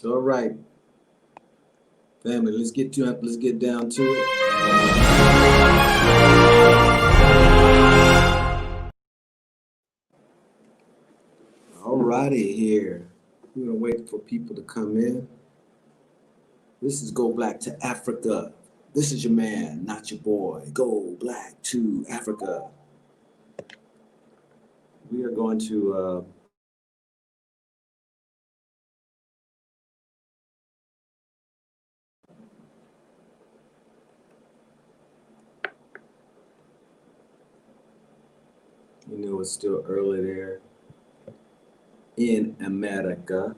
All right, family, let's get down to it. All righty here. We're gonna wait for people to come in. This is Go Black to Africa. This is your man, not your boy. Go Black to Africa. We are going to it's still early there in America.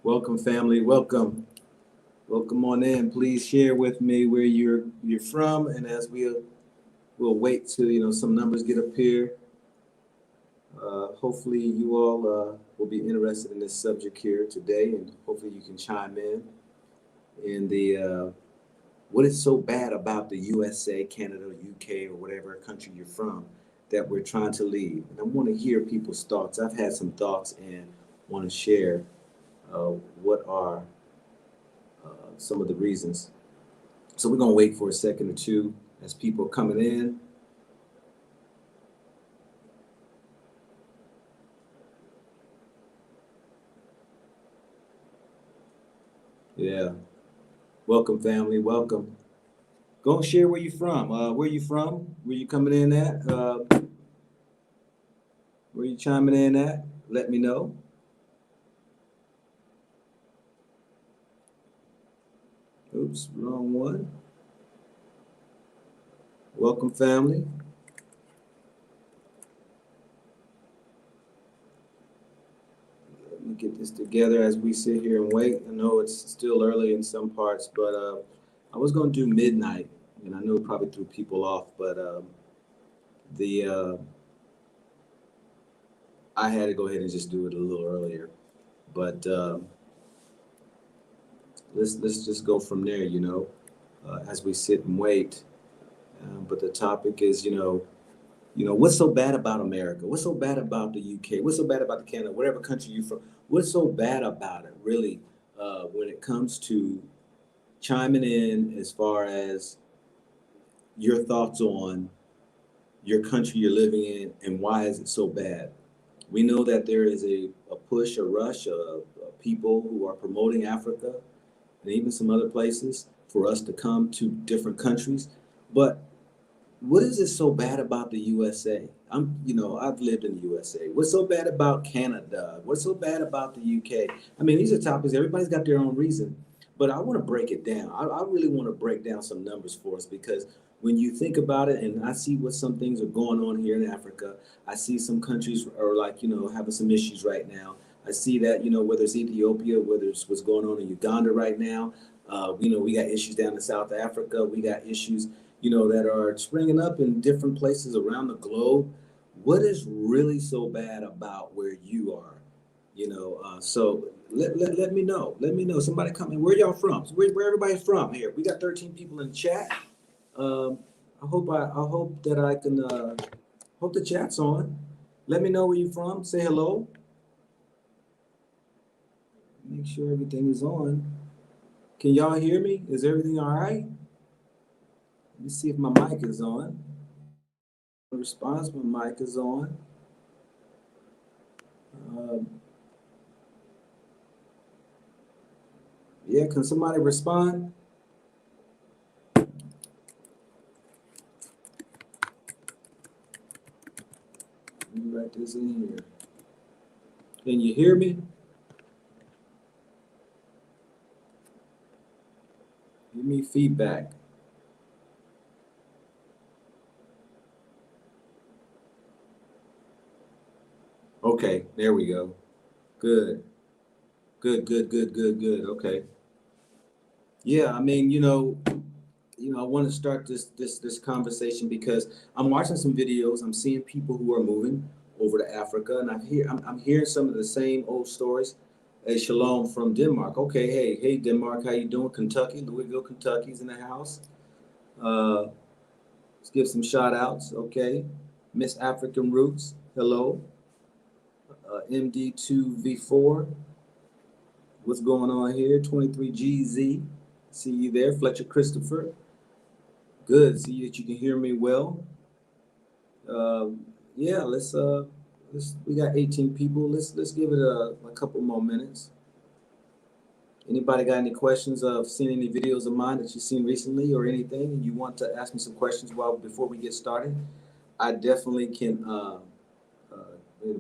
Welcome, family. Welcome. Welcome on in. Please share with me where you're from, and as we'll wait till some numbers get up here. Hopefully, you all will be interested in this subject here today, and hopefully, you can chime in the what is so bad about the USA, Canada, UK, or whatever country you're from that we're trying to leave. And I want to hear people's thoughts. I've had some thoughts and want to share what are some of the reasons. So we're going to wait for a second or two as people are coming in. Yeah. Welcome, family. Welcome. Go and share where you're from. Where you from? Where you coming in at? Where you chiming in at? Let me know. Oops, wrong one. Welcome, family. Let me get this together as we sit here and wait. I know it's still early in some parts, but I was going to do midnight, and I know it probably threw people off, but I had to go ahead and just do it a little earlier. But let's just go from there, as we sit and wait. But the topic is, what's so bad about America? What's so bad about the UK? What's so bad about the Canada? Whatever country you're from, what's so bad about it, really, when it comes to chiming in as far as your thoughts on your country you're living in and why is it so bad? We know that there is a push, a rush of people who are promoting Africa and even some other places for us to come to different countries. But what is it so bad about the USA? I've lived in the USA. What's so bad about Canada? What's so bad about the UK? I mean, these are topics, everybody's got their own reason, but I want to break it down. I really want to break down some numbers for us because when you think about it, and I see what some things are going on here in Africa, I see some countries are having some issues right now. I see that, whether it's Ethiopia, whether it's what's going on in Uganda right now, we got issues down in South Africa. We got issues that are springing up in different places around the globe. What is really so bad about where you are? So let me know. Let me know. Somebody come in. Where y'all from? Where everybody from here? We got 13 people in the chat. I hope that I can hope the chat's on. Let me know where you're from. Say hello. Make sure everything is on. Can y'all hear me? Is everything all right? Let me see if my mic is on. Response, my mic is on. Yeah, can somebody respond? Let me write this in here. Can you hear me? Give me feedback. Okay, there we go. Good. Good. Okay. Yeah, I mean, I want to start this conversation because I'm watching some videos. I'm seeing people who are moving over to Africa, and I'm hearing some of the same old stories. Hey, Shalom from Denmark. Okay, hey, Denmark, how you doing? Kentucky, Louisville, Kentucky's in the house. Uh, let's give some shout outs. Okay, Miss African Roots, hello. MD2V4, what's going on here? 23GZ, see you there. Fletcher Christopher, good. See that you can hear me well. Uh, yeah, let's. We got 18 people. Let's give it a couple more minutes. Anybody got any questions of seen any videos of mine that you've seen recently or anything, and you want to ask me some questions before we get started? I definitely can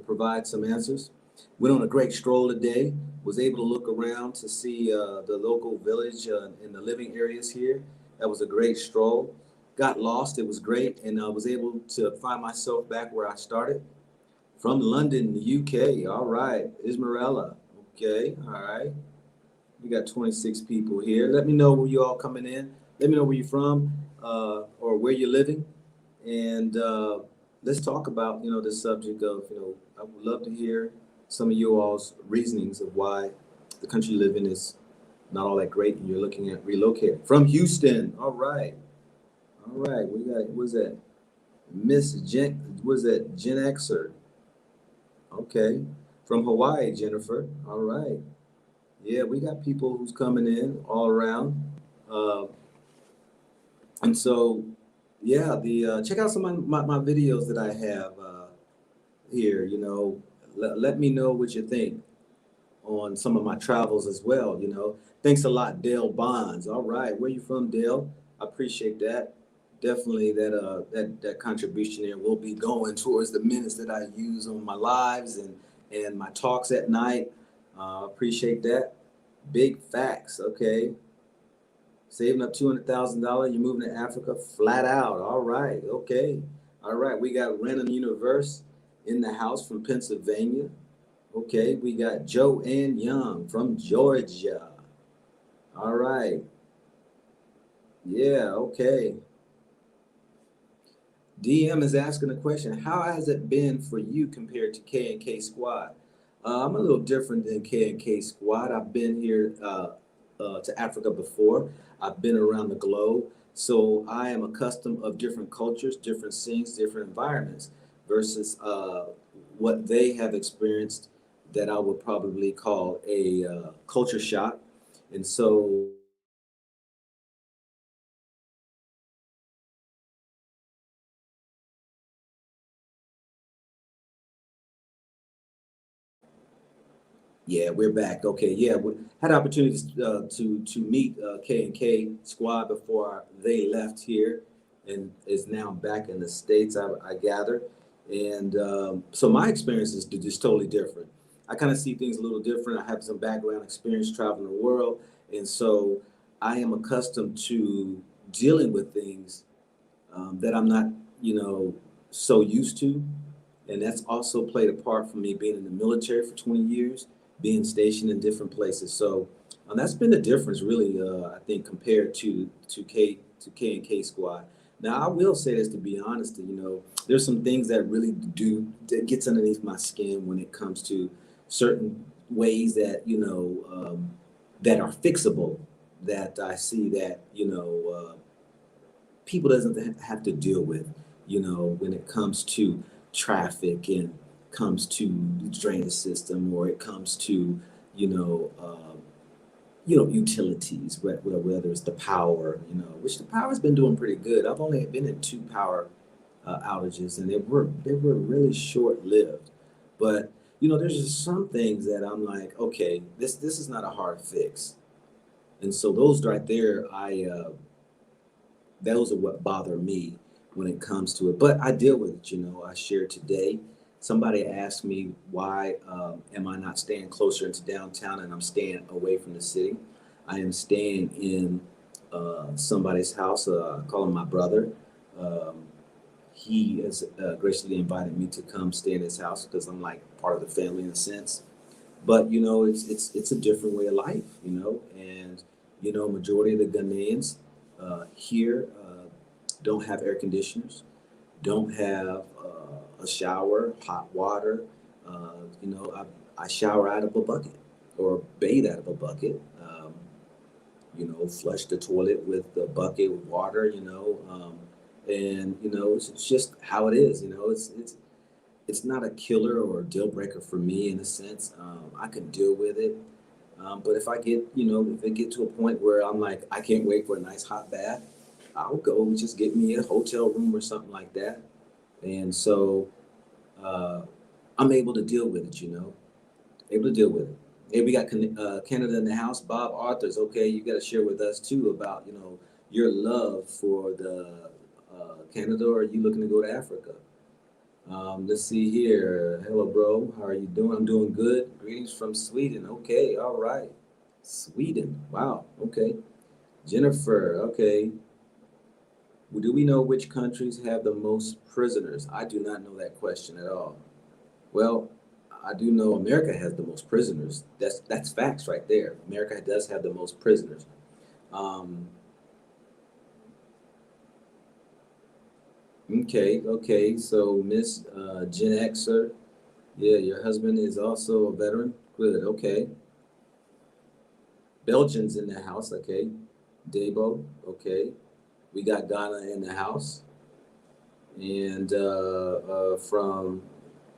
provide some answers. Went on a great stroll today. Was able to look around to see the local village and the living areas here. That was a great stroll. Got lost. It was great, and I was able to find myself back where I started from London, UK. All right, Ismarella. Okay, all right. We got 26 people here. Let me know where you all coming in. Let me know where you're from or where you're living. And let's talk about, the subject of, I would love to hear some of you all's reasonings of why the country you live in is not all that great and you're looking at relocating. From Houston. All right. All right. We got, what's that? Miss Gen, was that Gen Xer? Okay. From Hawaii, Jennifer. All right. Yeah, we got people who's coming in all around. Uh, and so, yeah, the check out some of my videos that I have here, let me know what you think on some of my travels as well. Thanks a lot, Dale Bonds. All right, where you from, Dale? I appreciate that. Definitely that contribution there will be going towards the minutes that I use on my lives and my talks at night. Appreciate that. Big facts, okay. Saving up $200,000, you're moving to Africa flat out. All right, okay. All right, we got Random Universe in the house from Pennsylvania. Okay, we got Joanne Young from Georgia. All right. Yeah, okay. DM is asking a question. How has it been for you compared to K and K Squad? I'm a little different than K and K Squad. I've been here to Africa before. I've been around the globe. So I am accustomed of different cultures, different scenes, different environments versus what they have experienced that I would probably call a culture shock. And so yeah, we're back. Okay, yeah, we had opportunities to meet K and K Squad before they left here, and is now back in the States. I gather, and so my experience is just totally different. I kind of see things a little different. I have some background experience traveling the world, and so I am accustomed to dealing with things that I'm not, so used to. And that's also played a part for me being in the military for 20 years, being stationed in different places. So that's been the difference, really. I think compared to K and K Squad. Now, I will say this to be honest. There's some things that really do that gets underneath my skin when it comes to certain ways that that are fixable. That I see that people doesn't have to deal with, when it comes to traffic and comes to the drainage system or it comes to, you know, um, utilities, whether it's the power, which the power's been doing pretty good. I've only been in two power outages and they were really short lived. But, there's just some things that I'm like, okay, this is not a hard fix. And so those right there, those are what bother me when it comes to it. But I deal with it. I shared today. Somebody asked me why am I not staying closer into downtown and I'm staying away from the city. I am staying in somebody's house. I call him my brother. Um, he has graciously invited me to come stay in his house because I'm like part of the family in a sense. But it's a different way of life, and majority of the Ghanaians here don't have air conditioners, don't have a shower, hot water. I shower out of a bucket. or bathe out of a bucket. Flush the toilet with the bucket with water. And it's just how it is. It's not a killer or a deal breaker for me in a sense. I can deal with it. But if it get to a point where I'm like, I can't wait for a nice hot bath, I'll go just get me a hotel room or something like that. And so uh, I'm able to deal with it, able to deal with it. Hey, we got Canada in the house. Bob Arthur's okay. You got to share with us too about your love for the Canada, or are you looking to go to Africa? Let's see here. Hello, bro. How are you doing? I'm doing good. Greetings from Sweden. Okay, all right. Sweden. Wow. Okay. Jennifer. Okay. Well, do we know which countries have the most prisoners? I do not know that question at all. Well, I do know America has the most prisoners. That's facts right there. America does have the most prisoners. Um, okay. So Miss Gen Xer, yeah, your husband is also a veteran. Good. Okay. Belgians in the house. Okay. Debo. Okay. We got Ghana in the house, and from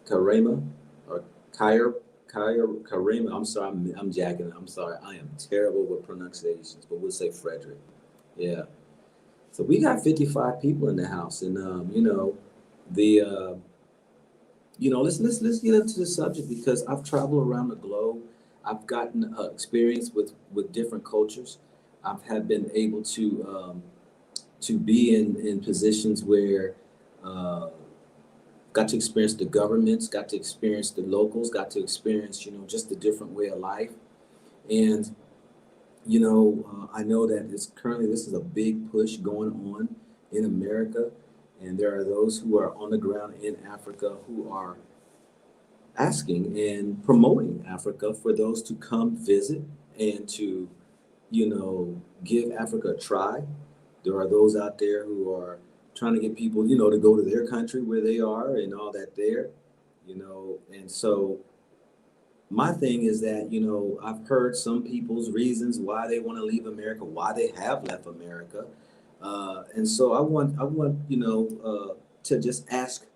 Karema or Kyr Karema. I'm sorry, I'm jacking. I'm sorry. I am terrible with pronunciations, but we'll say Frederick. Yeah. So we got 55 people in the house, and the let's get into the subject because I've traveled around the globe. I've gotten experience with different cultures. I've have been able to be in positions where uh, got to experience the governments, got to experience the locals, got to experience just a different way of life. And I know that this is a big push going on in America, and there are those who are on the ground in Africa who are asking and promoting Africa for those to come visit and to, give Africa a try. There are those out there who are trying to get people, to go to their country where they are and all that there, and so my thing is that I've heard some people's reasons why they want to leave America, why they have left America, and so I want to just ask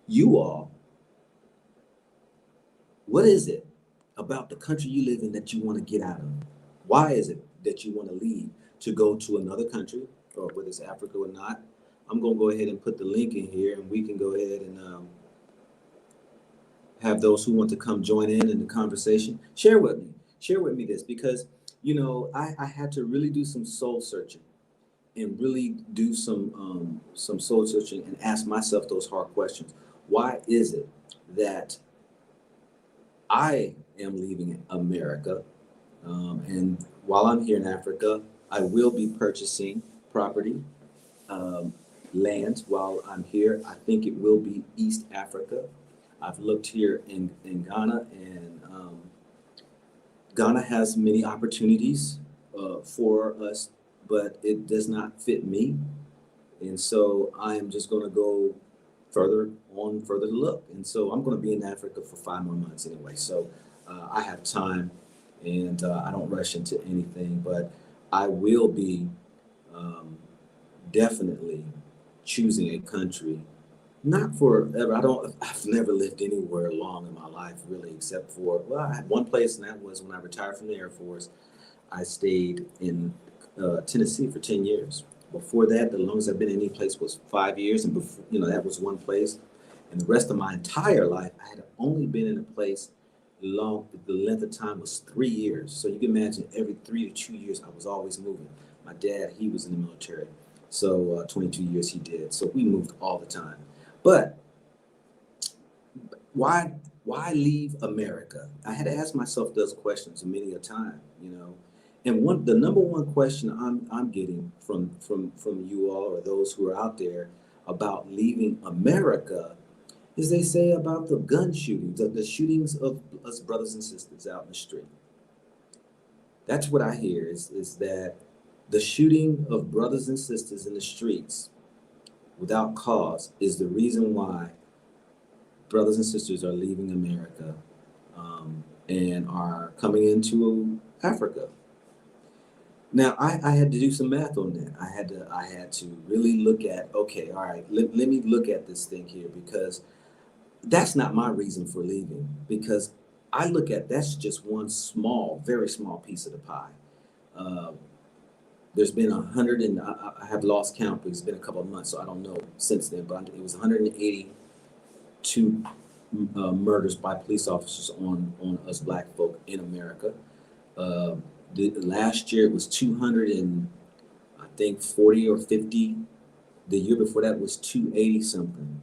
you all, what is it about the country you live in that you want to get out of? Why is it that you want to leave to go to another country, or whether it's Africa or not? I'm gonna go ahead and put the link in here, and we can go ahead and have those who want to come join in the conversation. Share with me this, because I had to really do some soul searching and really do some soul searching and ask myself those hard questions. Why is it that I am leaving America, and while I'm here in Africa, I will be purchasing property, um, land while I'm here. I think it will be East Africa. I've looked here in Ghana, and Ghana has many opportunities for us, but it does not fit me. And so I am just going to go further to look. And so I'm going to be in Africa for 5 more months anyway. So I have time, and I don't rush into anything, but I will be um, definitely choosing a country, not forever. I've never lived anywhere long in my life, really, except for, well, I had one place, and that was when I retired from the Air Force. I stayed in Tennessee for 10 years. Before that, the longest I've been in any place was 5 years. And before, that was one place. And the rest of my entire life, I had only been in a place long, the length of time was 3 years. So you can imagine every 3 to 2 years, I was always moving. My dad, he was in the military. So 22 years he did. So we moved all the time. But why why leave America? I had to ask myself those questions many a time. And the number one question I'm getting from you all, or those who are out there, about leaving America, is they say about the gun shootings, the shootings of us brothers and sisters out in the street. That's what I hear, is that the shooting of brothers and sisters in the streets without cause is the reason why brothers and sisters are leaving America. and are coming into Africa. Now, I had to do some math on that. I had to really look at, okay, all right, let me look at this thing here, because that's not my reason for leaving, because I look at that's just one small, very small piece of the pie. Uh, there's been 100 and I have lost count because it's been a couple of months, so I don't know since then, but it was 182 murders by police officers on us black folk in America. Uh, Last year it was 200 and I think 40 or 50. The year before that was 280 something.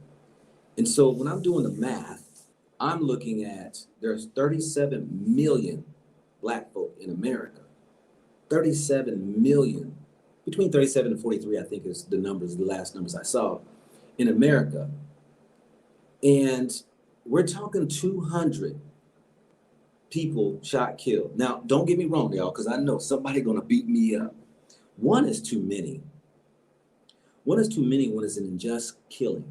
And so when I'm doing the math, I'm looking at there's 37 million black folk in America. 37 million, between 37 and 43, I think is the numbers, the last numbers I saw in America. And we're talking 200 people shot, killed. Now, don't get me wrong, y'all, because I know somebody gonna beat me up. One is too many. One is too many when it's an unjust killing.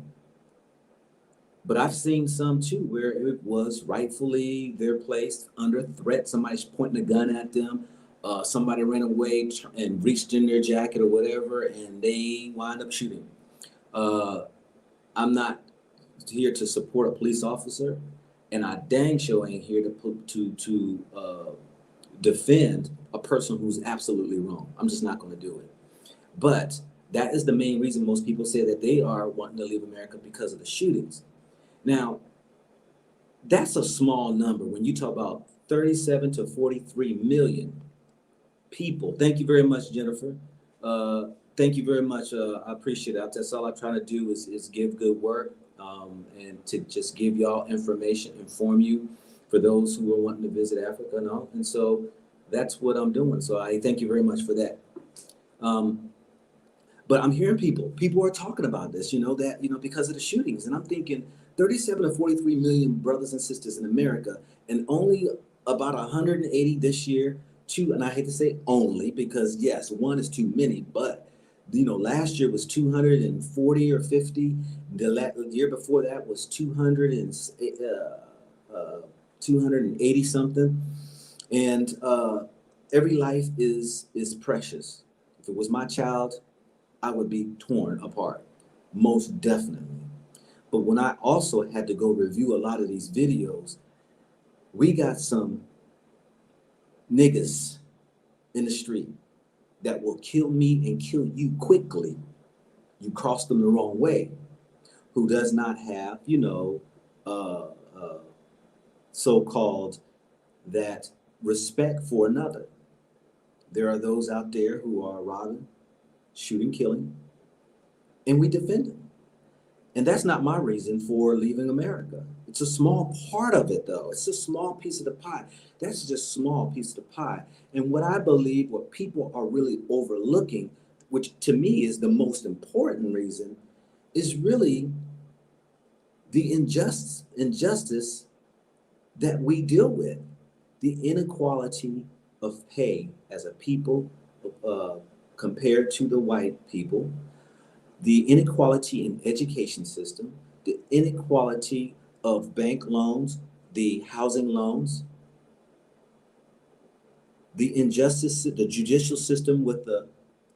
But I've seen some too where it was rightfully they're placed under threat. Somebody's pointing a gun at them. Somebody ran away and reached in their jacket or whatever, and they wind up shooting. Uh, I'm not here to support a police officer, and I dang sure ain't here to defend a person who's absolutely wrong. I'm just not going to do it. But that is the main reason most people say that they are wanting to leave America, because of the shootings. Now, that's a small number when you talk about 37 to 43 million people. Thank you very much, Jennifer. Thank you very much. I appreciate it. That's all I'm trying to do is give good work, and to just give y'all information, inform you for those who are wanting to visit Africa and all. And so that's what I'm doing. So I thank you very much for that. But I'm hearing people are talking about this, because of the shootings. And I'm thinking 37 to 43 million brothers and sisters in America, and only about 180 this year. Two, and I hate to say only, because yes, one is too many, but last year was 240 or 50. The year before that was 280 something. And every life is precious. If it was my child, I would be torn apart, most definitely. But when I also had to go review a lot of these videos, we got some niggas in the street that will kill me and kill you quickly. You cross them the wrong way, who does not have, so-called that respect for another. There are those out there who are robbing, shooting, killing, and we defend them. And that's not my reason for leaving America. It's a small part of it, though. It's a small piece of the pie. That's just a small piece of the pie. And what I believe, what people are really overlooking, which to me is the most important reason, is really the injustice that we deal with, the inequality of pay as a people compared to the white people, the inequality in education system, the inequality of bank loans, the housing loans, the injustice, the judicial system with the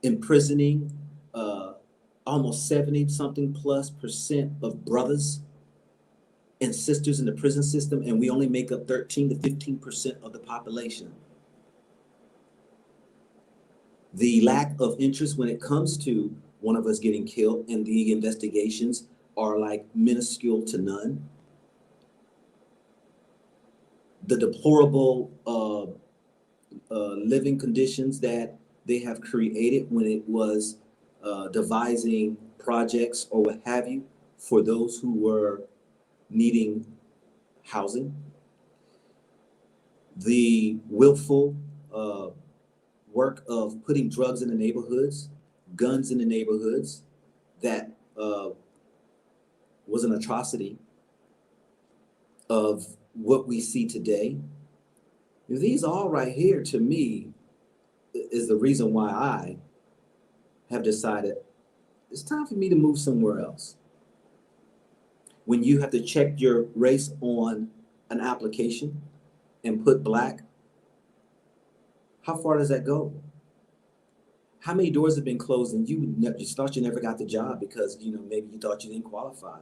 imprisoning almost 70 something plus percent of brothers and sisters in the prison system, and we only make up 13 to 15% of the population. The lack of interest when it comes to one of us getting killed, and the investigations are like minuscule to none. The deplorable living conditions that they have created when it was devising projects or what have you for those who were needing housing. The willful work of putting drugs in the neighborhoods, guns in the neighborhoods, that was an atrocity of what we see today. These all right here, to me, is the reason why I have decided it's time for me to move somewhere else. When you have to check your race on an application, and put black, how far does that go? How many doors have been closed and you thought you never got the job because maybe you thought you didn't qualify,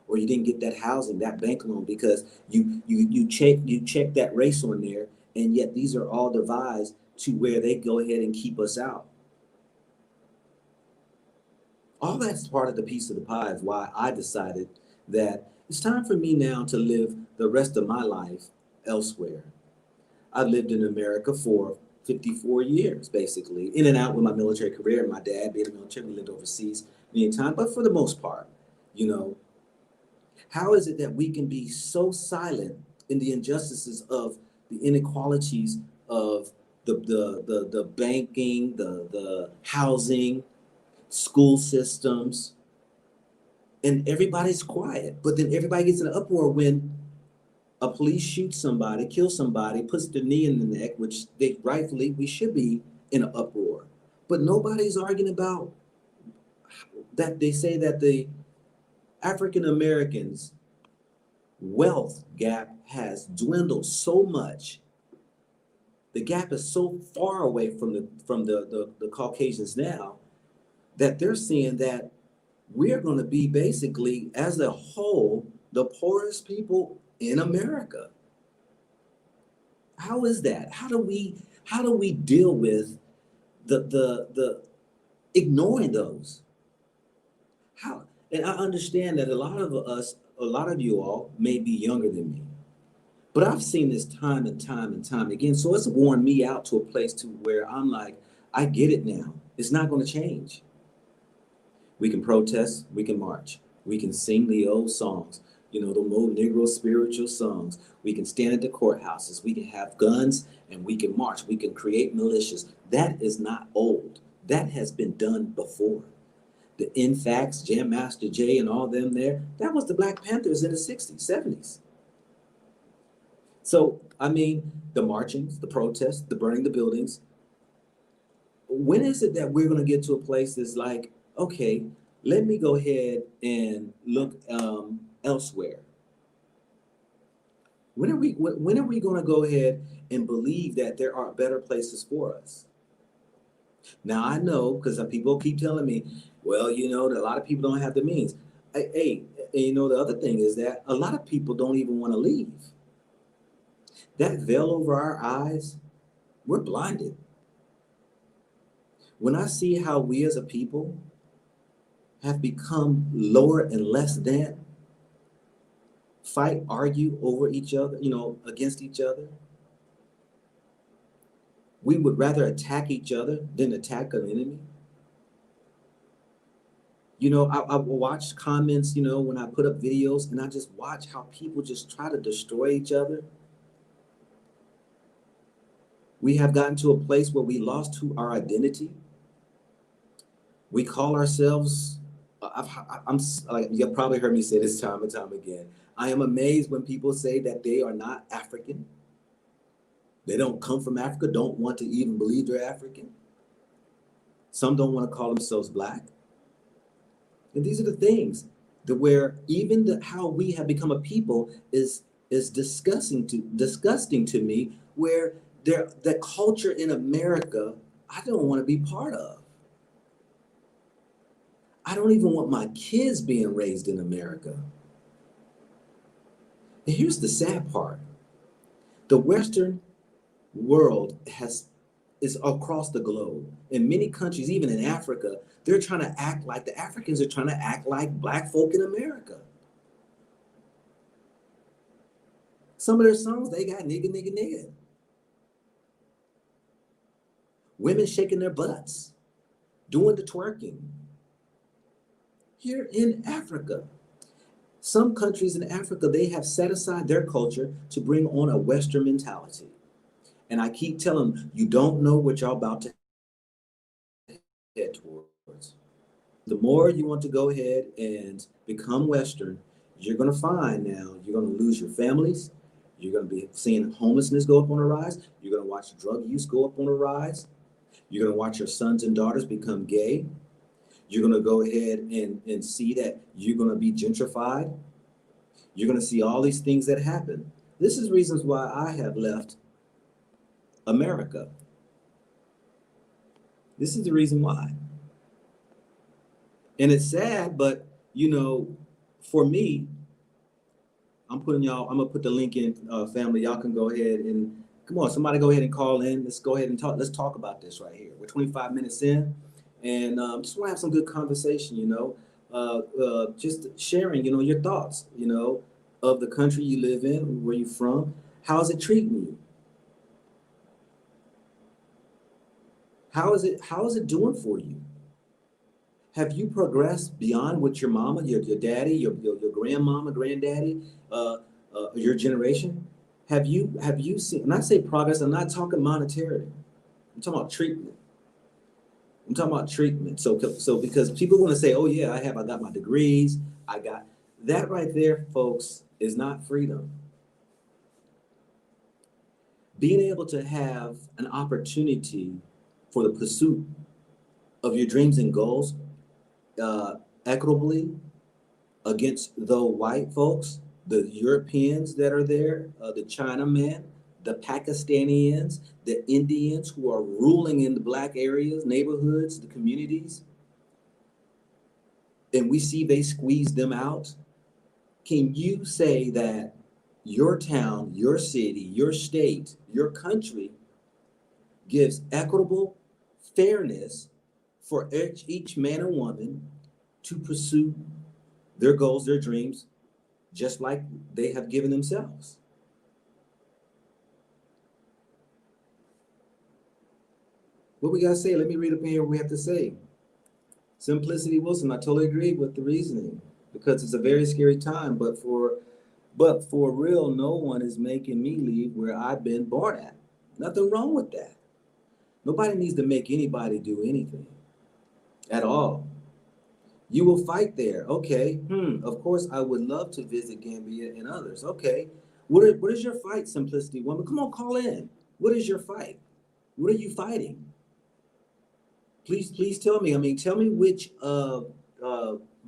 or you didn't get that housing, that bank loan because you check that race on there, and yet these are all devised to where they go ahead and keep us out. All that's part of the piece of the pie of why I decided that it's time for me now to live the rest of my life elsewhere. I've lived in America for 54 years, basically, in and out with my military career. My dad being in the military, we lived overseas many times, but for the most part, you know, how is it that we can be so silent in the injustices of the inequalities of the banking, the housing, school systems, and everybody's quiet, but then everybody gets in an uproar when a police shoots somebody, kills somebody, puts their knee in the neck, which they rightfully, we should be in an uproar. But nobody's arguing about that. They say that the African Americans' wealth gap has dwindled so much. The gap is so far away from the Caucasians now that they're seeing that we're going to be basically, as a whole, the poorest people in America. How is that? How do we deal with the ignoring those? How? And I understand that a lot of us, a lot of you all may be younger than me, but I've seen this time and time and time again. So it's worn me out to a place to where I'm like, I get it now. It's not going to change. We can protest, we can march, we can sing the old songs, the old Negro spiritual songs. We can stand at the courthouses, we can have guns, and we can march, we can create militias. That is not old. That has been done before. The Infax, Jam Master Jay, and all them there, that was the Black Panthers in the 60s, 70s. So, I mean, the marchings, the protests, the burning the buildings. When is it that we're going to get to a place that's like, okay, let me go ahead and look elsewhere? When are we going to go ahead and believe that there are better places for us? Now I know, because people keep telling me, well, that a lot of people don't have the means. Hey, the other thing is that a lot of people don't even want to leave. That veil over our eyes, we're blinded. When I see how we as a people have become lower and less than, fight, argue over each other, against each other. We would rather attack each other than attack an enemy. I watch comments, when I put up videos, and I just watch how people just try to destroy each other. We have gotten to a place where we lost our identity. We call ourselves, I'm like, you've probably heard me say this time and time again. I am amazed when people say that they are not African. They don't come from Africa, don't want to even believe they're African. Some don't want to call themselves Black. And these are the things that where even how we have become a people is disgusting to me, where that culture in America, I don't want to be part of. I don't even want my kids being raised in America. And here's the sad part. The Western world is across the globe. In many countries, even in Africa, they're trying to act like the Africans are trying to act like Black folk in America. Some of their songs, they got nigga, nigga, nigga. Women shaking their butts, doing the twerking. Here in Africa, some countries in Africa, they have set aside their culture to bring on a Western mentality. And I keep telling them, you don't know what you're about to head towards. The more you want to go ahead and become Western, you're going to find now you're going to lose your families. You're going to be seeing homelessness go up on a rise. You're going to watch drug use go up on a rise. You're going to watch your sons and daughters become gay. You're going to go ahead and see that you're going to be gentrified. You're going to see all these things that happen. This is reasons why I have left America. This is the reason why. And it's sad, but for me, I'm gonna put the link in, family. Y'all can go ahead and come on, somebody go ahead and call in. Let's go ahead and talk. Let's talk about this right here. We're 25 minutes in, and just want to have some good conversation. Just sharing, your thoughts, of the country you live in, where you're from. How's it treating you? How is it doing for you? Have you progressed beyond what your mama, your daddy, your grandmama, granddaddy, your generation? Have you seen? When I say progress, I'm not talking monetarily. I'm talking about treatment. I'm talking about treatment. So because people want to say, oh yeah, I got my degrees, I got that right there, folks, is not freedom. Being able to have an opportunity for the pursuit of your dreams and goals, equitably against the white folks, the Europeans that are there, the Chinamen, the Pakistanians, the Indians who are ruling in the black areas, neighborhoods, the communities, and we see they squeeze them out. Can you say that your town, your city, your state, your country gives equitable fairness for each man or woman to pursue their goals, their dreams, just like they have given themselves? What we gotta say? Let me read up here what we have to say. Simplicity Wilson, I totally agree with the reasoning because it's a very scary time, but for real, no one is making me leave where I've been born at. Nothing wrong with that. Nobody needs to make anybody do anything at all. You will fight there. Okay. Of course, I would love to visit Gambia and others. Okay. What is your fight, Simplicity Woman? Come on, call in. What is your fight? What are you fighting? Please tell me. I mean, tell me which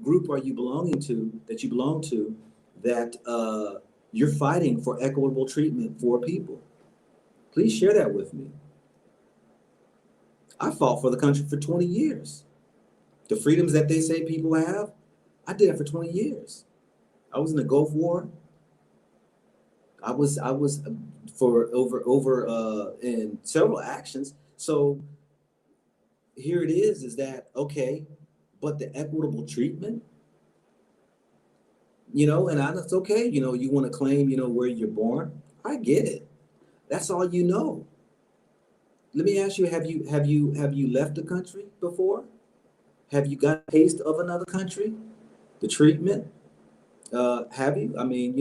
group are you belonging to that you belong to that you're fighting for equitable treatment for people. Please share that with me. I fought for the country for 20 years. The freedoms that they say people have, I did it for 20 years. I was in the Gulf War. I was for over in several actions. So here it is that okay, but the equitable treatment, and that's okay. You want to claim, where you're born. I get it. That's all you know. Let me ask you, have you left the country before? Have you got a taste of another country? The treatment? Have you? I mean,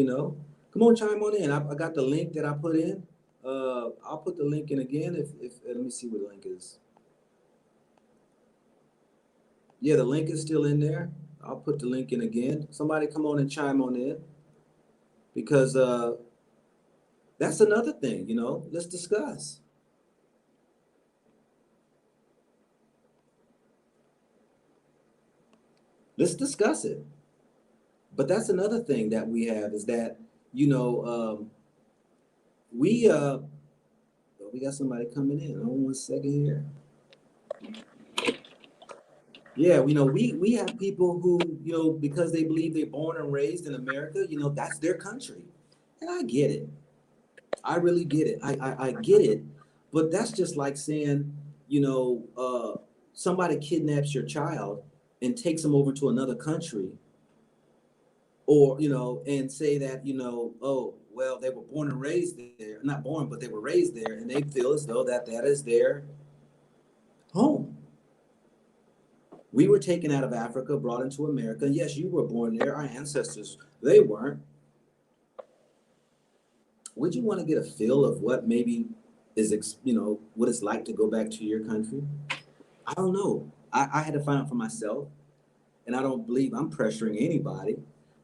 come on, chime on in. I got the link that I put in. I'll put the link in again if let me see what the link is. Yeah, the link is still in there. I'll put the link in again. Somebody come on and chime on in because that's another thing, let's discuss. Let's discuss it. But that's another thing that we have is that, we we got somebody coming in. Hold on 1 second here. Yeah, we have people who, because they believe they're born and raised in America, that's their country. And I get it. I really get it. I get it. But that's just like saying, somebody kidnaps your child and takes them over to another country, or, and say that, oh, well, they were born and raised there, not born, but they were raised there, and they feel as though that is their home. We were taken out of Africa, brought into America. Yes, you were born there. Our ancestors, they weren't. Would you want to get a feel of what maybe is, what it's like to go back to your country? I don't know. I had to find out for myself, and I don't believe I'm pressuring anybody.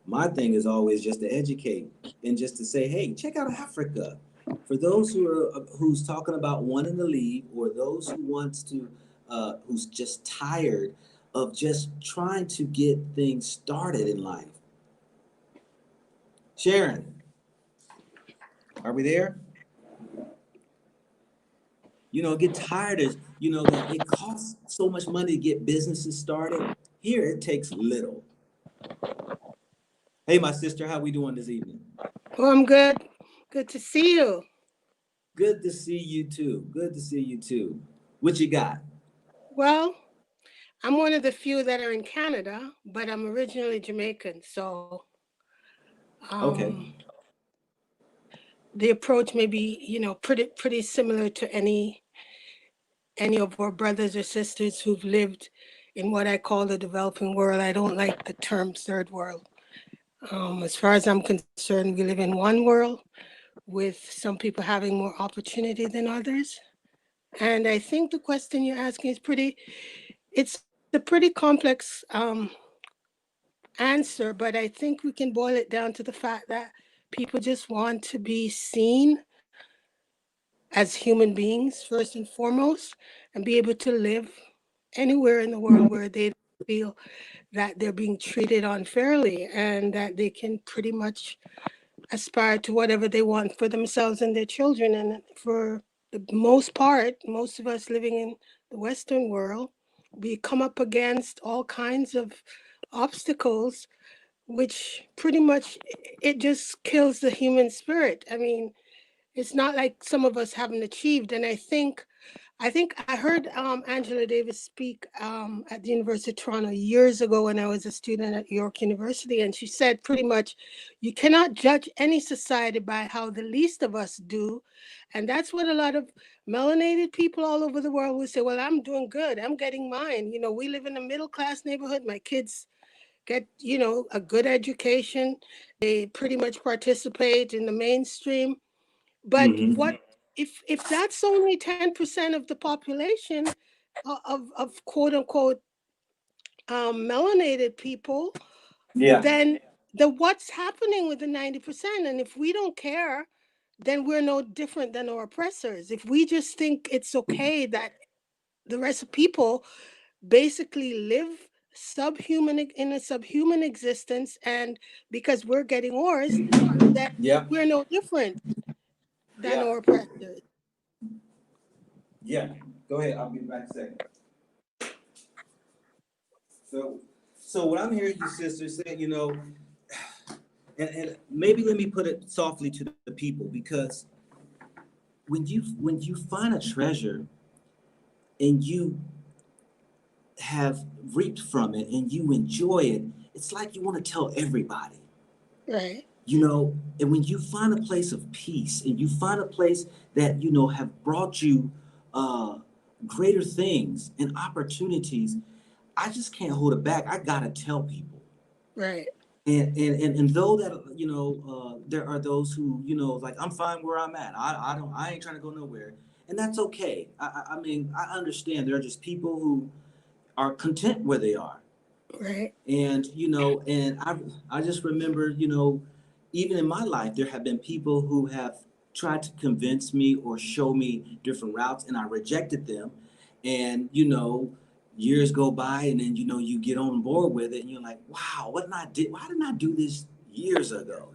My thing is always just to educate and just to say, hey, check out Africa. For those who's talking about wanting to leave, or those who wants to, who's just tired of just trying to get things started in life. Sharon. Are we there? Get tired of, that it costs so much money to get businesses started. Here it takes little. Hey, my sister, how we doing this evening? Well, I'm good. Good to see you. Good to see you too. Good to see you too. What you got? Well, I'm one of the few that are in Canada, but I'm originally Jamaican. So um, Okay. the approach may be, pretty similar to any of our brothers or sisters who've lived in what I call the developing world. I don't like the term third world. As far as I'm concerned, we live in one world with some people having more opportunity than others. And I think the question you're asking is it's a pretty complex answer, but I think we can boil it down to the fact that people just want to be seen as human beings, first and foremost, and be able to live anywhere in the world where they feel that they're being treated unfairly and that they can pretty much aspire to whatever they want for themselves and their children. And for the most part, most of us living in the Western world, we come up against all kinds of obstacles, which pretty much it just kills the human spirit. I mean, it's not like some of us haven't achieved. And I think I heard Angela Davis speak at the University of Toronto years ago when I was a student at York University, and she said pretty much, you cannot judge any society by how the least of us do, and that's what a lot of melanated people all over the world will say. Well, I'm doing good. I'm getting mine. We live in a middle class neighborhood. My kids get a good education. They pretty much participate in the mainstream. But Mm-hmm. what if that's only 10% of the population of quote unquote melanated people, Yeah. then what's happening with the 90%? And if we don't care, then we're no different than our oppressors. If we just think it's okay that the rest of people basically live subhuman in a subhuman existence, and because we're getting ours, then Yeah. we're no different than Yeah. our oppressors. Yeah. Go ahead. I'll be back in a second. So, so what I'm hearing you, sister, saying, and maybe let me put it softly to the people, because when you find a treasure and you have reaped from it and you enjoy it, it's like you want to tell everybody. Right. And when you find a place of peace and you find a place that have brought you uh greater things and opportunities, I just can't hold it back. I gotta tell people. Right. And though that there are those who like, I'm fine where I'm at. I ain't trying to go nowhere, and that's okay. I mean, I understand there are just people who are content where they are. Right. And I just remember, even in my life, there have been people who have tried to convince me or show me different routes, and I rejected them. And years go by, and then you get on board with it, and you're like, wow, why didn't I do this years ago?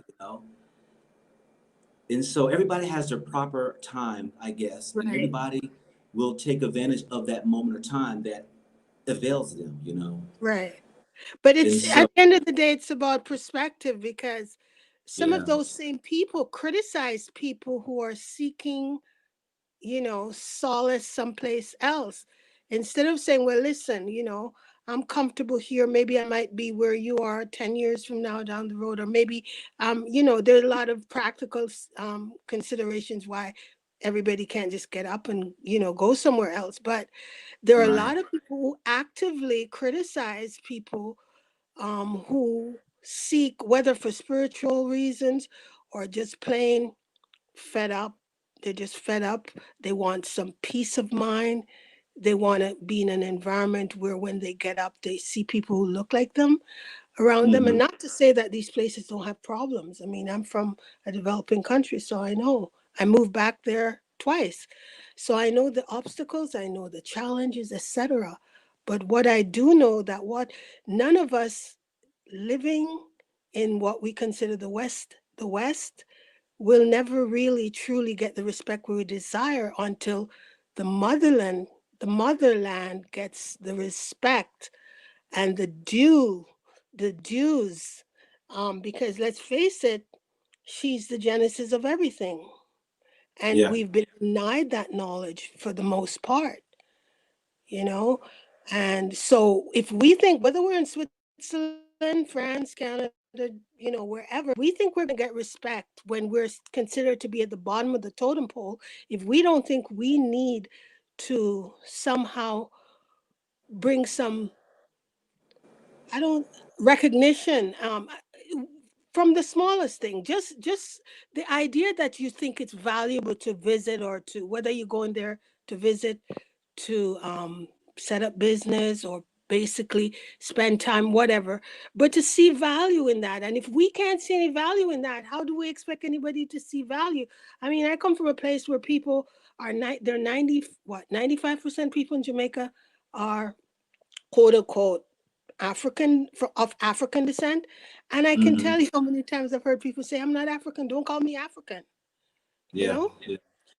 And so everybody has their proper time, I guess, and Right. everybody will take advantage of that moment of time that avails them. Right. But And it's so, at the end of the day, it's about perspective, because some of yeah. those same people criticize people who are seeking, solace someplace else. Instead of saying, well, listen, I'm comfortable here. Maybe I might be where you are 10 years from now down the road. Or maybe, there's a lot of practical considerations why everybody can't just get up and, go somewhere else. But there are a Right. lot of people who actively criticize people who seek, whether for spiritual reasons or just plain fed up. They're just fed up. They want some peace of mind. They want to be in an environment where when they get up, they see people who look like them around them. Hmm. And not to say that these places don't have problems. I mean, I'm from a developing country, so I know. I moved back there twice. So I know the obstacles, I know the challenges, etc. But what I do know that what none of us living in what we consider the West, we'll never really truly get the respect we desire until the motherland, the motherland gets the respect and the dues. Because let's face it, she's the genesis of everything. And Yeah. we've been denied that knowledge for the most part, you know? And so if we think, whether we're in Switzerland, France, Canada, wherever, we think we're going to get respect when we're considered to be at the bottom of the totem pole, if we don't think we need to somehow bring some, I don't, recognition, from the smallest thing, just the idea that you think it's valuable to visit, or to, whether you're going there to visit, to set up business, or basically spend time, whatever, but to see value in that. And if we can't see any value in that, how do we expect anybody to see value? I mean, I come from a place where people are they're 90, what, 95% people in Jamaica are quote unquote of African descent. And I can Hmm. tell you how many times I've heard people say, I'm not African, don't call me African. You Yeah. know, Yeah.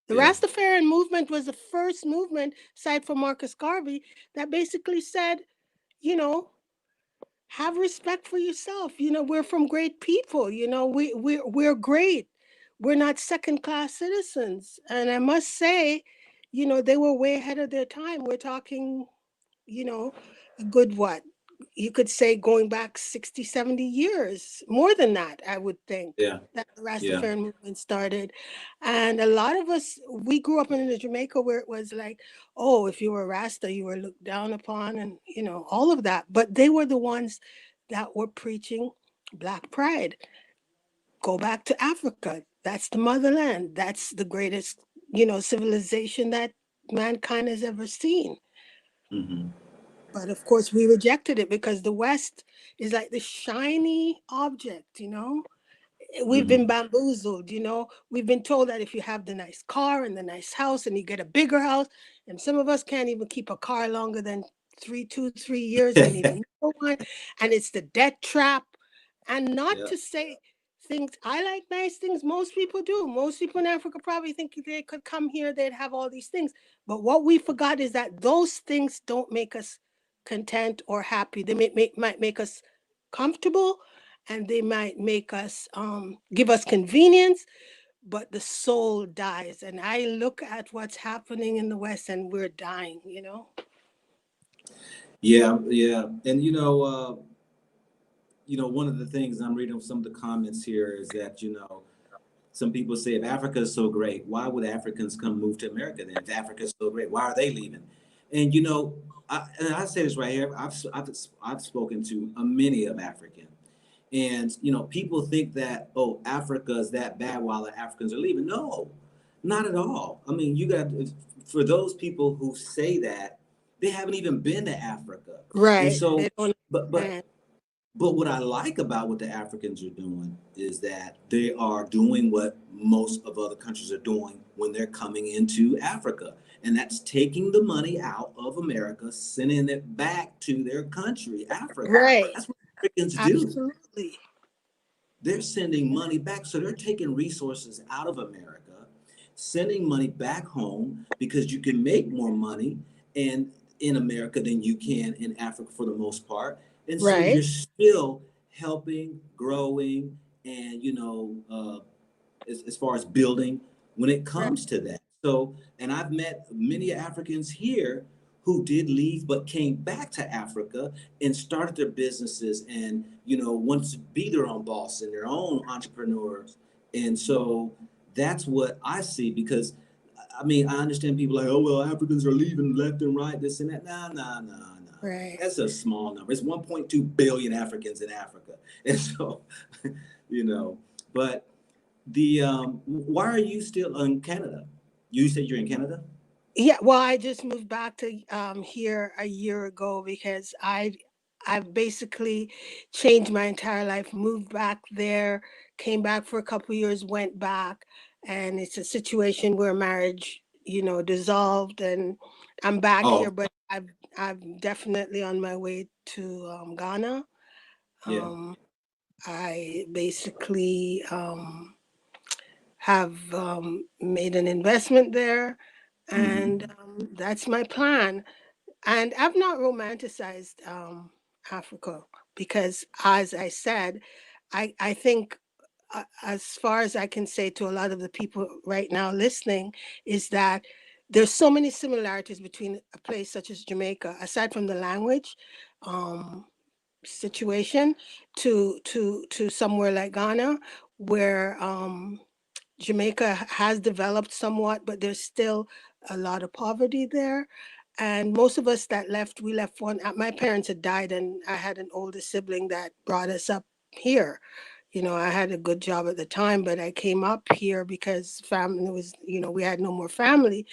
the Yeah. Rastafarian movement was the first movement, aside from Marcus Garvey, that basically said, you know, have respect for yourself. We're from great people. We're great. We're not second class citizens. And I must say, they were way ahead of their time. We're talking, you know, a good what? You could say going back 60, 70 years, more than that, I would think, Yeah. that the Yeah. Rastafarian movement started. And a lot of us, we grew up in Jamaica where it was like, oh, if you were Rasta, you were looked down upon, and, all of that. But they were the ones that were preaching Black pride. Go back to Africa. That's the motherland. That's the greatest, civilization that mankind has ever seen. Hmm. But of course, we rejected it because the West is like the shiny object, We've been Hmm. bamboozled, We've been told that if you have the nice car and the nice house and you get a bigger house, and some of us can't even keep a car longer than 3 years. We need a new one. And it's the debt trap. And not Yeah. to say things, I like nice things. Most people do. Most people in Africa probably think if they could come here, they'd have all these things. But what we forgot is that those things don't make us content or happy. They might make us comfortable, and they might make us give us convenience, but the soul dies. And I look at what's happening in the West, and we're dying. Yeah. Yeah. And one of the things I'm reading some of the comments here is that, some people say if Africa is so great, why would Africans come move to America then? If Africa is so great, why are they leaving? And I say this right here. I've spoken to many of African, and people think that, oh, Africa is that bad while the Africans are leaving. No, not at all. I mean, for those people who say that, they haven't even been to Africa, and Right. so They don't but but understand. but what I like about what the Africans are doing is that they are doing what most of other countries are doing when they're coming into Africa. And that's taking the money out of America, sending it back to their country, Africa. Right. That's what Africans do. Absolutely. They're sending money back. So they're taking resources out of America, sending money back home because you can make more money and in America than you can in Africa for the most part. And so Right. you're still helping, growing, and as far as building when it Right. comes to that. So, and I've met many Africans here who did leave but came back to Africa and started their businesses and wants to be their own boss and their own entrepreneurs. And so that's what I see because I mean I understand people like, oh well, Africans are leaving left and right, this and that. Nah, nah, nah, nah. Right. That's a small number. It's 1.2 billion Africans in Africa. And so, you know, but why are you still in Canada? You said you're in Canada? Yeah, well, I just moved back to here a year ago because I've basically changed my entire life, moved back there, came back for a couple of years, went back, and it's a situation where marriage, dissolved, and I'm back Oh, here, but I'm definitely on my way to Ghana. yeah. Um, I basically have made an investment there, Hmm. and that's my plan. And I've not romanticized Africa because, as I said, I think, as far as I can say to a lot of the people right now listening, is that there's so many similarities between a place such as Jamaica, aside from the language um, situation, to somewhere like Ghana, where Jamaica has developed somewhat, but there's still a lot of poverty there. And most of us that left, we left one. My parents had died, and I had an older sibling that brought us up here. I had a good job at the time, but I came up here because family was, we had no more family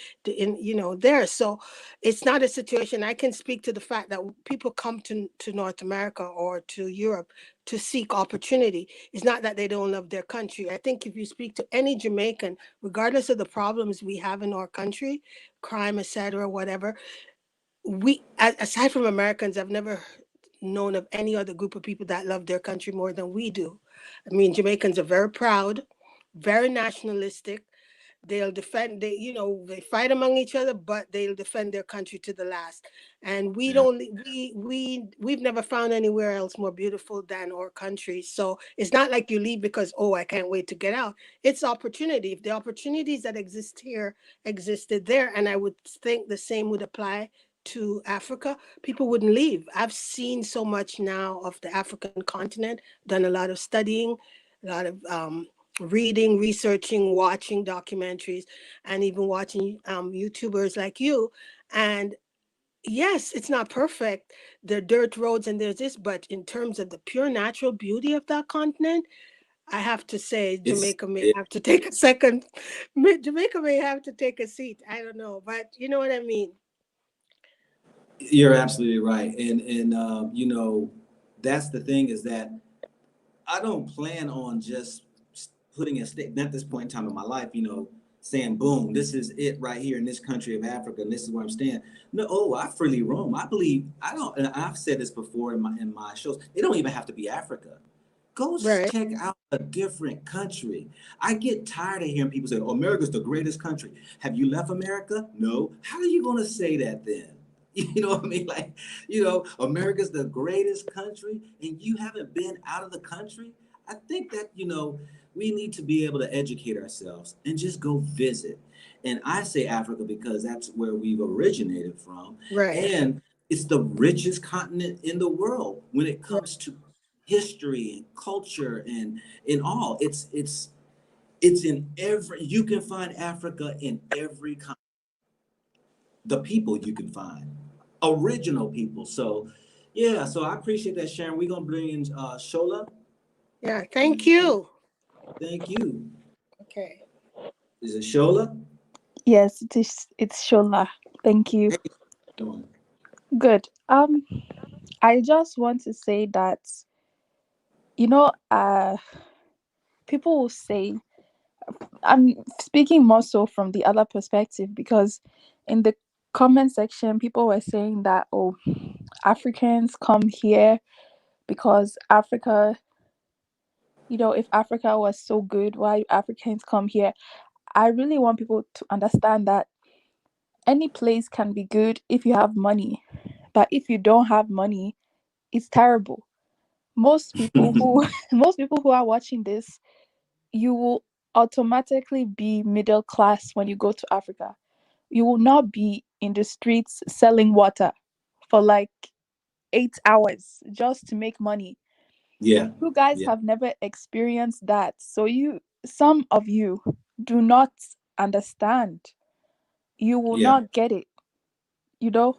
there. So it's not a situation. I can speak to the fact that people come to North America or to Europe to seek opportunity. It's not that they don't love their country. I think if you speak to any Jamaican, regardless of the problems we have in our country, crime, etc., whatever, aside from Americans, I've never known of any other group of people that love their country more than we do. I mean, Jamaicans are very proud, very nationalistic. They fight among each other, but they'll defend their country to the last. And we Yeah. don't we've never found anywhere else more beautiful than our country. So it's not like you leave because, oh, I can't wait to get out. It's opportunity. If the opportunities that exist here existed there, and I would think the same would apply to Africa, people wouldn't leave. I've seen so much now of the African continent, done a lot of studying, a lot of reading, researching, watching documentaries, and even watching YouTubers like you. And yes, it's not perfect. There are dirt roads and there's this, but in terms of the pure natural beauty of that continent, I have to say It's Jamaica may it, have to take a second. Jamaica may have to take a seat. I don't know, but you know what I mean. you're absolutely right, and that's the thing is that I don't plan on just putting a statement at this point in time in my life, saying, boom, this is it right here in this country of Africa, and this is where I'm staying. No, oh, I freely roam. I believe, I don't, and I've said this before in my shows, it don't even have to be Africa. Go Right. check out a different country. I get tired of hearing people say, oh, America's the greatest country. Have you left America? No. How are you going to say that then? You know what I mean? Like, America's the greatest country and you haven't been out of the country. I think that, we need to be able to educate ourselves and just go visit. And I say Africa because that's where we've originated from. Right. And it's the richest continent in the world when it Right. comes to history and culture and in all. It's in every you can find Africa in every continent. The people you can find. Original people. So yeah, so I appreciate that, Sharon. We're gonna bring in Shola. Yeah. Thank you. Thank you. Okay. Is it Shola? Yes, it's Shola. Thank you. Hey, doing? Good. I just want to say that people will say, I'm speaking more so from the other perspective, because in the comment section people were saying that, oh, Africans come here because Africa, if Africa was so good, why Africans come here? I really want people to understand that any place can be good if you have money, but if you don't have money, it's terrible. Most people who most people who are watching this, you will automatically be middle class when you go to Africa. You will not be in the streets selling water for like 8 hours just to make money. Yeah, You guys yeah, have never experienced that. So some of you do not understand. You will yeah, not get it. You know,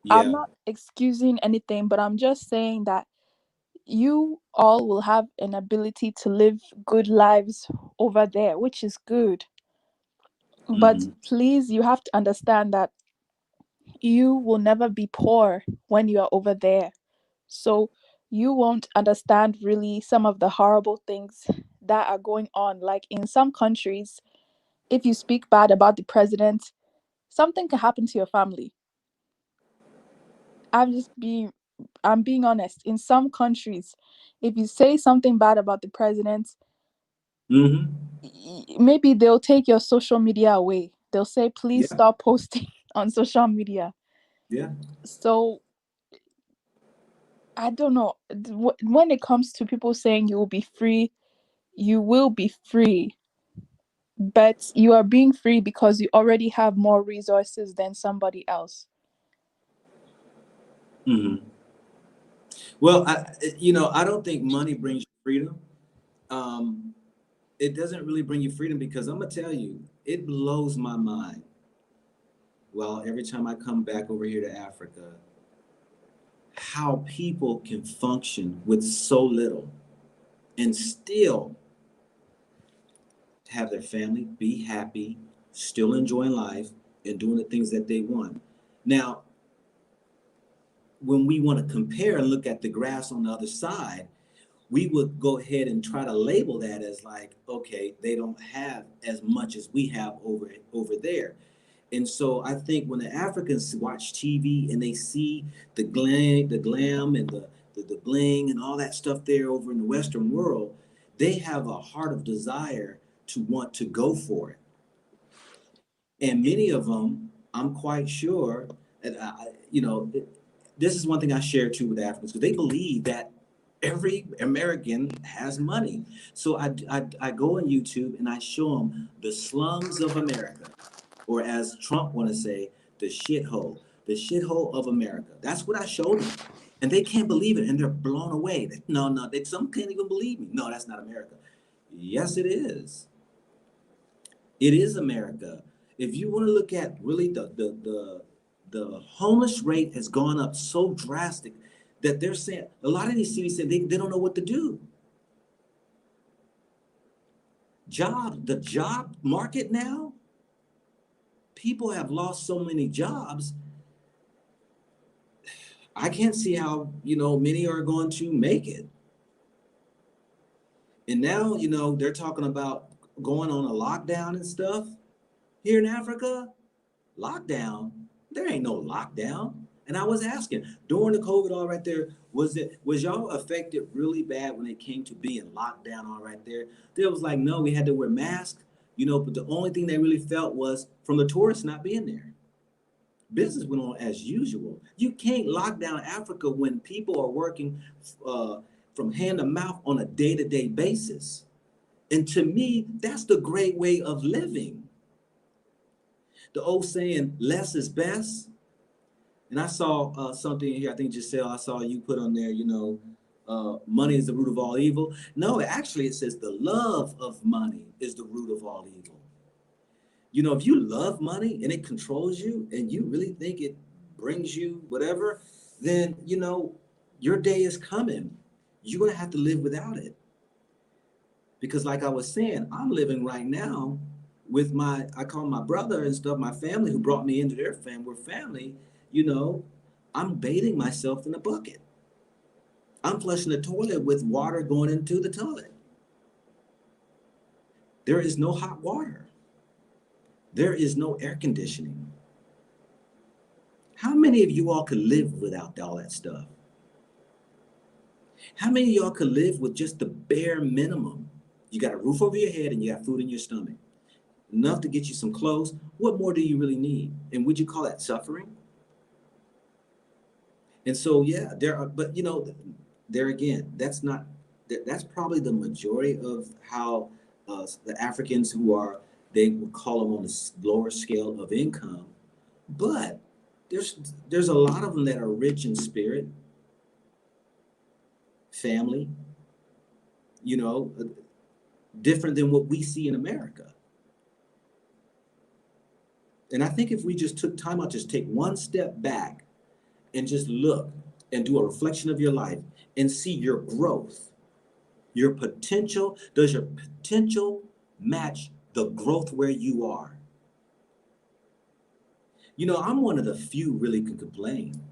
I'm yeah. not excusing anything, but I'm just saying that you all will have an ability to live good lives over there, which is good. But Hmm. please, you have to understand that you will never be poor when you are over there. So you won't understand really some of the horrible things that are going on. Like in some countries, if you speak bad about the president, something can happen to your family. I'm just being I'm being honest. In some countries, if you say something bad about the president, Mm-hmm. Maybe they'll take your social media away. They'll say, please Yeah. stop posting on social media. Yeah. So I don't know. When it comes to people saying you will be free, you will be free, but you are being free because you already have more resources than somebody else. Mm-hmm. Well, I don't think money brings you freedom. Um, it doesn't really bring you freedom because I'm gonna tell you, it blows my mind. Well, every time I come back over here to Africa, how people can function with so little and still have their family, be happy, still enjoying life, and doing the things that they want. Now, when we want to compare and look at the grass on the other side, we would go ahead and try to label that as like, okay, they don't have as much as we have over there. And so I think when the Africans watch TV and they see the glam and the bling and all that stuff there over in the Western world, they have a heart of desire to want to go for it. And many of them, I'm quite sure, that this is one thing I share too with Africans because they believe that every American has money. So I go on YouTube and I show them the slums of America, or as Trump want to say, the shithole of America. That's what I showed them, and they can't believe it, and they're blown away. No, some can't even believe me. No, that's not America. Yes, it is. It is America. If you want to look at really the homeless rate has gone up so drastic that they're saying a lot of these cities say they don't know what to do. The job market now, people have lost so many jobs. I can't see how, many are going to make it. And now, they're talking about going on a lockdown and stuff here in Africa. Lockdown? There ain't no lockdown. And I was asking during the COVID, all right there, was y'all affected really bad when it came to being locked down all right there? There was like, no, we had to wear masks, but the only thing they really felt was from the tourists not being there. Business went on as usual. You can't lock down Africa when people are working uh, from hand to mouth on a day-to-day basis. And to me, that's the great way of living. The old saying, less is best. And I saw something here, I think Giselle, I saw you put on there, money is the root of all evil. No, actually it says the love of money is the root of all evil. If you love money and it controls you and you really think it brings you whatever, then, your day is coming. You're going to have to live without it. Because like I was saying, I'm living right now with I call my brother and stuff, my family who brought me into their family. We're family, you know, I'm bathing myself in a bucket. I'm flushing the toilet with water going into the toilet. There is no hot water. There is no air conditioning. How many of you all could live without all that stuff? How many of y'all could live with just the bare minimum? You got a roof over your head and you got food in your stomach. Enough to get you some clothes. What more do you really need? And would you call that suffering? And so, yeah, but there again, that's probably the majority of how the Africans they would call them on the lower scale of income. But there's a lot of them that are rich in spirit, family, you know, uh, different than what we see in America. And I think if we just took time out, just take one step back and just look and do a reflection of your life and see your growth, your potential. Does your potential match the growth where you are? I'm one of the few really can complain.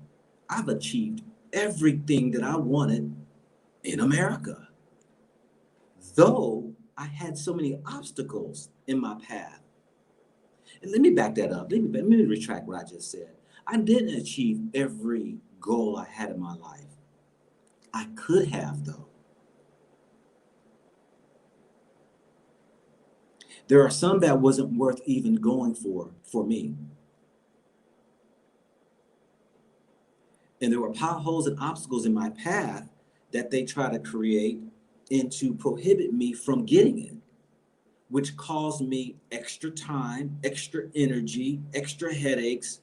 I've achieved everything that I wanted in America, though I had so many obstacles in my path. And let me back that up. Let me retract what I just said. I didn't achieve every goal I had in my life. I could have, though. There are some that wasn't worth even going for me. And there were potholes and obstacles in my path that they try to create and to prohibit me from getting it, which caused me extra time, extra energy, extra headaches,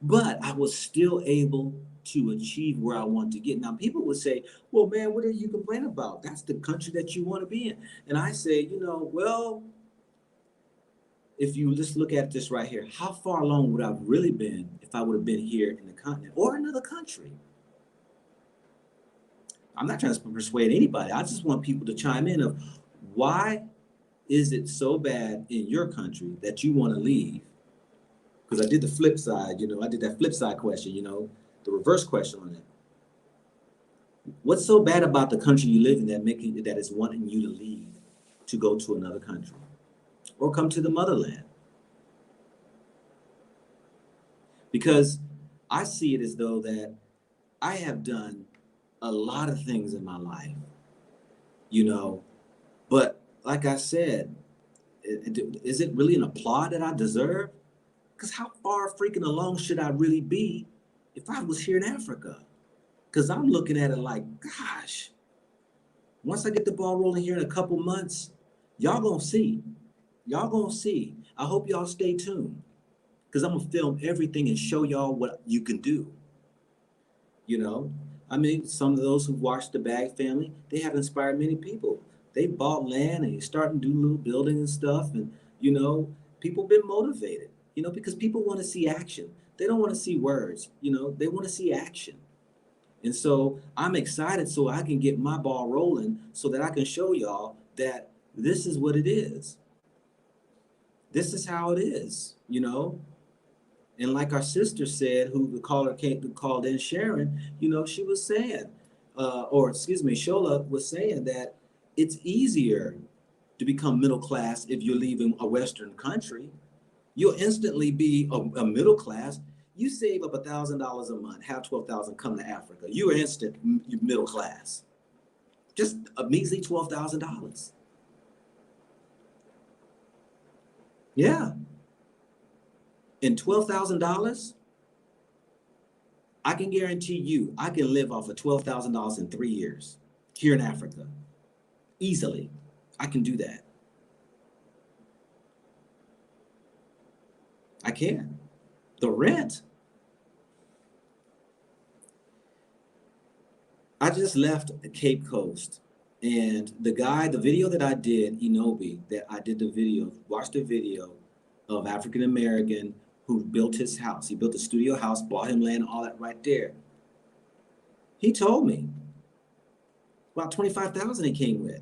but I was still able to achieve where I want to get. Now, people would say, well, man, what are you complaining about? That's the country that you want to be in. And I say, well, if you just look at this right here, how far along would I have really been if I would have been here in the continent or another country? I'm not trying to persuade anybody. I just want people to chime in of why is it so bad in your country that you want to leave? Because I did the flip side, I did that flip side question, the reverse question on it. What's so bad about the country you live in that is wanting you to leave to go to another country or come to the motherland? Because I see it as though that I have done a lot of things in my life, but like I said, is it really an applaud that I deserve? Because how far freaking along should I really be if I was here in Africa? Because I'm looking at it like, gosh, once I get the ball rolling here in a couple months, y'all gonna see. Y'all gonna see. I hope y'all stay tuned because I'm gonna film everything and show y'all what you can do. I mean, some of those who watched the Bag Family, they have inspired many people. They bought land and starting to do little building and stuff. And, people been motivated, because people want to see action. They don't want to see words, they want to see action. And so I'm excited so I can get my ball rolling so that I can show y'all that this is what it is. This is how it is, And like our sister said, who the caller called in, Sharon, she was saying, Shola was saying that it's easier to become middle class if you're leaving a Western country. You'll instantly be a middle class. You save up $1,000 a month, have 12,000 come to Africa. You're instant middle class. Just a measly $12,000. Yeah. And $12,000, I can guarantee you, I can live off of $12,000 in 3 years here in Africa. Easily. I can do that. I can. The rent. I just left Cape Coast, and the video that I did, Inobi, that I did the video, watched the video of African American who built his house. He built a studio house, bought him land, all that right there. He told me about 25,000 he came with.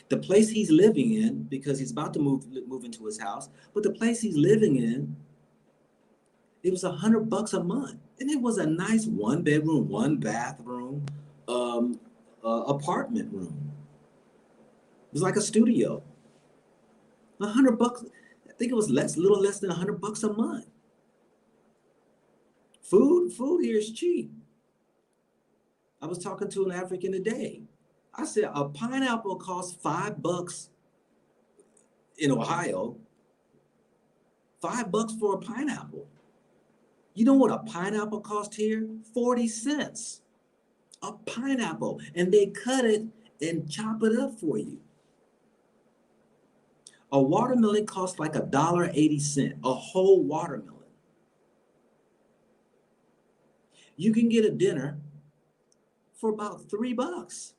The place he's living in, because he's about to move into his house, but the place he's living in, it was $100 a month. And it was a nice 1-bedroom, 1-bathroom apartment room. It was like a studio. $100. I think it was little less than $100 a month. Food here is cheap. I was talking to an African today. I said a pineapple costs $5 in Ohio. $5 for a pineapple. You know what a pineapple costs here? 40 cents. A pineapple. And they cut it and chop it up for you. A watermelon costs like $1.80, a whole watermelon. You can get a dinner for about $3.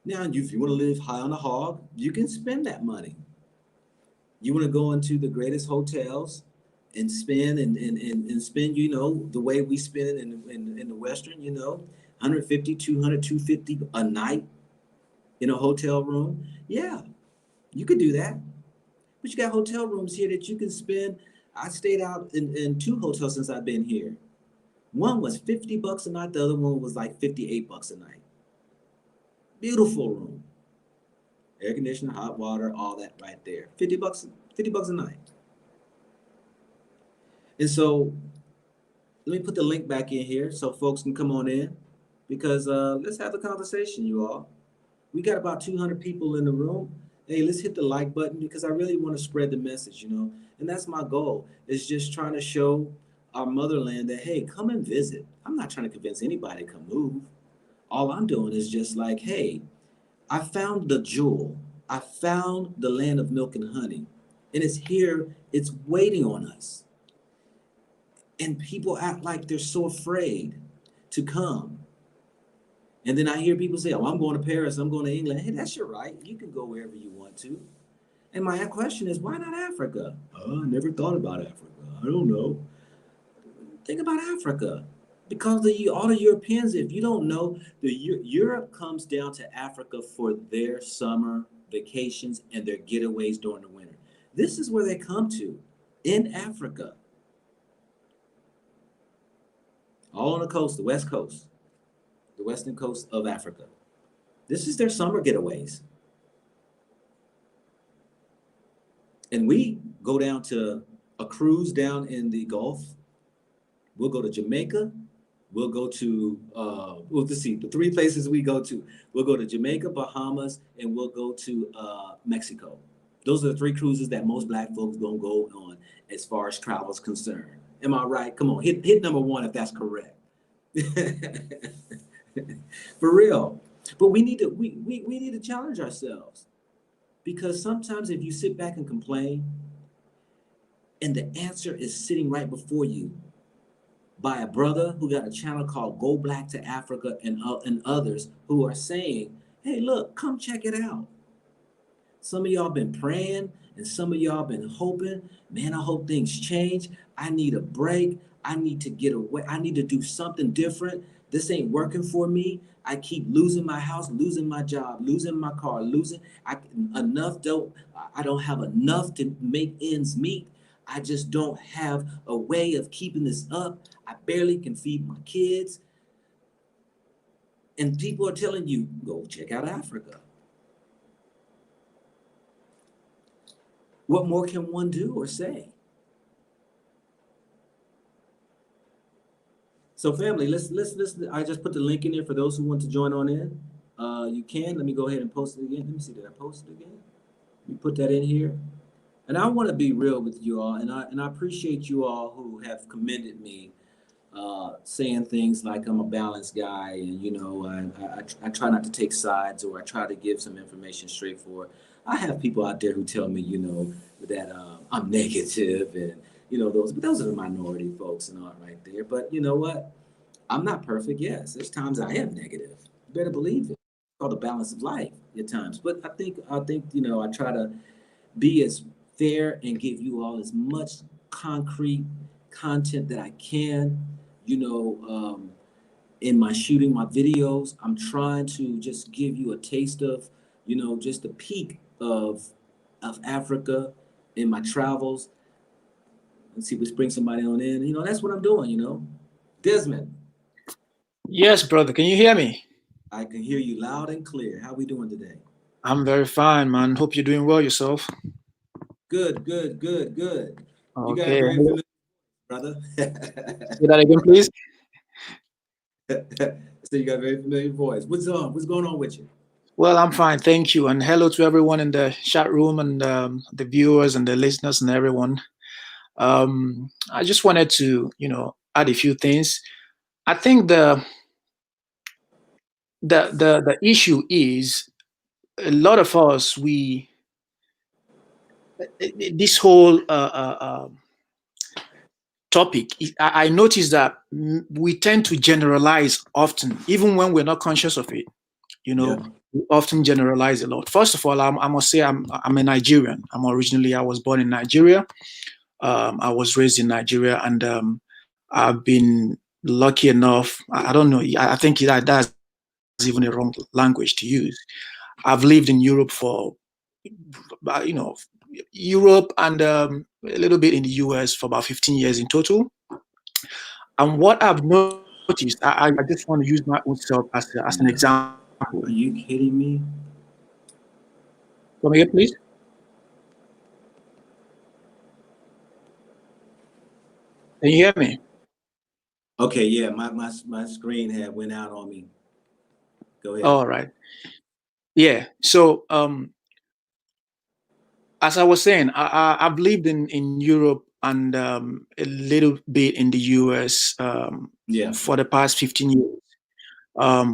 Now, if you want to live high on the hog, you can spend that money. You want to go into the greatest hotels and spend and spend, the way we spend in the Western, 150, 200, 250 a night in a hotel room. Yeah, you could do that. But you got hotel rooms here that you can spend. I stayed out in 2 hotels since I've been here. One was $50 a night. The other one was like $58 a night. Beautiful room. Air conditioning, hot water, all that right there. $50 a night. And so Let me put the link back in here so folks can come on in, because let's have the conversation, you all. We got about 200 people in the room. Hey, let's hit the like button because I really want to spread the message, you know. And that's my goal, is just trying to show our motherland that, hey, come and visit. I'm not trying to convince anybody to come move. All I'm doing is just like, hey, I found the jewel. I found the land of milk and honey. And it's here, it's waiting on us. And people act like they're so afraid to come. And then I hear people say, oh, I'm going to Paris, I'm going to England. Hey, that's your right. You can go wherever you want to. And my question is, why not Africa? Oh, I never thought about Africa. I don't know. Think about Africa. Because all the Europeans, if you don't know, Europe comes down to Africa for their summer vacations and their getaways during the winter. This is where they come to, in Africa. All on the coast, the west coast, the western coast of Africa. This is their summer getaways. And we go down to a cruise down in the Gulf. We'll go to Jamaica. We'll go to, let's see, the three places we go to. We'll go to Jamaica, Bahamas, and we'll go to Mexico. Those are the three cruises that most Black folks gonna go on as far as travel is concerned. Am I right? Come on, hit number one if that's correct. For real. But we need to challenge ourselves, because sometimes if you sit back and complain and the answer is sitting right before you by a brother who got a channel called Go Black to Africa, and others who are saying, hey, look, come check it out. Some of y'all been praying and some of y'all been hoping, man, I hope things change. I need a break. I need to get away. I need to do something different. This ain't working for me. I keep losing my house, losing my job, losing my car, I don't have enough to make ends meet. I just don't have a way of keeping this up. I barely can feed my kids. And people are telling you, go check out Africa. What more can one do or say? So family, let's I just put the link in there for those who want to join on in. You can, let me go ahead and post it again. Let me see, did I post it again? Let me put that in here. And I want to be real with you all, and I appreciate you all who have commended me, saying things like I'm a balanced guy, and you know, I try not to take sides, or I try to give some information straightforward. I have people out there who tell me, you know, that I'm negative, and you know, those are the minority folks and all right there. But you know what? I'm not perfect. Yes, there's times I am negative. You better believe it. It's called the balance of life at times. But I think you know, I try to be as fair and give you all as much concrete content that I can. You know, in my shooting my videos, I'm trying to just give you a taste of, you know, just a peek of Africa in my travels. Let's see if we bring somebody on in. You know, that's what I'm doing, you know. Desmond. Yes, brother. Can you hear me? I can hear you loud and clear. How we doing today? I'm very fine, man. Hope you're doing well yourself. Good, good, good, good. You got a Okay. very familiar brother. Say that again, please. So you got a very familiar voice. What's on? What's going on with you? Well, I'm fine. Thank you. And hello to everyone in the chat room, and the viewers and the listeners and everyone. I just wanted to, you know, add a few things. I think the issue is, a lot of us, this whole topic, I noticed that we tend to generalize often, even when we're not conscious of it. You know, Yeah. we often generalize a lot. First of all, I must say I'm a Nigerian. I was born in Nigeria. I was raised in Nigeria, and I've been lucky enough. I don't know. I think that's even a wrong language to use. I've lived in Europe for, you know, Europe and a little bit in the US for about 15 years in total. And what I've noticed, I just want to use my own self as an example. Are you kidding me? Come again, please. Can you hear me? Okay, yeah, my screen had went out on me. Go ahead. All right. Yeah. So as I was saying, I've lived in Europe and a little bit in the US Yeah. for the past 15 years.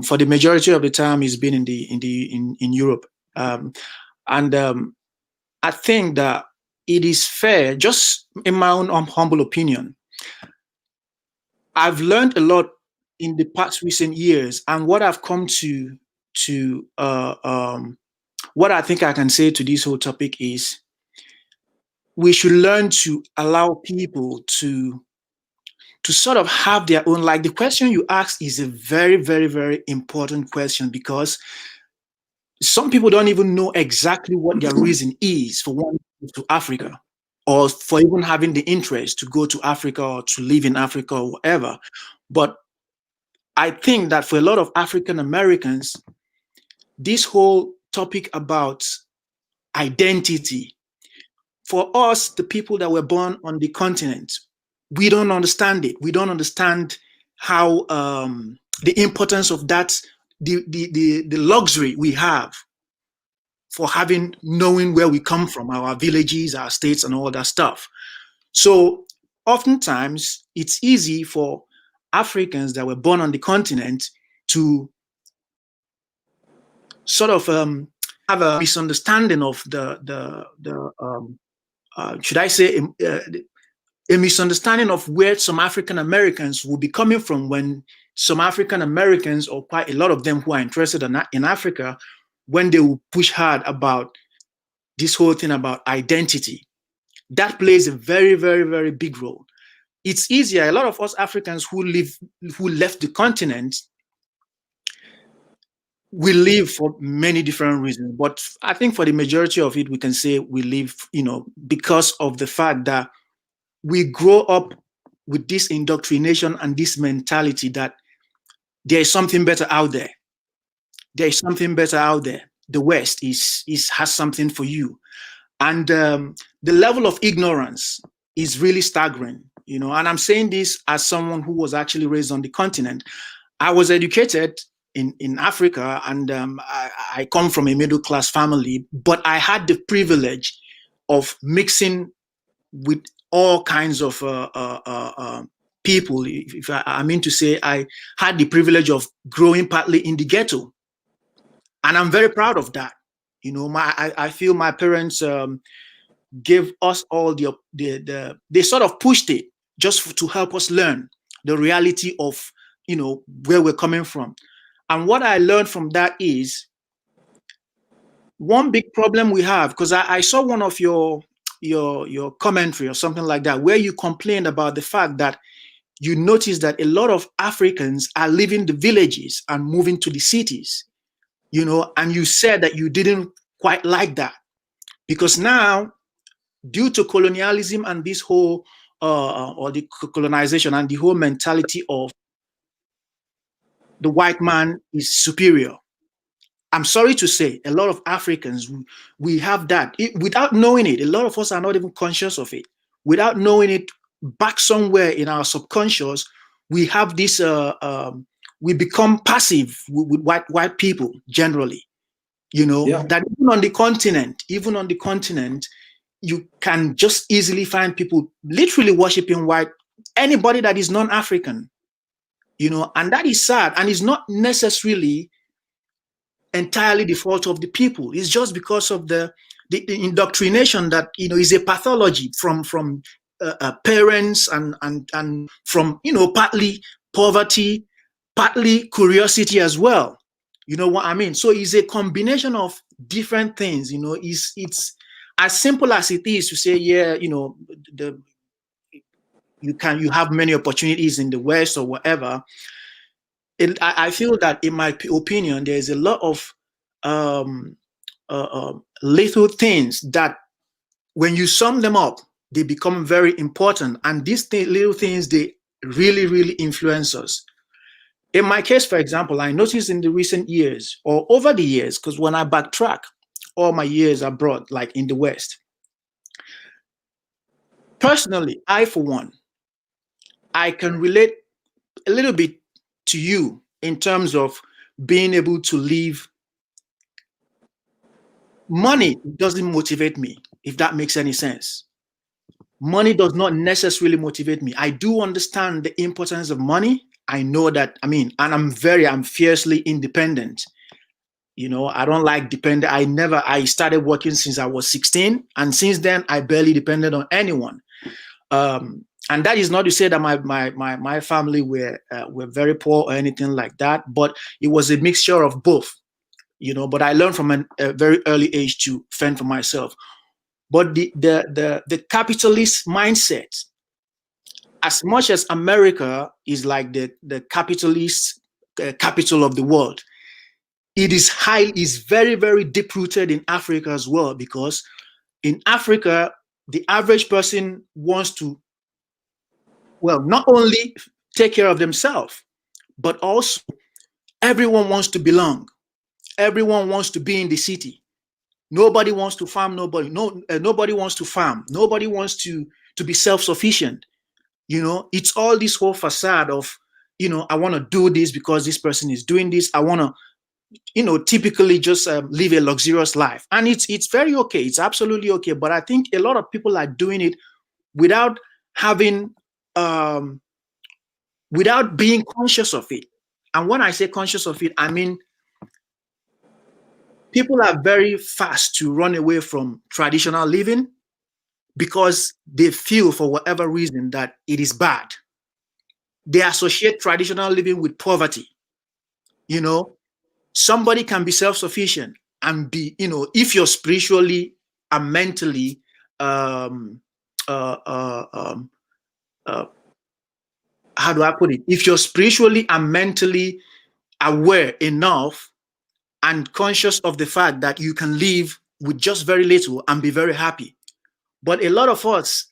For the majority of the time, it's been in Europe, and I think that it is fair. Just in my own humble opinion, I've learned a lot in the past recent years, and what I've come to what I think I can say to this whole topic is we should learn to allow people to sort of have their own. Like the question you asked is a very, very, very important question, because some people don't even know exactly what their reason is for wanting to go to Africa, or for even having the interest to go to Africa or to live in Africa or whatever. But I think that for a lot of African Americans, this whole topic about identity, for us, the people that were born on the continent, we don't understand it. We don't understand how the importance of that, the luxury we have for knowing where we come from, our villages, our states, and all that stuff. So oftentimes it's easy for Africans that were born on the continent to sort of have a misunderstanding of should I say, a misunderstanding of where some African Americans will be coming from, when some African Americans, or quite a lot of them who are interested in Africa, when they will push hard about this whole thing about identity. That plays a very, very, very big role. It's easier. A lot of us Africans who left the continent, we live for many different reasons, but I think for the majority of it, we can say we live, because of the fact that we grow up with this indoctrination and this mentality that there is something better out there. There is something better out there. The West has something for you. And the level of ignorance is really staggering, and I'm saying this as someone who was actually raised on the continent. I was educated in Africa, and I come from a middle-class family, but I had the privilege of mixing with all kinds of people. If I mean to say, I had the privilege of growing partly in the ghetto, and I'm very proud of that. I feel my parents gave us all they sort of pushed it just to help us learn the reality of where we're coming from. And what I learned from that is one big problem we have, because I saw one of your commentary or something like that, where you complained about the fact that you noticed that a lot of Africans are leaving the villages and moving to the cities, and you said that you didn't quite like that, because now, due to colonialism and this whole or the colonization and the whole mentality of the white man is superior. I'm sorry to say, a lot of Africans, we have that. Without knowing it, a lot of us are not even conscious of it. Without knowing it, back somewhere in our subconscious, we have this, we become passive with white people generally, Yeah. that even on the continent, you can just easily find people literally worshiping anybody that is non-African, and that is sad. And it's not necessarily entirely the fault of the people. It's just because of the indoctrination that is a pathology from parents and from partly poverty, partly curiosity as well. You know what I mean? So it's a combination of different things. It's as simple as it is to say, yeah, you have many opportunities in the West or whatever. I feel that, in my opinion, there's a lot of little things that, when you sum them up, they become very important. And these little things, they really, really influence us. In my case, for example, I noticed in the recent years, or over the years, because when I backtrack all my years abroad, like in the West, personally, for one, I can relate a little bit to you in terms of being able to live. Money doesn't motivate me, if that makes any sense. Money does not necessarily motivate me. I do understand the importance of money. I know that, and I'm fiercely independent. You know, I don't like dependent. I started working since I was 16. And since then, I barely depended on anyone. And that is not to say that my family were very poor or anything like that, but it was a mixture of both, you know. But I learned from a very early age to fend for myself. But the capitalist mindset, as much as America is like the capitalist capital of the world, it is very, very deep rooted in Africa as well, because in Africa, the average person wants to, well, not only take care of themselves, but also everyone wants to belong. Everyone wants to be in the city. Nobody wants to farm. Nobody wants to farm. Nobody wants to be self-sufficient. You know, it's all this whole facade of, you know, I want to do this because this person is doing this. I want to, you know, typically just live a luxurious life. And it's very okay. It's absolutely okay. But I think a lot of people are doing it without having, without being conscious of it. And when I say conscious of it, I mean, people are very fast to run away from traditional living because they feel, for whatever reason, that it is bad. They associate traditional living with poverty. You know, somebody can be self-sufficient and be, you know, if you're spiritually and mentally how do I put it? If you're spiritually and mentally aware enough and conscious of the fact that you can live with just very little and be very happy. But a lot of us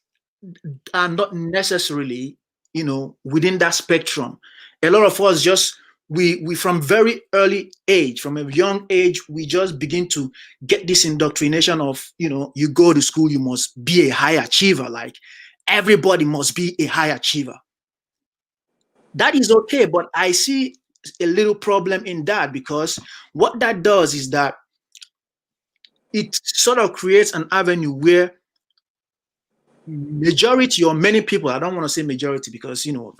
are not necessarily, you know, within that spectrum. A lot of us just, we from very early age, from a young age, we just begin to get this indoctrination of, you know, you go to school, you must be a high achiever. Like everybody must be a high achiever. That is okay, but I see a little problem in that, because what that does is that it sort of creates an avenue where majority or many people, I don't want to say majority because, you know,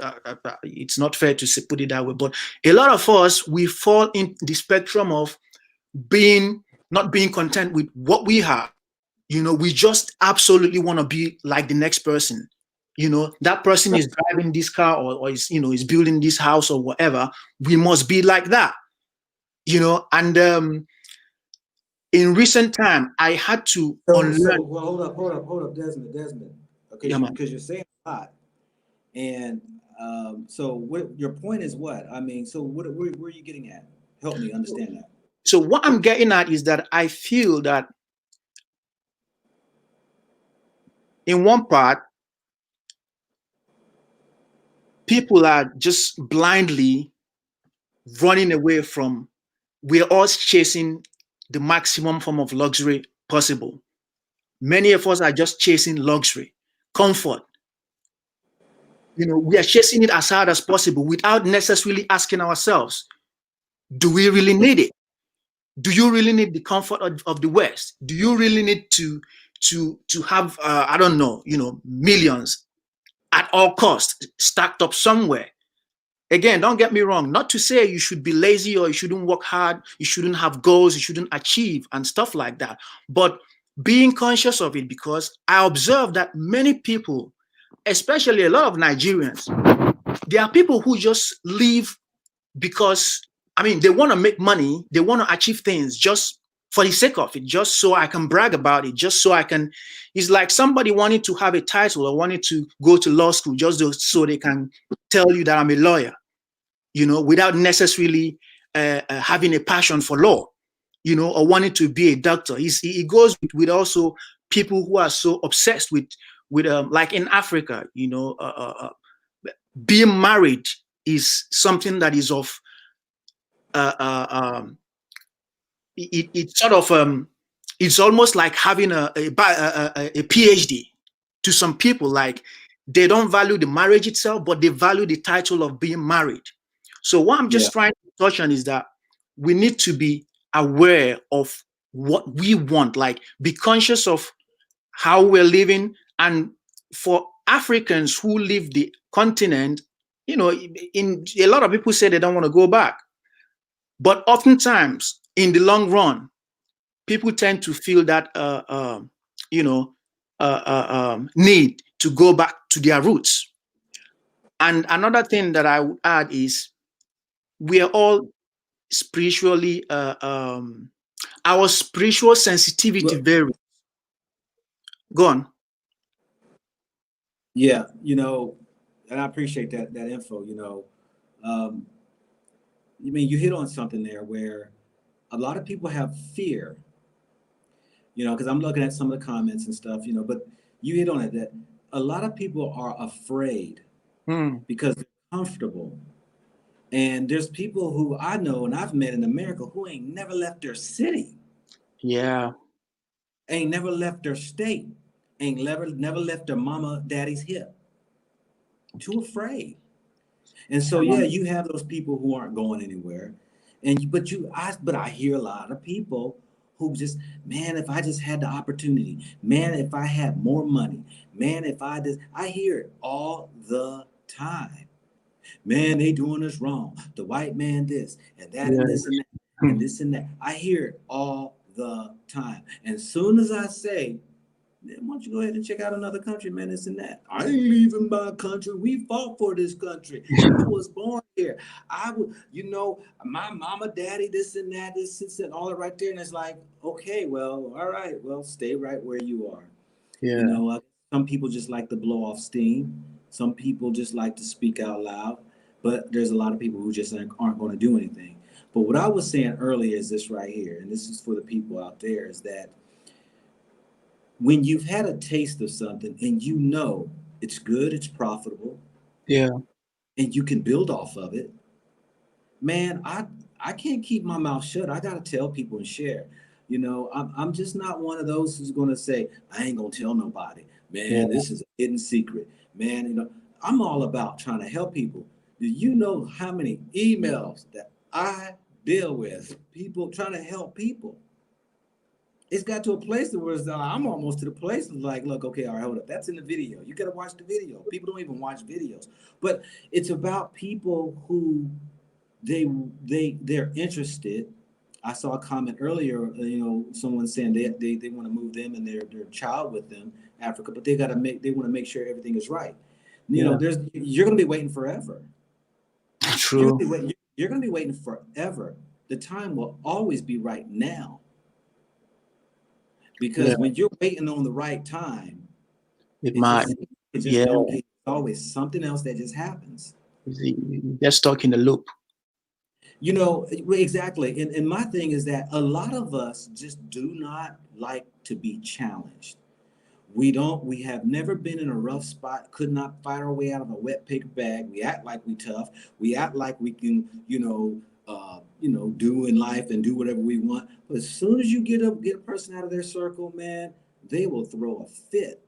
it's not fair to put it that way, but a lot of us, we fall in the spectrum of not being content with what we have. You know, we just absolutely want to be like the next person. You know, that person is driving this car or is, you know, is building this house or whatever. We must be like that, you know. And in recent time, I had to unlearn. Well, hold up, Desmond. Okay, Yeah, man. because you're saying a lot, and so what your point is? What I mean, so where are you getting at? Help me understand that. So what I'm getting at is that I feel that in one part, people are just blindly running away from, we're all chasing the maximum form of luxury possible. Many of us are just chasing luxury, comfort. You know, we are chasing it as hard as possible without necessarily asking ourselves, do we really need it? Do you really need the comfort of the West? Do you really need to have, I don't know, you know, millions at all costs stacked up somewhere? Again, don't get me wrong, not to say you should be lazy or you shouldn't work hard, you shouldn't have goals, you shouldn't achieve and stuff like that. But being conscious of it, because I observe that many people, especially a lot of Nigerians, there are people who just live because, I mean, they want to make money, they want to achieve things just for the sake of it, just so I can brag about it, just so I can, it's like somebody wanting to have a title or wanting to go to law school just so they can tell you that I'm a lawyer, you know, without necessarily having a passion for law, you know, or wanting to be a doctor. It goes with also people who are so obsessed with like in Africa, you know, being married is something that is of it's sort of it's almost like having a PhD to some people. Like they don't value the marriage itself, but they value the title of being married. So what I'm just trying to touch on is that we need to be aware of what we want, like be conscious of how we're living. And for Africans who leave the continent, you know, in a lot of people say they don't want to go back. But oftentimes in the long run, people tend to feel that, need to go back to their roots. And another thing that I would add is we are all spiritually, our spiritual sensitivity Well, varies. Go on. yeah, you know, and I appreciate that info. You know, I mean, you hit on something there where a lot of people have fear. You know, because I'm looking at some of the comments and stuff. You know, but you hit on it that a lot of people are afraid because they're comfortable. And there's people who I know and I've met in America who ain't never left their city, Yeah. ain't never left their state, ain't never left their mama, daddy's hip. Too afraid. And so yeah, you have those people who aren't going anywhere. But I hear a lot of people who just, man, if I just had the opportunity, man, if I had more money, man, if I just, I hear it all the time. Man, they doing us wrong. The white man this and that and this and that and this and that. I hear it all the time. And as soon as I say, man, why don't you go ahead and check out another country, man, this and that. I ain't leaving my country. We fought for this country. I was born here. I would, you know, my mama, daddy, this and that, this and all that right there. And it's like, okay, well, all right, well, stay right where you are. Yeah. You know, some people just like to blow off steam. Some people just like to speak out loud. But there's a lot of people who just aren't going to do anything. But what I was saying earlier is this right here, and this is for the people out there, is that when you've had a taste of something and you know it's good, it's profitable, Yeah. and you can build off of it, man, I can't keep my mouth shut. I got to tell people and share. You know, I'm just not one of those who's going to say, I ain't going to tell nobody. Man, this is a hidden secret. Man, you know, I'm all about trying to help people. Do you know how many emails that I deal with? People trying to help people. It's got to a place where it's, I'm almost to the place of like, look, okay, all right, hold up. That's in the video. You got to watch the video. People don't even watch videos. But it's about people who they're interested. I saw a comment earlier, you know, someone saying they want to move them and their child with them, Africa, but they want to make sure everything is right. You know, you're going to be waiting forever. True. You're going to be waiting forever. The time will always be right now. Because when you're waiting on the right time, it's always something else that just happens. You get stuck in the loop. You know, exactly. And my thing is that a lot of us just do not like to be challenged. We have never been in a rough spot, could not fight our way out of a wet paper bag. We act like we tough. We act like we can, do in life and do whatever we want. But as soon as you get a person out of their circle, man, they will throw a fit.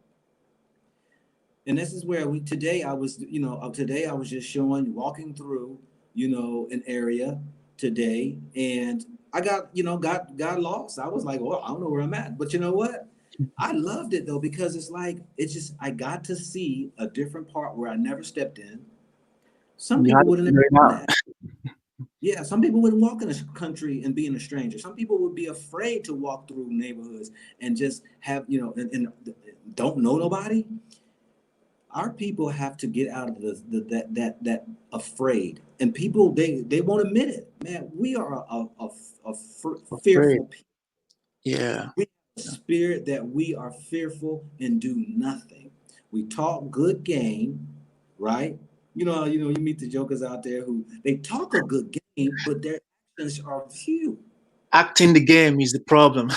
And this is where today I was just walking through, an area today, and I got lost. I was like, well, I don't know where I'm at. But you know what? I loved it though, because I got to see a different part where I never stepped in. Some people wouldn't have done that. Yeah, some people wouldn't walk in a country and being a stranger. Some people would be afraid to walk through neighborhoods and just have, and don't know nobody. Our people have to get out of that afraid, and people they won't admit it. Man, we are a fearful people. Yeah, we have a spirit that we are fearful and do nothing. We talk good game, right? You meet the jokers out there who they talk a good game, but their actions are few. Acting the game is the problem.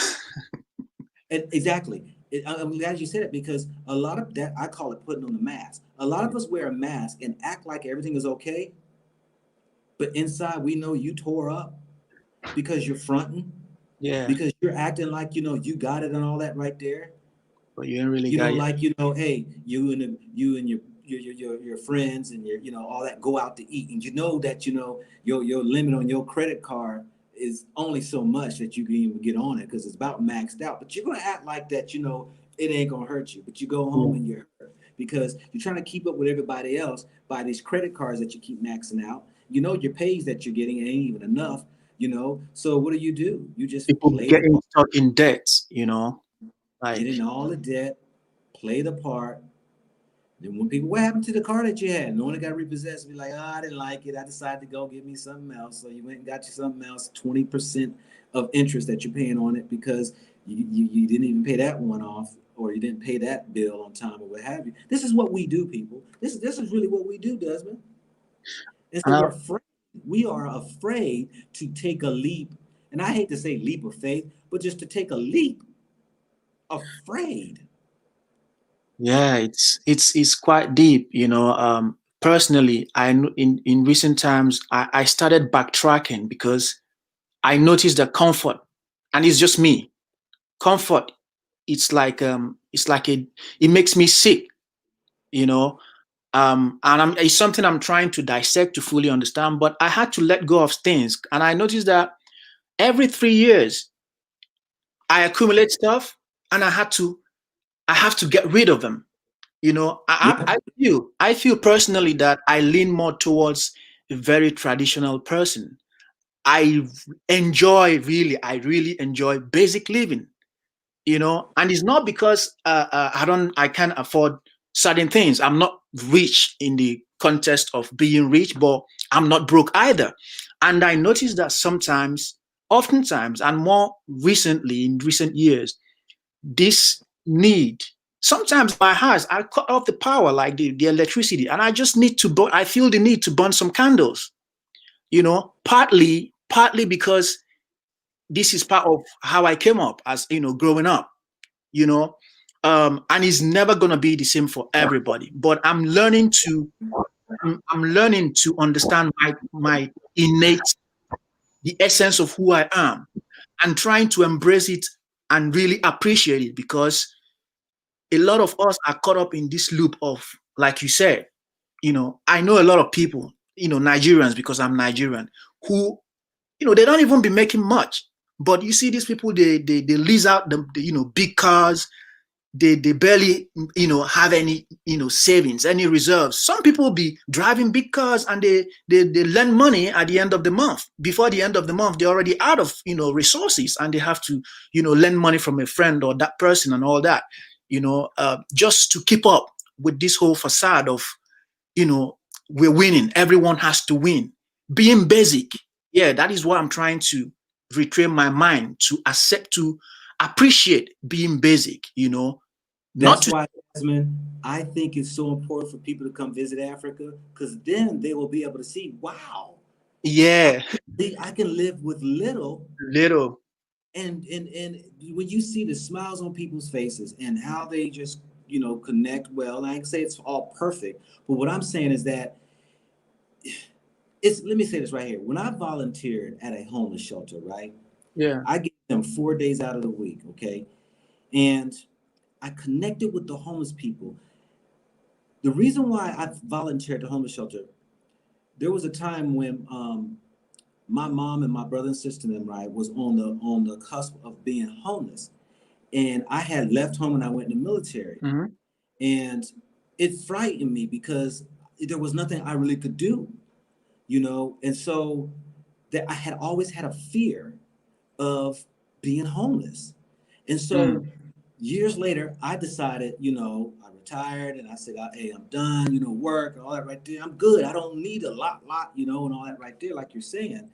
And exactly. I'm glad you said it, because a lot of that, I call it putting on the mask. A lot of us wear a mask and act like everything is okay, but inside we know you tore up because you're fronting. Yeah. Because you're acting like you got it and all that right there. But you ain't really got it. Like hey, you and your your friends and your all that go out to eat, and you know that your limit on your credit card is only so much that you can even get on it because it's about maxed out. But you're gonna act like that, it ain't gonna hurt you. But you go home and you're hurt because you're trying to keep up with everybody else by these credit cards that you keep maxing out. Your pays that you're getting ain't even enough. So what do? You just People play the getting part, stuck in debt, get like, in all the debt, play the part. Then when people, what happened to the car that you had? No one got repossessed. Be like, I didn't like it. I decided to go get me something else. So you went and got you something else, 20% of interest that you're paying on it because you didn't even pay that one off, or you didn't pay that bill on time, or what have you. This is what we do, people. This is really what we do, Desmond. And so and I, we're afraid. We are afraid to take a leap. And I hate to say leap of faith, but just to take a leap. Afraid. yeah, it's quite deep, personally, in recent times, I started backtracking because I noticed that comfort, and it's just me, comfort, it makes me sick, and it's something I'm trying to dissect to fully understand. But I had to let go of things, and I noticed that every 3 years I accumulate stuff, and I have to get rid of them. Yeah. I feel personally that I lean more towards a very traditional person. I I really enjoy basic living, and it's not because I can't afford certain things. I'm not rich in the context of being rich, but I'm not broke either. And I noticed that oftentimes, and more recently in recent years, this need, sometimes my house, I cut off the power, like the electricity, and I just need to burn, I feel the need to burn some candles, partly because this is part of how I came up as, growing up, you know, and it's never going to be the same for everybody, but I'm learning to understand my innate, the essence of who I am, and trying to embrace it and really appreciate it, because a lot of us are caught up in this loop of, like you said, I know a lot of people, Nigerians, because I'm Nigerian, who, they don't even be making much. But you see these people, they lease out the big cars. They barely, have any, savings, any reserves. Some people be driving big cars, and they lend money at the end of the month. Before the end of the month, they're already out of, resources, and they have to, lend money from a friend or that person and all that, just to keep up with this whole facade of, we're winning. Everyone has to win. Being basic. Yeah, that is what I'm trying to retrain my mind to accept, to appreciate being basic, not That's to. why, Desmond, I think it's so important for people to come visit Africa, because then they will be able to see, wow, Yeah, I can live with little. little. And when you see the smiles on people's faces and how they just, connect well, and I can say it's all perfect, but what I'm saying is that let me say this right here. When I volunteered at a homeless shelter, right, Yeah. I give them 4 days out of the week, okay? And I connected with the homeless people. The reason why I volunteered at the homeless shelter, there was a time when my mom and my brother and sister and them, right, was on the cusp of being homeless. And I had left home when I went in the military. Mm-hmm. And it frightened me because there was nothing I really could do, and so that I had always had a fear of being homeless. And so years later, I decided, I retired and I said, hey, I'm done, work and all that right there. I'm good. I don't need a lot, and all that right there, like you're saying.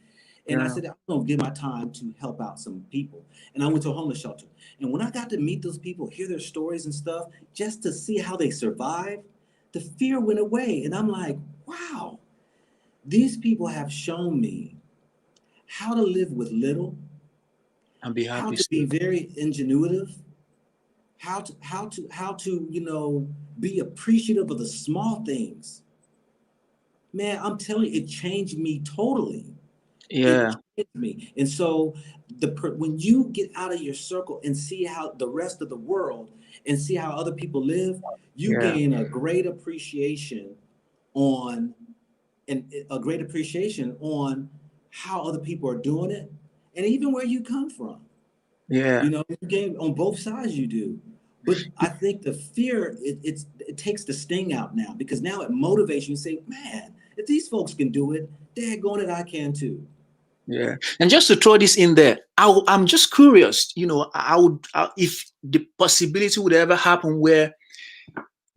And I Yeah. said, I'm going to give my time to help out some people. And I went to a homeless shelter. And when I got to meet those people, hear their stories and stuff, just to see how they survived, the fear went away. And I'm like, wow, these people have shown me how to live with little, And be how happy to be still. very ingenuitive, how to be appreciative of the small things. Man, I'm telling you, it changed me totally. Yeah. Hits me. And so when you get out of your circle and see how the rest of the world and see how other people live, you Yeah. gain a great appreciation on how other people are doing it and even where you come from. Yeah. You know, you gain on both sides you do. But I think the fear, it takes the sting out now, because now it motivates you and say, man, if these folks can do it, daggone it, I can too. Yeah. And just to throw this in there, I'm just curious, you know, if the possibility would ever happen where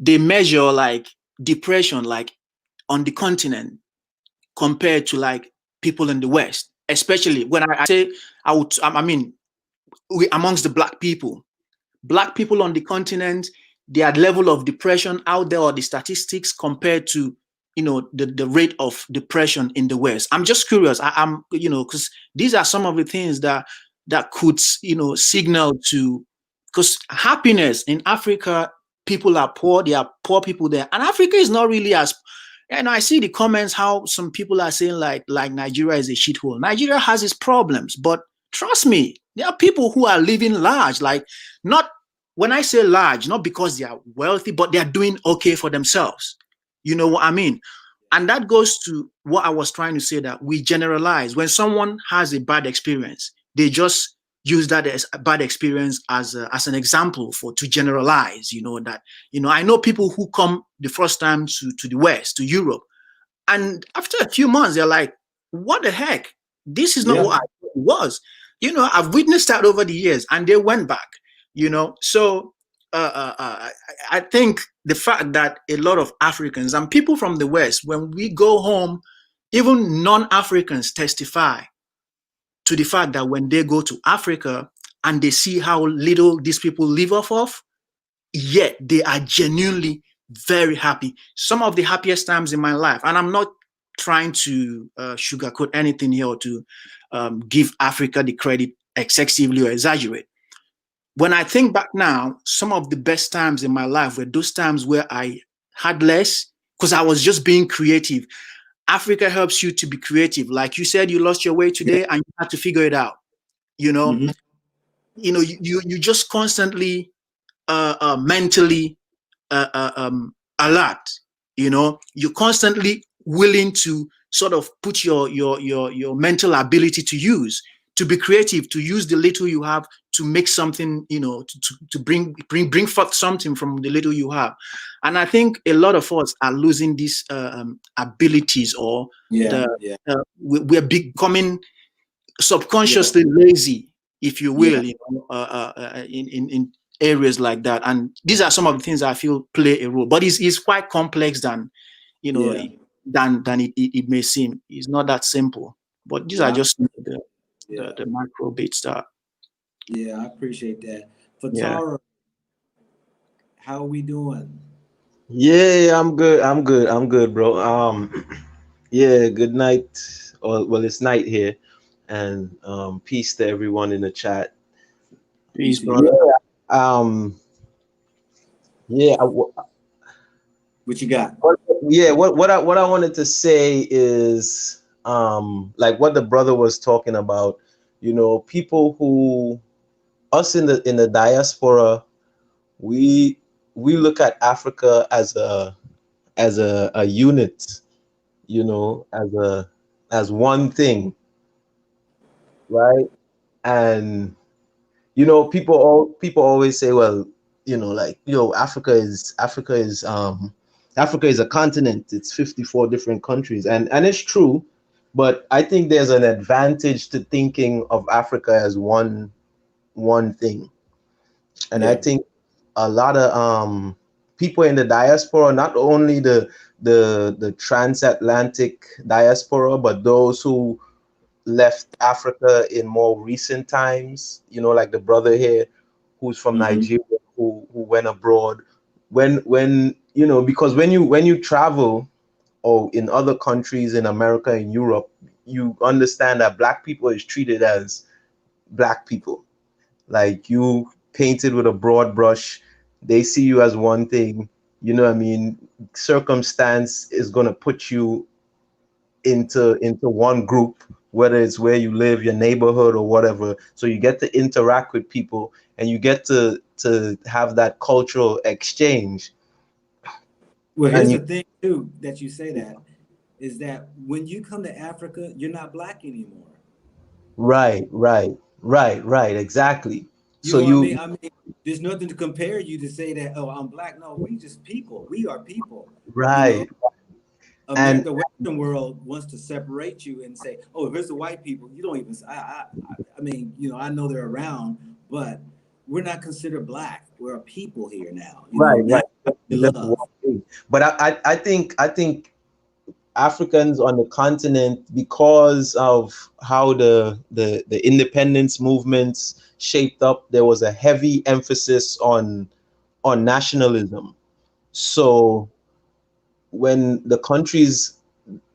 they measure like depression, like on the continent compared to like people in the West, especially when I say I mean, amongst the black people on the continent, their level of depression out there, or the statistics compared to, you know, the rate of depression in the West. I'm just curious. I'm, you know, because these are some of the things that could, you know, signal to, because happiness in Africa, people are poor. There are poor people there, and Africa is not really as. And I see the comments how some people are saying like Nigeria is a shithole. Nigeria has its problems, but trust me, there are people who are living large, like not when I say large, not because they are wealthy, but they are doing okay for themselves. You know what I mean? And that goes to what I was trying to say, that we generalize. When someone has a bad experience, they just use that as a bad experience as an example to generalize, you know, that, you know, I know people who come the first time to the West, to Europe, and after a few months, they're like, what the heck? This is not what I thought it was. You know, I've witnessed that over the years, and they went back, you know. So I think the fact that a lot of Africans and people from the West, when we go home, even non-Africans testify to the fact that when they go to Africa and they see how little these people live off of, yet they are genuinely very happy. Some of the happiest times in my life, and I'm not trying to sugarcoat anything here or to give Africa the credit excessively or exaggerate. When I think back now, some of the best times in my life were those times where I had less because I was just being creative. Africa helps you to be creative. Like you said, you lost your way today and you had to figure it out. You know, Mm-hmm. you know, you just constantly mentally alert. You know, you're constantly willing to sort of put your mental ability to use, to be creative, to use the little you have to make something, you know, to bring forth something from the little you have. And I think a lot of us are losing these abilities, or we're becoming subconsciously lazy, if you will, you know, in areas like that. And these are some of the things I feel play a role. But it's quite complex than, you know, than it may seem. It's not that simple. But these are just the micro bits that. Yeah, I appreciate that. Yeah. Fatara, how are we doing? Yeah, I'm good. I'm good, bro. Yeah, good night. Or well, it's night here, and peace to everyone in the chat. Peace, To you. brother. Um, yeah, What you got? what I wanted to say is like what the brother was talking about. You know, people who us in the diaspora, we look at Africa as a unit, you know, as one thing, right? And you know, people always say, well, you know, like, you know, Africa is a continent. It's 54 different countries, and it's true, but I think there's an advantage to thinking of Africa as one thing. And I think a lot of people in the diaspora, not only the transatlantic diaspora, but those who left Africa in more recent times, you know, like the brother here who's from Nigeria, who went abroad. When you know, because when you travel, or in other countries in America and Europe, you understand that black people is treated as black people. Like, you painted with a broad brush. They see you as one thing. You know what I mean? Circumstance is gonna put you into one group whether it's where you live, your neighborhood or whatever. So you get to interact with people and you get to have that cultural exchange. Well, And here's you, the thing too that you say that is that when you come to Africa, you're not black anymore. right, exactly. You So know what I mean? you, I mean, there's nothing to compare you to say that, oh, I'm black. No, we just people. We are people. You know, right. And The Western world wants to separate you and say, oh, here's the white people. You don't even. I mean, I know they're around, but we're not considered black. We're a people here now. Now right. we Just love. one thing. But I think Africans on the continent, because of how the independence movements shaped up, there was a heavy emphasis on nationalism. So when the countries,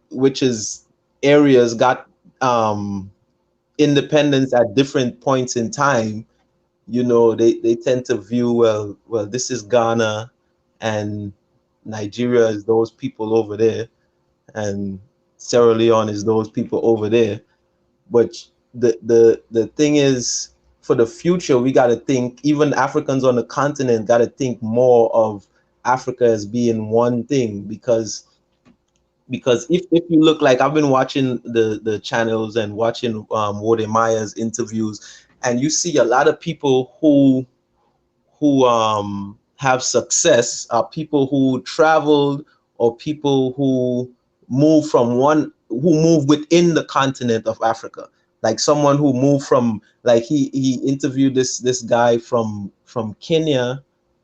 which is areas, got independence at different points in time, they tend to view, well, this is Ghana and Nigeria is those people over there, and Sierra Leone is those people over there. But the thing is, for the future, we got to think, even Africans on the continent got to think more of Africa as being one thing, because if you look, like I've been watching the channels and watching Wode Maya's interviews, and you see a lot of people who have success are people who traveled, or people who move within the continent of Africa. Like someone who moved from, like he interviewed this guy from Kenya,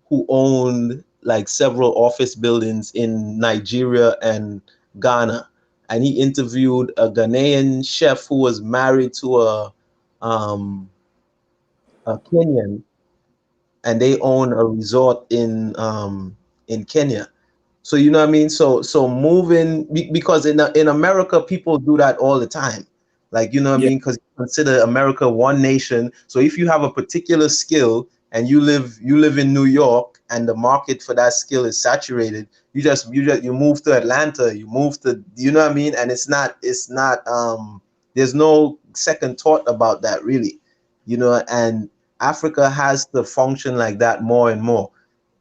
who owned like several office buildings in Nigeria and Ghana. And he interviewed a Ghanaian chef who was married to um a Kenyan, and they own a resort in Kenya. So you know what I mean? So moving, because in America people do that all the time. Like, you know what I Yeah. mean? Because consider America one nation. So if you have a particular skill and you live in New York and the market for that skill is saturated, you move to Atlanta, you move to, you know what I mean? And it's not there's no second thought about that, really. And Africa has to function like that more and more,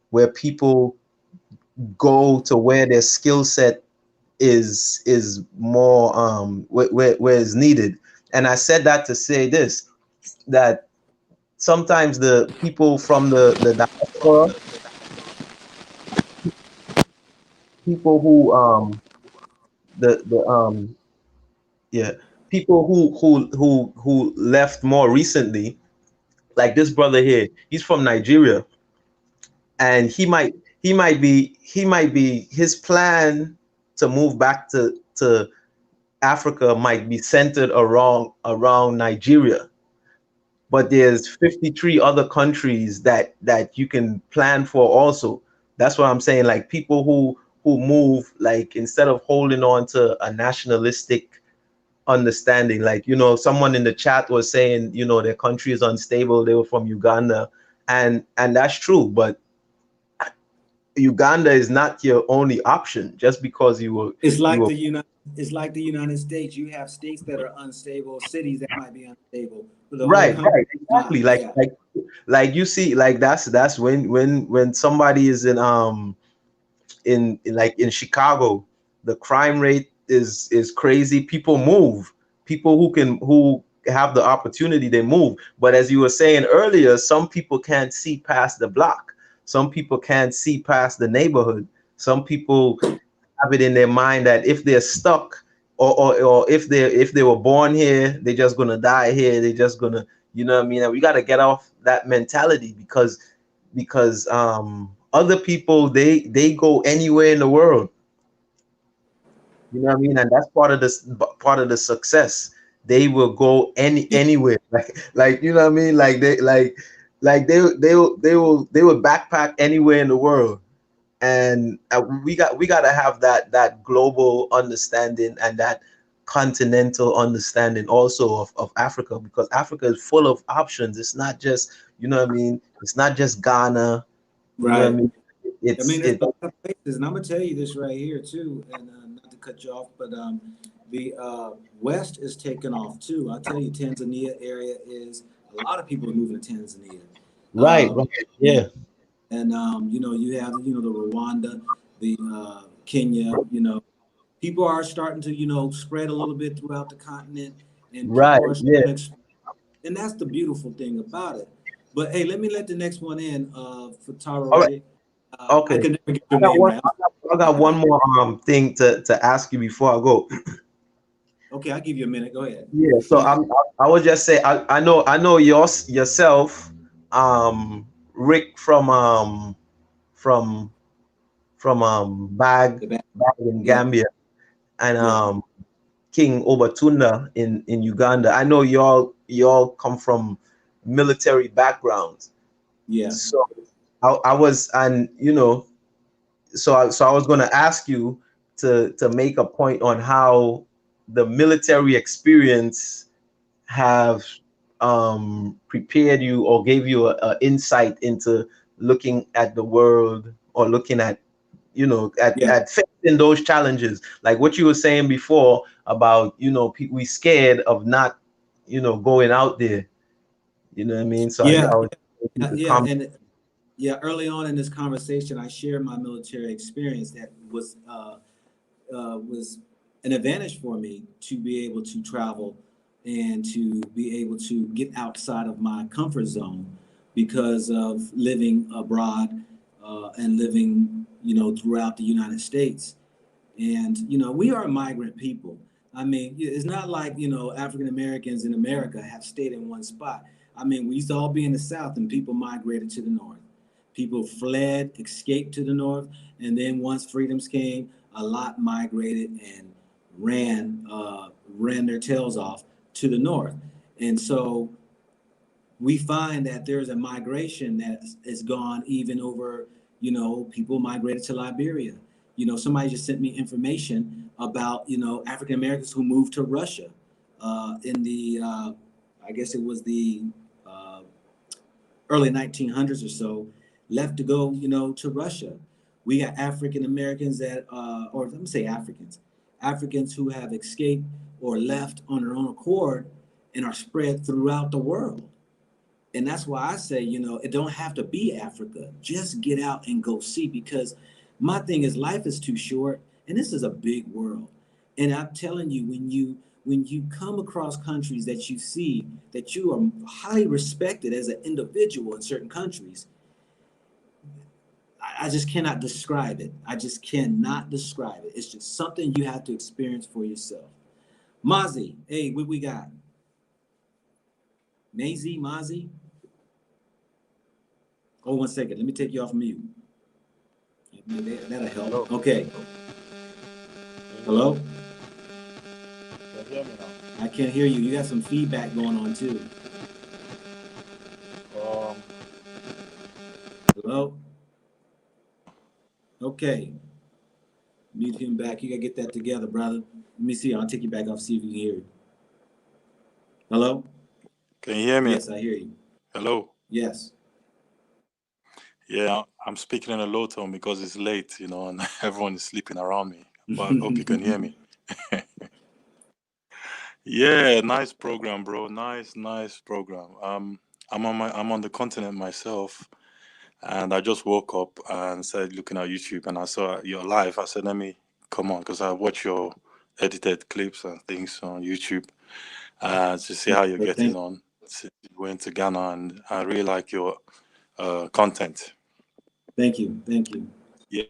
where people go to where their skill set is more, where is needed. And I said that to say this, that sometimes the people from the diaspora, people who the yeah, people who left more recently, like this brother here, he's from Nigeria, and he might be his plan to move back to Africa might be centered around Nigeria, but there's 53 other countries that you can plan for also. That's what I'm saying. Like people who move, like instead of holding on to a nationalistic understanding, like, someone in the chat was saying, their country is unstable. They were from Uganda, and that's true, but Uganda is not your only option. Just because It's you like were the United States. You have states that are unstable, cities that might be unstable, but the whole right, country is exactly. not. like Yeah. like like you see, like that's when somebody is in Chicago, the crime rate is crazy. People move. People who have the opportunity, they move. But as you were saying earlier, some people can't see past the block. Some people can't see past the neighborhood. Some people have it in their mind that if they're stuck, or if they were born here, they're just gonna die here. They're just gonna, you know what I mean? And we got to get off that mentality, because other people, they go anywhere in the world. You know what I mean? And that's part of the success. They will go anywhere. Like you know what I mean? Like they will backpack anywhere in the world. And we got to have that global understanding and that continental understanding also of Africa, because Africa is full of options. It's not just, you know what I mean, it's not just Ghana. You know what I Right. mean? I mean, it's there's it a lot of places, and I'm gonna tell you this right here too, and not to cut you off, but the West is taking off too. I'll tell you, Tanzania area is a lot of people are moving to Tanzania. Right, Um, right, yeah, and you know, you have the Rwanda, the Kenya. You know, people are starting to spread a little bit throughout the continent, and right, people are yeah. starting to, and that's the beautiful thing about it. But hey, let me let the next one in for Taro All right, Ray. I okay. could never get I your got name one. right. I got one more thing to ask you before I go. Okay, I'll give you a minute. Go ahead. Yeah. So I would just say I know yourself, Rick from The back. Bag in Yeah, Gambia, and yeah, King Obatunda in Uganda. I know y'all come from military backgrounds. yeah, So I was, and so I was going to ask you to make a point on how the military experience have prepared you or gave you a insight into looking at the world, or looking at yeah. at facing those challenges, like what you were saying before about we scared of not going out there. You know what I mean? So I Yeah, was, if you could yeah, comment. and yeah. Early on in this conversation, I shared my military experience that was an advantage for me to be able to travel and to be able to get outside of my comfort zone because of living abroad and living, throughout the United States. And, we are a migrant people. I mean, it's not like, African Americans in America have stayed in one spot. I mean, we used to all be in the South and people migrated to the North. People fled, escaped to the North. And then once freedoms came, a lot migrated and ran their tails off to the North. And so we find that there's a migration that is gone even over, people migrated to Liberia. Somebody just sent me information about, African Americans who moved to Russia in the, I guess it was the uh, early 1900s or so, left to go, to Russia. We got African Americans that, or let me say Africans who have escaped or left on their own accord and are spread throughout the world. And that's why I say, it don't have to be Africa. Just get out and go see, because my thing is life is too short and this is a big world. And I'm telling you, when you come across countries that you see that you are highly respected as an individual in certain countries, I just cannot describe it. I just cannot describe it. It's just something you have to experience for yourself. Mazi, hey, what we got? Mazi? Oh, 1 second. Let me take you off mute. That'll Hello. help. Okay. Can Hello? you hear me now? I can't hear you. You got some feedback going on too. Um, Hello? Okay. Mute him back. You gotta get that together, brother. Let me see. I'll take you back off, see if you can hear it. Hello? can you hear me? Yes, I hear you. Hello. Yes. Yeah, I'm speaking in a low tone because it's late, and everyone is sleeping around me. But I hope you can hear me. Yeah, nice program, bro. Nice program. I'm on the continent myself, and I just woke up and started looking at YouTube, and I saw your live. I said, let me come on, because I watch your edited clips and things on YouTube to see how you're Well, getting on. Since you went to Ghana, and I really like your content. thank you. Thank you. Yeah,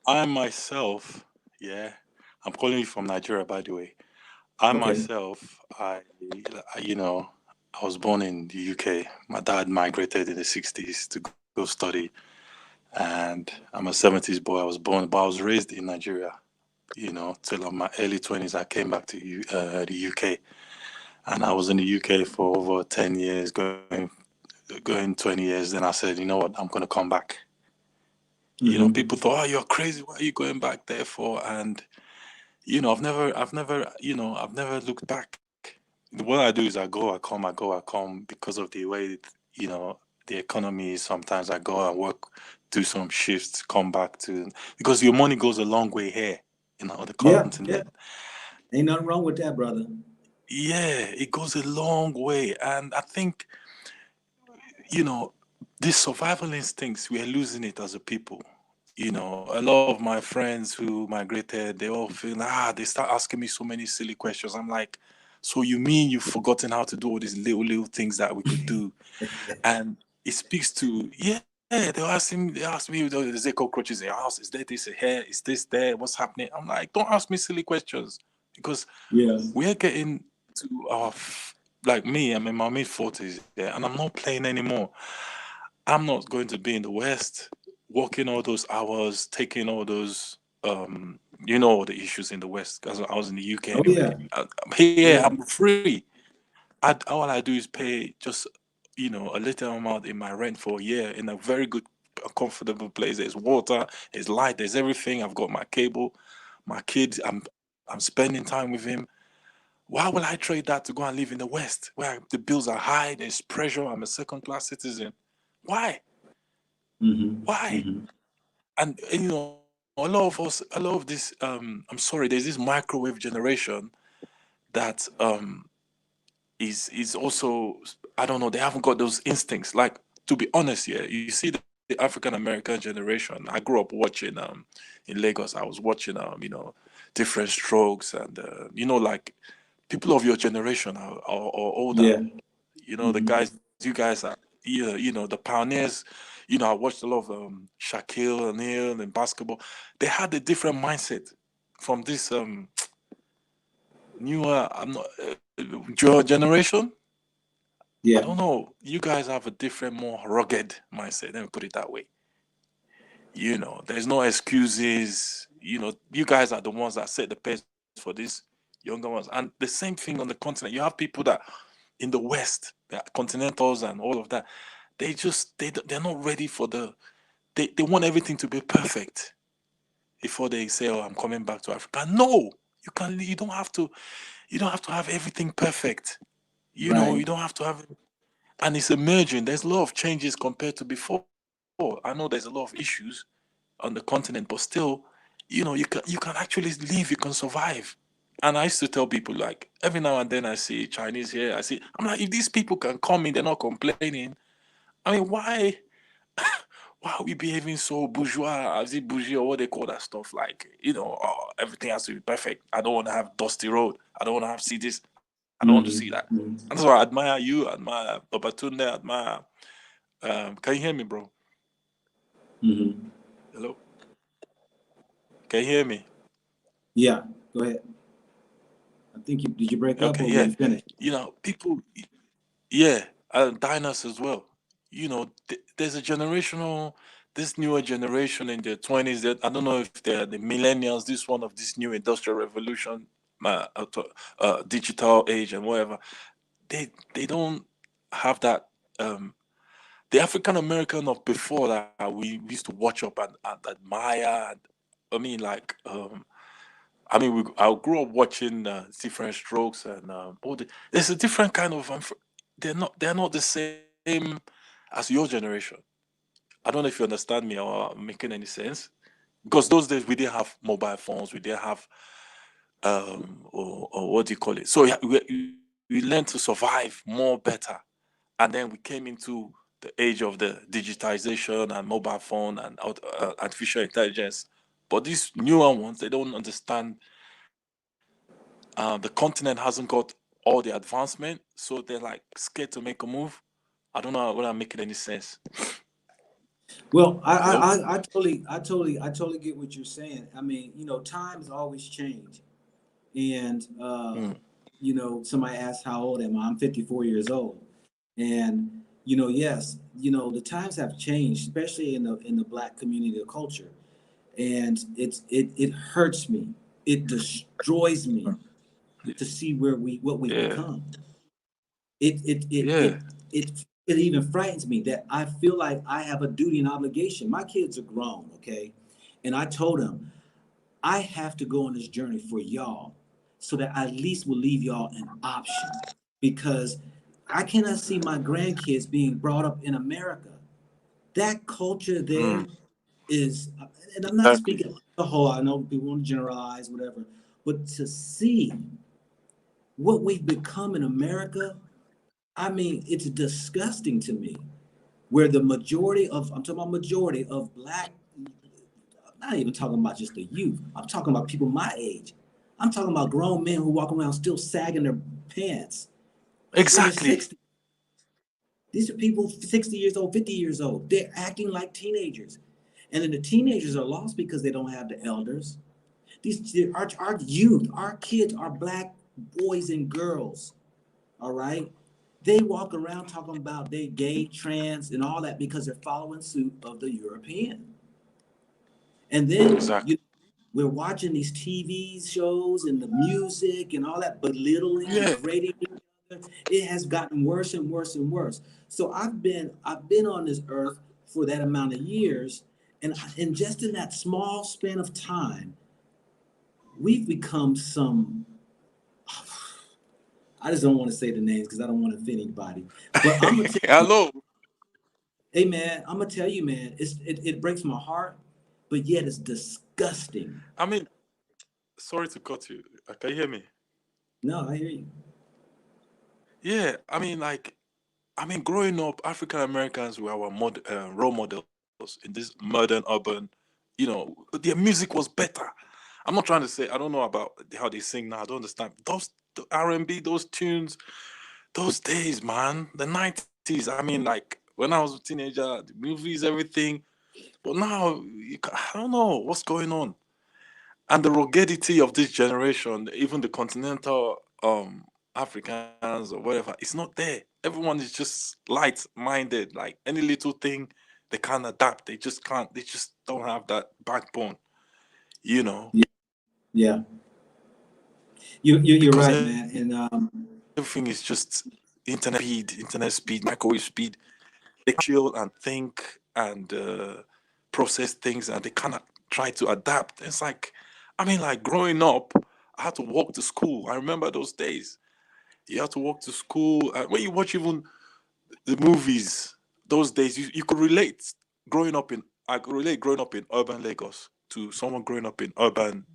I myself, yeah, I'm calling you from Nigeria, by the way. I Okay. myself, you know, I was born in the UK. My dad migrated in the 60s to go study, and I'm a 70s boy. I was born, but I was raised in Nigeria. Till my early 20s, I came back to the UK, and I was in the UK for over 10 years, going 20 years. Then I said, you know what, I'm gonna come back. Mm-hmm. People thought, oh, you're crazy. What are you going back there for? And I've never looked back. What I do is I go, I come because of the way, the economy is. Sometimes I go and work, do some shifts, come back to, because your money goes a long way here in the Yeah. Yeah. continent. Ain't nothing wrong with that, brother. Yeah, it goes a long way. And I think, you know, this survival instincts, we are losing it as a people. You know, a lot of my friends who migrated, they all feel, they start asking me so many silly questions. I'm like, so you mean you've forgotten how to do all these little things that we could do? And it speaks to, yeah, they ask me, is there cockroaches in your house? Is there this here? Is this there? What's happening? I'm like, don't ask me silly questions, because Yeah. we're getting to like me, I'm in my mid-40s, yeah, and I'm not playing anymore. I'm not going to be in the West, working all those hours, taking all those, the issues in the West, because I was in the UK Oh anyway. yeah. Here, Yeah. I'm free. All I do is pay just, a little amount in my rent for a year in a very good, comfortable place. There's water, there's light, there's everything. I've got my cable, my kids. I'm spending time with him. Why will I trade that to go and live in the West, where the bills are high, there's pressure, I'm a second-class citizen? Why? Why? Mm-hmm. And a lot of this, I'm sorry, there's this microwave generation that is also, I don't know, they haven't got those instincts. Like, to be honest, yeah, you see the African American generation. I grew up watching in Lagos. I was watching different strokes, and like people of your generation or older. Yeah. The Mm-hmm. guys, you guys are, yeah, the pioneers. I watched a lot of Shaquille O'Neal in basketball. They had a different mindset from this newer, I'm not your generation. I Yeah. don't know. You guys have a different, more rugged mindset. Let me put it that way. There's no excuses. You guys are the ones that set the pace for these younger ones. And the same thing on the continent. You have people that in the West, the continentals and all of that, they're not ready for they want everything to be perfect before they say, "Oh, I'm coming back to Africa." No, you don't have to. You don't have to have everything perfect. Right. You don't have to have, and it's emerging. There's a lot of changes compared to before. I know there's a lot of issues on the continent, but still, you can actually live. You can survive. And I used to tell people, like, every now and then I see Chinese here. I'm like, if these people can come in, they're not complaining. I mean, why are we behaving so bourgeois, as if bourgeois, or what they call that stuff? Like, everything has to be perfect. I don't want to have dusty road. I don't want to see this. I don't want to see that. Mm-hmm. And that's why I admire you, admire Babatunde, admire. Can you hear me, bro? Mm-hmm. Hello? Can you hear me? Yeah. Go ahead. I think did you break up Okay, or were yeah. you finished? People, yeah, diners as well. There's a generational, this newer generation in their 20s that I don't know if they're the millennials, this one of this new industrial revolution, digital age and whatever. They don't have that. The African American of before that we used to watch up and admire. And, I mean, like, I grew up watching different strokes and there's a different kind of. They're not the same as your generation. I don't know if you understand me or making any sense. Because those days we didn't have mobile phones, we didn't have or what do you call it? So yeah, we learned to survive more better, and then we came into the age of the digitization and mobile phone and artificial intelligence. But these newer ones, they don't understand. The continent hasn't got all the advancement, so they're like scared to make a move. I don't know whether I'm making any sense. Well, I, I, Hello? I I totally get what you're saying. I mean, times always change. And, Mm, somebody asked how old am I? I'm 54 years old. And, yes, the times have changed, especially in the Black community of culture. And it hurts me. It destroys me mm. to see what we've Yeah, become. It it it yeah. it it even frightens me that I feel like I have a duty and obligation. My kids are grown, okay? And I told them I have to go on this journey for y'all so that I at least will leave y'all an option because I cannot see my grandkids being brought up in America. That culture there Mm, is, and I'm not exactly. speaking the whole, I know people want to generalize, whatever, But to see what we've become in America, I mean, it's disgusting to me. Where the majority of, I'm talking about majority of black, I'm not even talking about just the youth. I'm talking about people my age. I'm talking about grown men who walk around still sagging their pants in their Exactly. 60s. These are people 60 years old, 50 years old. They're acting like teenagers. And then the teenagers are lost because they don't have the elders. Our youth, our kids are black boys and girls, all right? They walk around talking about they gay, trans, and all that because they're following suit of the European. And then Exactly. we're watching these TV shows and the music and all that belittling, Yeah. degrading each other. It has gotten worse and worse and worse. So I've been on this earth for that amount of years, and just in that small span of time, we've become some. I just don't want to say the names because I don't want to offend anybody. But I'm gonna tell you, Hello. hey man, I'm gonna tell you, man, it breaks my heart, but yet it's disgusting. I mean, sorry to cut you. Can you hear me? No, I hear you. Yeah. I mean, growing up, African Americans were our role models in this modern urban. Their music was better. I'm not trying to say I don't know about how they sing now. I don't understand those the R&B, those tunes, those days, man. The 90s. I mean, like when I was a teenager, the movies, everything. But now, I don't know what's going on. And the ruggedity of this generation, even the continental Africans or whatever, it's not there. Everyone is just light minded. Like any little thing, they can't adapt. They just can't. They just don't have that backbone. You know, Yeah, yeah. You're because right, man. And everything is just internet speed, microwave speed. They chill and think and process things, and they cannot try to adapt. It's like, I mean, like growing up, I had to walk to school. I remember those days. You had to walk to school, and when you watch even the movies, those days, you could relate. I could relate growing up in urban Lagos to someone growing up in urban,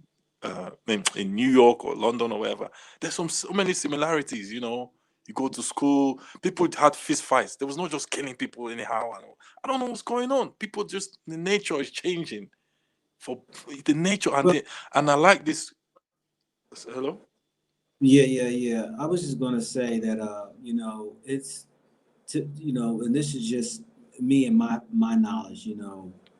in New York or London or wherever. There's so many similarities. You go to school, people had fist fights. There was not just killing people anyhow. I don't know what's going on. People just the nature is changing for the nature, well, and I like this. Hello. yeah, yeah, yeah. I was just gonna say that it's and this is just me and my knowledge.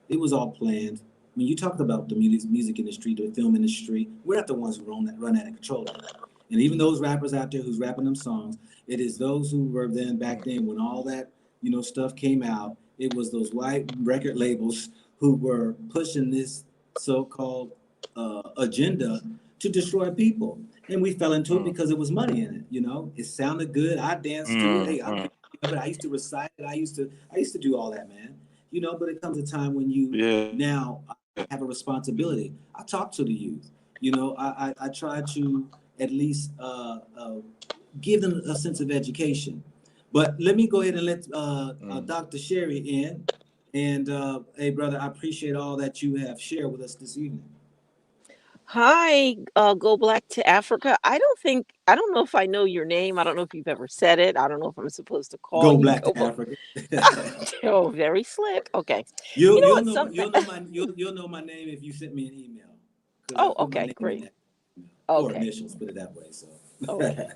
It was all planned. When you talked about the music industry, the film industry, we're not the ones who run that and control that. And even those rappers out there who's rapping them songs, it is those who were then back then when all that stuff came out. It was those white record labels who were pushing this so-called agenda to destroy people, and we fell into it Mm, because it was money in it. It sounded good. I danced to it. mm, Hey, mm. I used to recite it. I used to do all that, man. But it comes a time when you Yeah. now have a responsibility. I talk to the youth. I try to at least give them a sense of education. But let me go ahead and let Mm. Dr. Sherry in. And hey, brother, I appreciate all that you have shared with us this evening. Hi, go black to Africa. I don't know if I know your name. I don't know if you've ever said it. I don't know if I'm supposed to call Go you black go to black. Africa. Oh, very slick. Okay. You You'll know you'll what? know Some. you'll know my name if you sent me an email because I Oh, put my okay, name in great. that email or Okay, initials, put it that way. So okay.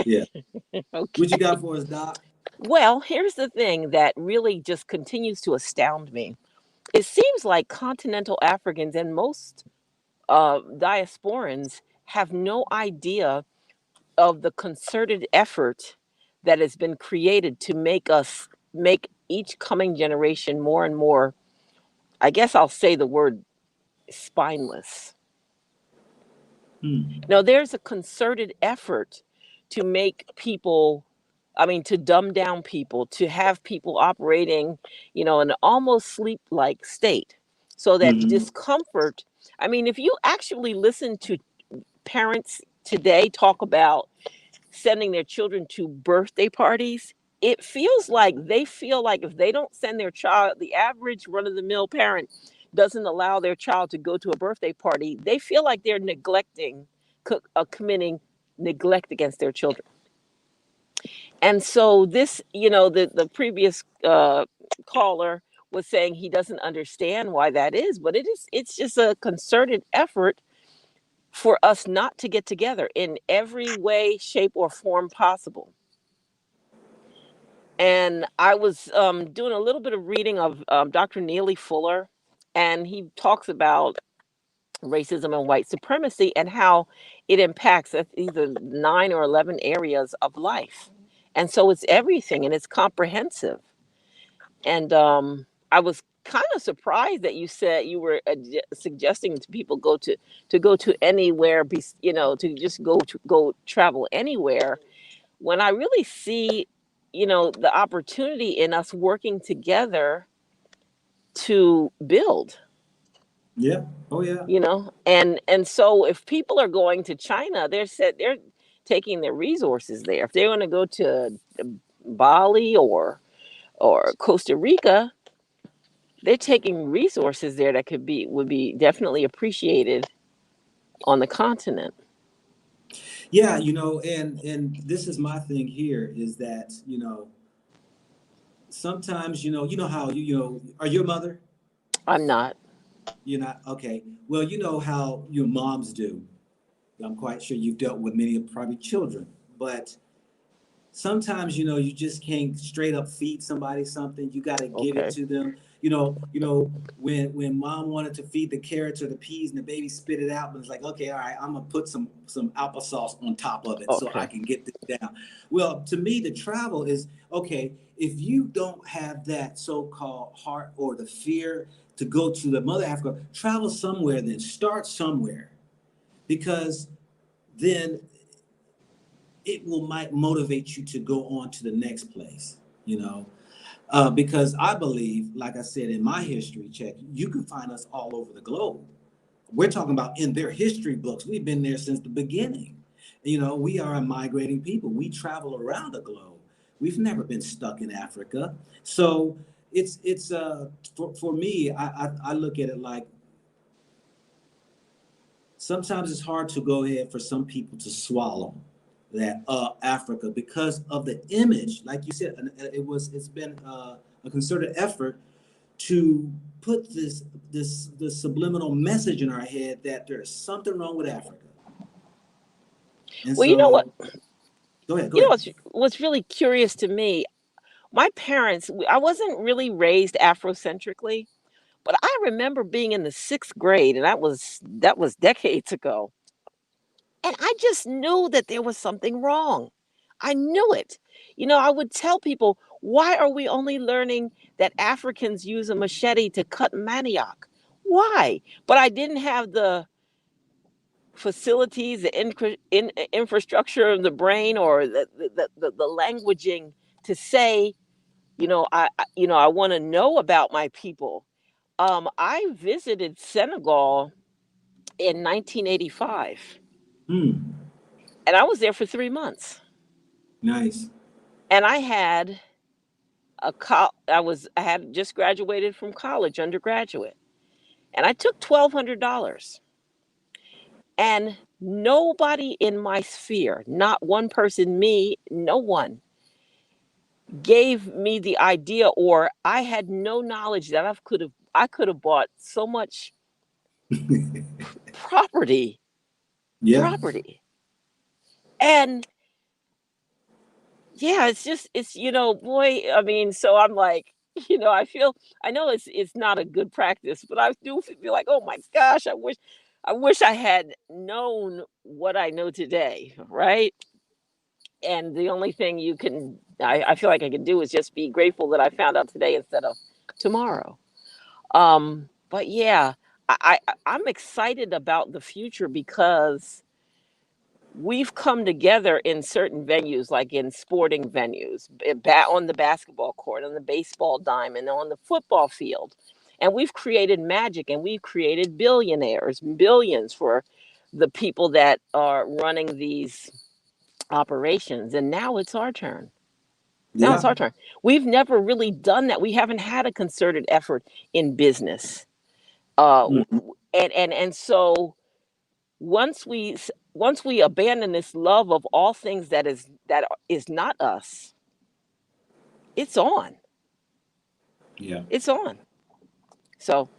yeah, what you Okay. got for us, Doc? Well, here's the thing that really just continues to astound me. It seems like continental Africans and most diasporans have no idea of the concerted effort that has been created to make each coming generation more and more, I guess I'll say the word spineless. Hmm. There's a concerted effort to make people, I mean, to dumb down people, to have people operating, in an almost sleep like state so that Mm-hmm. discomfort. I mean, if you actually listen to parents today talk about sending their children to birthday parties, it feels like they feel like if they don't send their child, the average run of the mill parent doesn't allow their child to go to a birthday party, they feel like they're neglecting committing neglect against their children. And so this, the previous caller was saying he doesn't understand why that is, but it's just a concerted effort for us not to get together in every way, shape, or form possible. And I was doing a little bit of reading of Dr. Neely Fuller, and he talks about racism and white supremacy and how it impacts either 9 or 11 areas of life. And so it's everything, and it's comprehensive. And I was kind of surprised that you said you were suggesting to people go to anywhere, to just go travel anywhere, when I really see, the opportunity in us working together to build. Yeah. Oh yeah. And so if people are going to China, they're taking their resources there. If they want to go to Bali or Costa Rica, they're taking resources there that would be definitely appreciated on the continent. Yeah, and this is my thing here is that, sometimes, how, are you a mother? I'm not. You're not? Okay. Well, you know how your moms do. I'm quite sure you've dealt with many of probably children, but sometimes, you just can't straight up feed somebody something. You got to give Okay. it to them. When mom wanted to feed the carrots or the peas and the baby spit it out, but it's like, okay, all right, I'm gonna put some applesauce on top of it so I Okay. can get this down. Well, to me, the travel is okay. If you don't have that so-called heart or the fear to go to the mother Africa, travel somewhere, then start somewhere, because then it might motivate you to go on to the next place, because I believe, like I said, in my history check, you can find us all over the globe. We're talking about in their history books. We've been there since the beginning. We are a migrating people. We travel around the globe. We've never been stuck in Africa. So it's for me, I look at it like sometimes it's hard to go ahead for some people to swallow that Africa, because of the image, like you said, it's been a concerted effort to put this subliminal message in our head that there's something wrong with Africa. And Well, you know what? Go ahead. What's really curious to me, my parents, I wasn't really raised Afrocentrically, but I remember being in the 6th grade, and that was decades ago. And I just knew that there was something wrong. I knew it. I would tell people, why are we only learning that Africans use a machete to cut manioc? Why? But I didn't have the facilities, the infrastructure of the brain, or the languaging to say, I want to know about my people. I visited Senegal in 1985. And I was there for 3 months. Nice. And I had I had just graduated from college, undergraduate. And I took $1,200. And nobody in my sphere, not one person, no one, gave me the idea, or I had no knowledge that I could have bought so much property. Yeah. Property. And yeah, it's boy, I mean, so I'm like, I know it's not a good practice, but I do feel like, oh my gosh, I wish I had known what I know today, right? And the only thing I feel like I can do is just be grateful that I found out today instead of tomorrow. But yeah, I'm excited about the future, because we've come together in certain venues, like in sporting venues, on the basketball court, on the baseball diamond, on the football field. And we've created magic, and we've created billions for the people that are running these operations. And now it's our turn. Now it's our turn. We've never really done that. We haven't had a concerted effort in business. And so once we once we abandon this love of all things that is not us, it's on. Yeah. It's on. So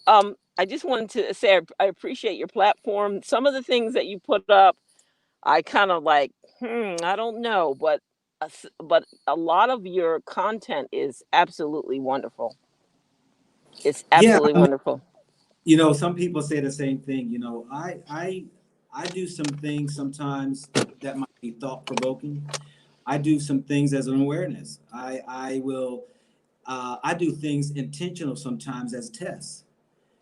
I just wanted to say I appreciate your platform. Some of the things that you put up, I kind of like, I don't know, but a lot of your content is absolutely wonderful. It's Yeah. absolutely wonderful. You know, some people say the same thing. You know, I do some things sometimes that might be thought provoking. I do some things as an awareness. I do things intentional sometimes as tests.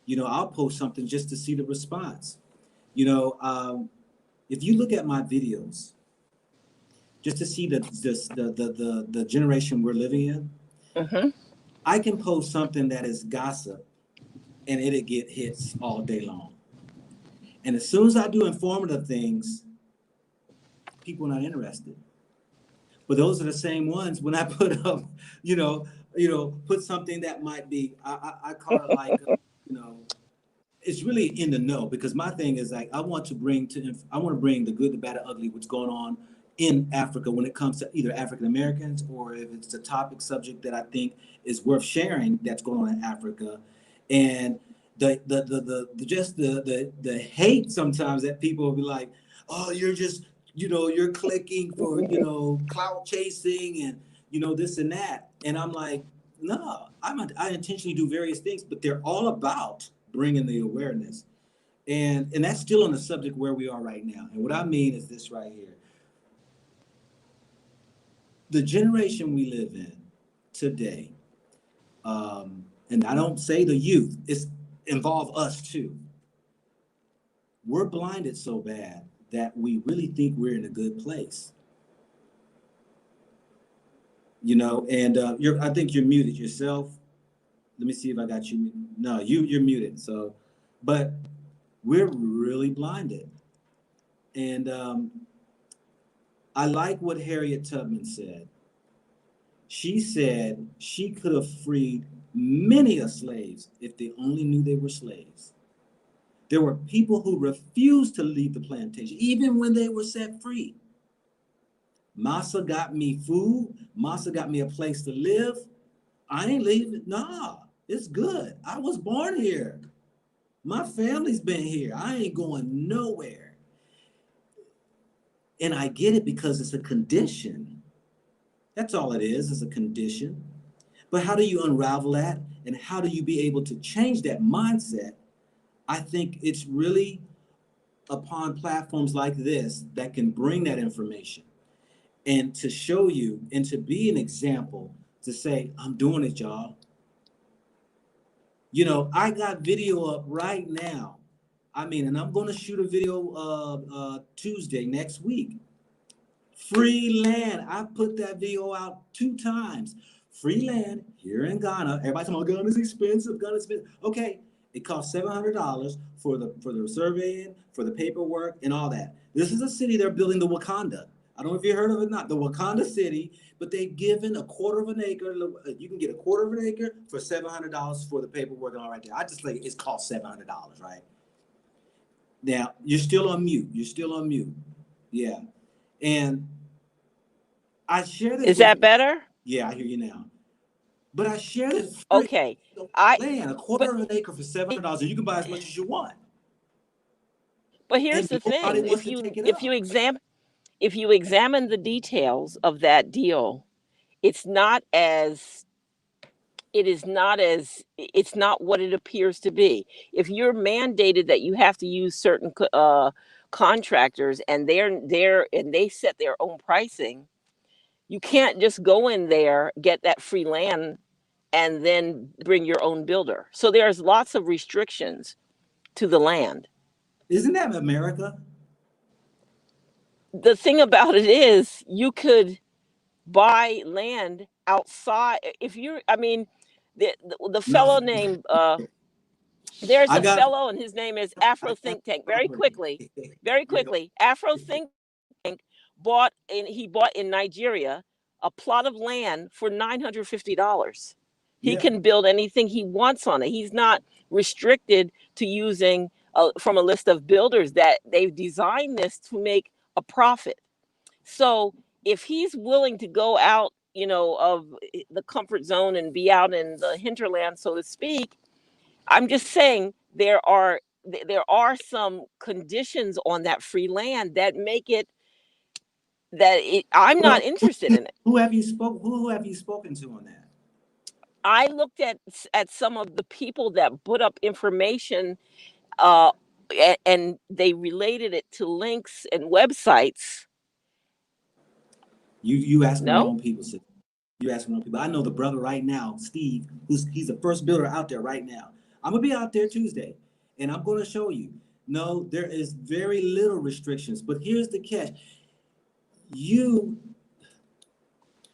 You know, I'll post something just to see the response. You know, if you look at my videos, just to see the generation we're living in, Mm-hmm. I can post something that is gossip and it'll get hits all day long. And as soon as I do informative things, people are not interested. But those are the same ones when I put up, put something that might be, I call it like, it's really in the know, because my thing is like, I want to bring the good, the bad, the ugly, what's going on in Africa when it comes to either African Americans, or if it's a topic subject that I think is worth sharing that's going on in Africa. And the hate sometimes that people will be like, oh, you're just, you're clicking for, clout chasing and, this and that. And I'm like, no, I intentionally do various things, but they're all about bringing the awareness. And that's still on the subject where we are right now. And what I mean is this right here. The generation we live in today, and I don't say the youth, it's involve us too. We're blinded so bad that we really think we're in a good place. And I think you're muted yourself. Let me see if I got you. No, you're muted. So, but we're really blinded. And I like what Harriet Tubman said. She said she could have freed many of slaves if they only knew they were slaves. There were people who refused to leave the plantation, even when they were set free. Massa got me food. Massa got me a place to live. I ain't leaving. Nah, it's good. I was born here. My family's been here. I ain't going nowhere. And I get it because it's a condition. That's all it is a condition. But how do you unravel that? And how do you be able to change that mindset? I think it's really upon platforms like this that can bring that information and to show you and to be an example to say, I'm doing it, y'all. I got video up right now. And I'm going to shoot a video Tuesday next week. Free land. I put that video out 2 times. Free land here in Ghana. Everybody's talking about Ghana's expensive. Ghana's expensive. Okay, it costs $700 for the surveying, for the paperwork, and all that. This is a city they're building, the Wakanda. I don't know if you heard of it or not, the Wakanda city, but they've given a quarter of an acre. You can get a quarter of an acre for $700 for the paperwork and all right there. I just think it's cost $700, right? Now, you're still on mute. Yeah. And I share this. Is that better? Yeah, I hear you now. But I share this. Okay. Land, a quarter of an acre for $700, and you can buy as much as you want. But here's the thing: if you examine the details of that deal, it's not what it appears to be. If you're mandated that you have to use certain contractors and they set their own pricing, you can't just go in there, get that free land, and then bring your own builder. So there's lots of restrictions to the land. Isn't that America? The thing about it is you could buy land outside. If you're, the fellow named, there's a fellow and his name is Afro Think Tank. Very quickly, Afro Think Tank bought in Nigeria a plot of land for $950. He can build anything he wants on it. He's not restricted to using from a list of builders that they've designed this to make a profit. So if he's willing to go out, you know, of the comfort zone and be out in the hinterland, so to speak, I'm just saying there are some conditions on that free land that make it I'm not interested in it. Who have you spoken to on that? I looked at some of the people that put up information, uh, and they related it to links and websites. You asking the No? wrong people, sis. You asking the wrong people. I know the brother right now, Steve, he's the first builder out there right now. I'm gonna be out there Tuesday, and I'm gonna show you. No, there is very little restrictions, but here's the catch. You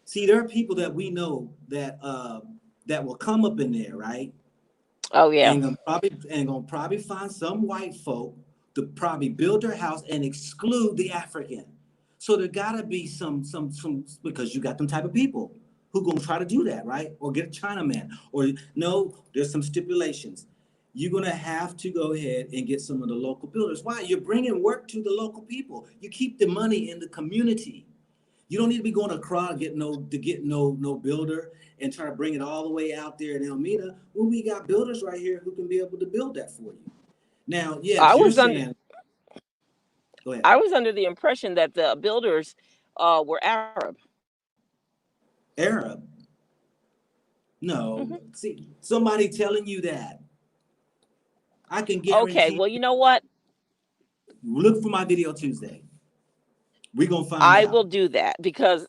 see, there are people that we know that that will come up in there, right? Oh yeah. And gonna probably find some white folk to probably build their house and exclude the African. So there gotta be some because you got them type of people who gonna try to do that, right? Or get a Chinaman, or no, there's some stipulations. You're gonna have to go ahead and get some of the local builders. Why? You're bringing work to the local people. You keep the money in the community. You don't need to be going across to get no builder and try to bring it all the way out there in Elmina. Well, we got builders right here who can be able to build that for you. Now, yes, you're saying. Go ahead. I was under the impression that the builders were Arab. Arab? No. See, somebody telling you that. I can guarantee. Okay, well, you know what? Look for my video Tuesday. We're going to find out. I will do that because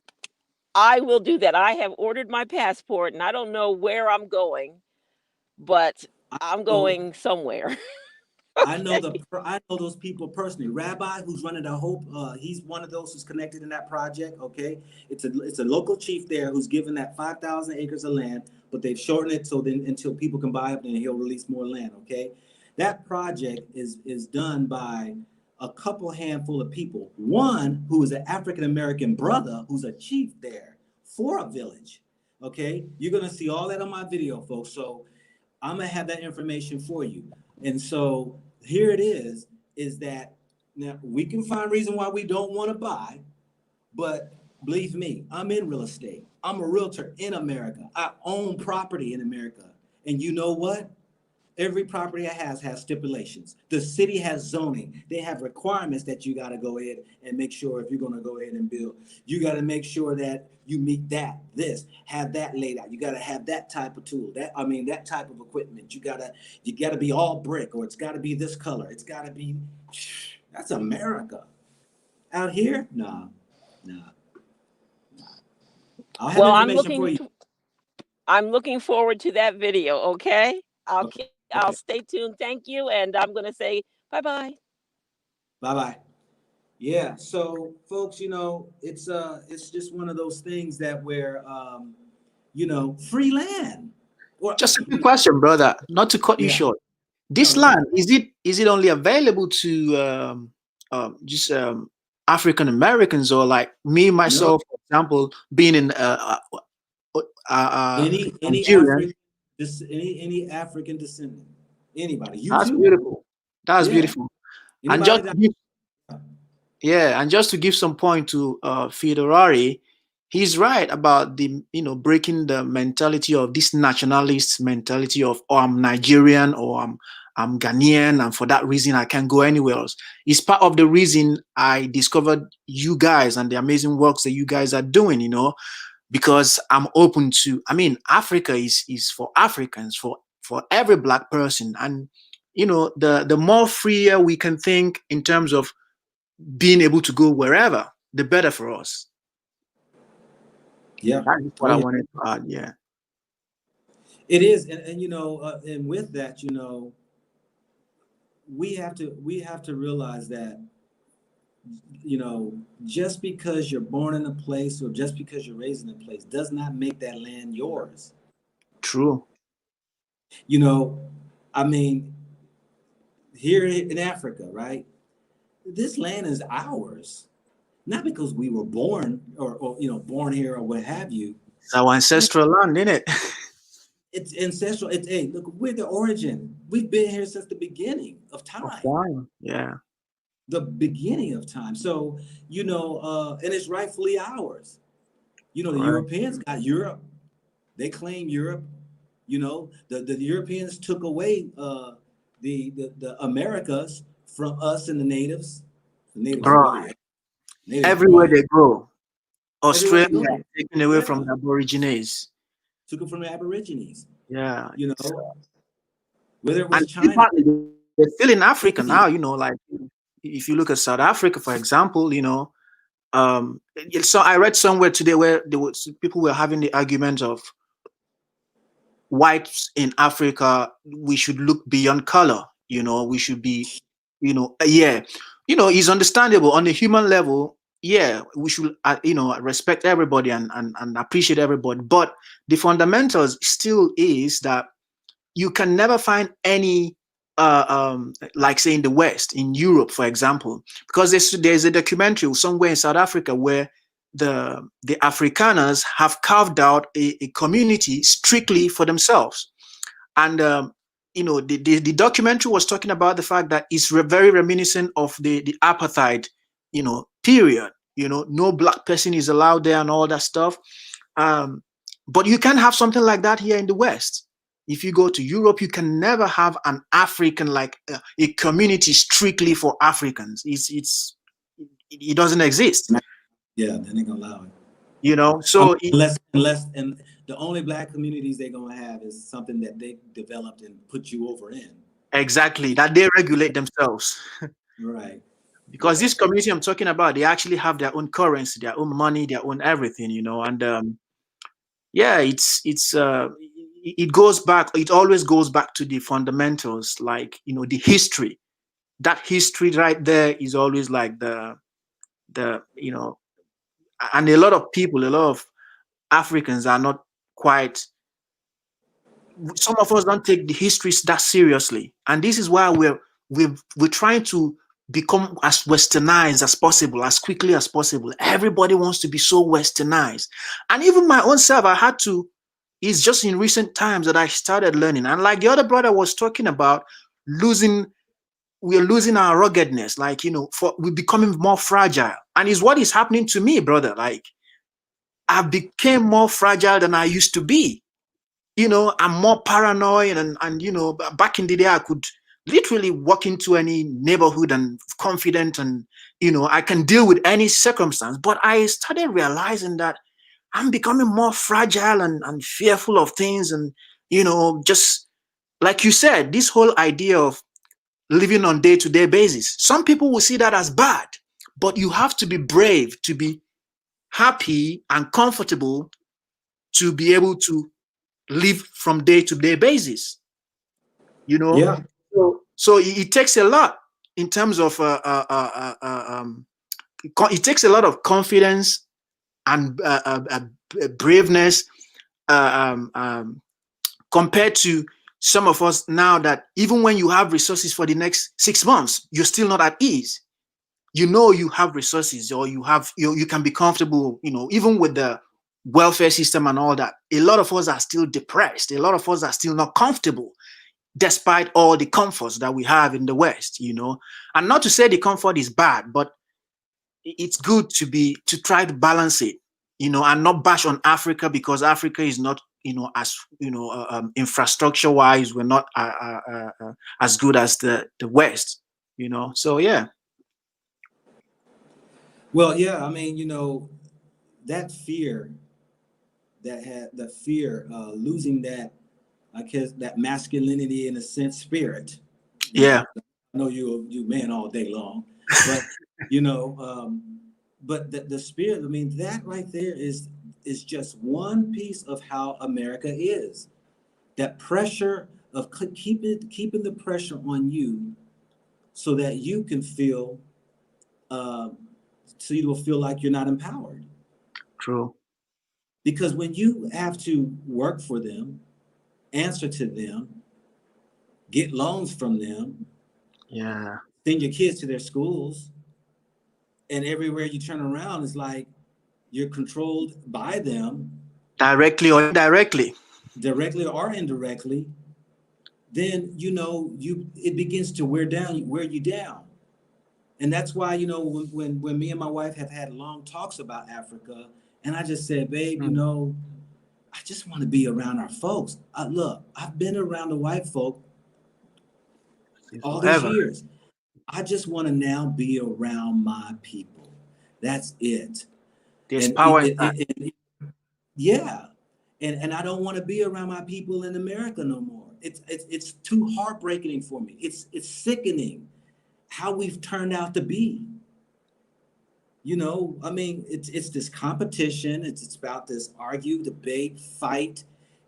I will do that. I have ordered my passport and I don't know where I'm going, but I'm going somewhere. I know those people personally. Rabbi, who's running the Hope, he's one of those who's connected in that project. Okay, it's a local chief there who's given that 5,000 acres of land, but they've shortened it so then until people can buy it, then he'll release more land. Okay, that project is done by a couple handful of people. One who is an African American brother who's a chief there for a village. Okay, you're gonna see all that on my video, folks. So I'm gonna have that information for you. And so here it is that now we can find reason why we don't want to buy, but believe me, I'm in real estate. I'm a realtor in America. I own property in America. And you know what? Every property I has stipulations. The city has zoning. They have requirements that you got to go ahead and make sure if you're going to go ahead and build. You got to make sure that you meet have that laid out. You got to have that type of tool. That type of equipment. You got to be all brick, or it's got to be this color. It's got to be. That's America. Out here, nah. I'll have information for you. I'm looking forward to that video. Okay. I'll stay tuned. Thank you. And I'm going to say bye-bye. Bye-bye. Yeah. So folks, it's just one of those things that where, free land. Just a quick question, brother, not to cut you short. This land, is it only available to just African Americans, or like me, myself, for example, being in any African descendant, anybody. That's beautiful. That's beautiful. And just to give some point to Federari, he's right about the breaking the mentality of this nationalist mentality of I'm Nigerian or I'm Ghanaian, and for that reason I can't go anywhere else. It's part of the reason I discovered you guys and the amazing works that you guys are doing, because I'm open to, Africa is for Africans, for every Black person. And, the more freer we can think in terms of being able to go wherever, the better for us. Yeah. That's what I wanted to add. Yeah. It is. And and with that, we have to realize that, just because you're born in a place or just because you're raised in a place does not make that land yours. True. Here in Africa, right? This land is ours, not because we were born or born here or what have you. It's our ancestral land, isn't it? It's ancestral. It's, hey, look, we're the origin. We've been here since the beginning of time. Yeah. The beginning of time. So, and it's rightfully ours. The Right. Europeans got Europe. They claim Europe. The Europeans took away the Americas from us and the natives. The natives are Right. really natives are Everywhere really they go. everywhere Australia they go. taken away Yeah. from the Aborigines. Took it from the Aborigines. Yeah. Whether it was And China. they're still in Africa now, like if you look at South Africa, for example, so I read somewhere today where people were having the argument of whites in Africa, we should look beyond color, we should be, yeah, it's understandable on the human level. Yeah, we should, respect everybody and appreciate everybody. But the fundamentals still is that you can never find any, like say in the West, in Europe, for example, because there's a documentary somewhere in South Africa where the Afrikaners have carved out a community strictly for themselves. And, the documentary was talking about the fact that it's very reminiscent of the apartheid, period. No black person is allowed there and all that stuff. But you can have something like that here in the West. If you go to Europe, you can never have an African, like a community strictly for Africans. It doesn't exist. Yeah, they're not gonna allow it. So unless and the only black communities they're gonna have is something that they developed and put you over in. Exactly, that they regulate themselves. Right. Because this community I'm talking about, they actually have their own currency, their own money, their own everything, and yeah, it goes back, it always goes back to the fundamentals, like, the history. That history right there is always like the and a lot of Africans are not quite, some of us don't take the history that seriously. And this is why we're trying to become as westernized as possible, as quickly as possible. Everybody wants to be so westernized. And even my own self, it's just in recent times that I started learning. And like the other brother was talking about, we're losing our ruggedness, like, we're becoming more fragile. And it's what is happening to me, brother. Like, I became more fragile than I used to be. I'm more paranoid and back in the day, I could literally walk into any neighborhood and confident and, I can deal with any circumstance. But I started realizing that I'm becoming more fragile and fearful of things. And, just like you said, this whole idea of living on day-to-day basis, some people will see that as bad, but you have to be brave to be happy and comfortable to be able to live from day-to-day basis. Yeah. So it takes a lot in terms of it takes a lot of confidence and braveness compared to some of us now, that even when you have resources for the next 6 months, you're still not at ease. You have resources, or you can be comfortable, even with the welfare system and all that. A lot of us are still depressed. A lot of us are still not comfortable, despite all the comforts that we have in the West, And not to say the comfort is bad, but it's good to try to balance it, and not bash on Africa, because Africa is not, as infrastructure wise, we're not as good as the West, So yeah. Well, yeah, I mean, that fear, losing that, I guess, that masculinity in a sense, spirit. Yeah. I know you man all day long, but but the spirit. I mean, that right there is just one piece of how America is. That pressure of keeping the pressure on you, so that you can feel. So you will feel like you're not empowered. True. Because when you have to work for them, answer to them, get loans from them, yeah, send your kids to their schools, and everywhere you turn around is like you're controlled by them. Directly or indirectly. directly or indirectly, then it begins to wear you down. And that's why, when me and my wife have had long talks about Africa, and I just said, babe, I just want to be around our folks. Look, I've been around the white folk all these Forever. years. I just want to now be around my people. That's it. There's And power in that. yeah. And I don't want to be around my people in America no more. It's too heartbreaking for me. It's sickening how we've turned out to be. I mean, it's this competition. It's about this argue, debate, fight.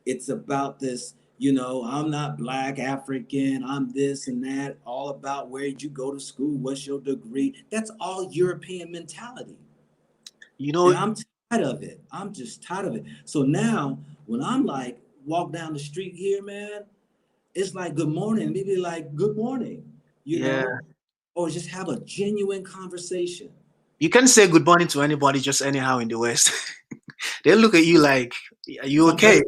It's about this, I'm not Black, African, I'm this and that, all about where did you go to school, what's your degree. That's all European mentality. And I'm tired of it. I'm just tired of it. So now when I'm like, walk down the street here, man, it's like, good morning, maybe like, good morning, know, or just have a genuine conversation. You can say good morning to anybody just anyhow in the West. They look at you like, are you okay?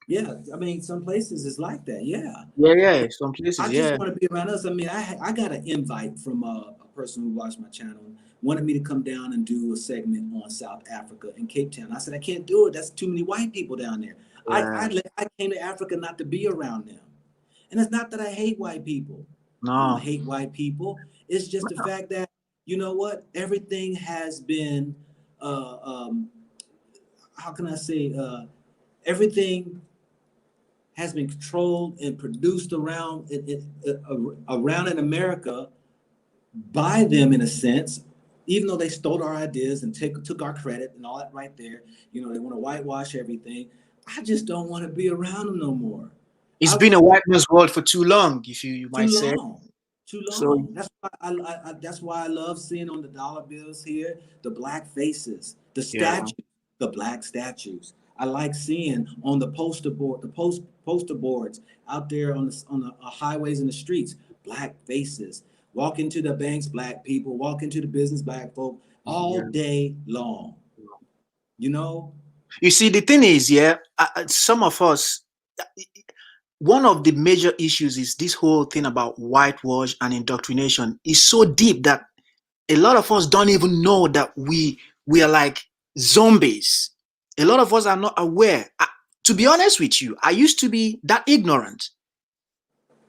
Yeah, I mean, some places is like that. Yeah. Yeah, some places. I just want to be around us. I mean, I got an invite from a person who watched my channel, wanted me to come down and do a segment on South Africa in Cape Town. I said, I can't do it. That's too many white people down there. Yeah. I came to Africa not to be around them. And it's not that I hate white people. No. I don't hate white people. It's just the fact that, you know what? Everything has been, how can I say, everything has been controlled and produced around in America by them, in a sense, even though they stole our ideas and took our credit and all that right there. They want to whitewash everything. I just don't want to be around them no more. It's been a white man's world for too long, if you might say. Too long. So, that's why I love seeing on the dollar bills here the Black faces, the statues, the Black statues. I like seeing on the poster boards out there on the highways and the streets, Black faces. Walk into the banks, Black people. Walk into the business, Black folk, all day long. You see, the thing is, some of us, one of the major issues is this whole thing about whitewash and indoctrination is so deep that a lot of us don't even know that we are like zombies. A lot of us are not aware. To be honest with you, I used to be that ignorant.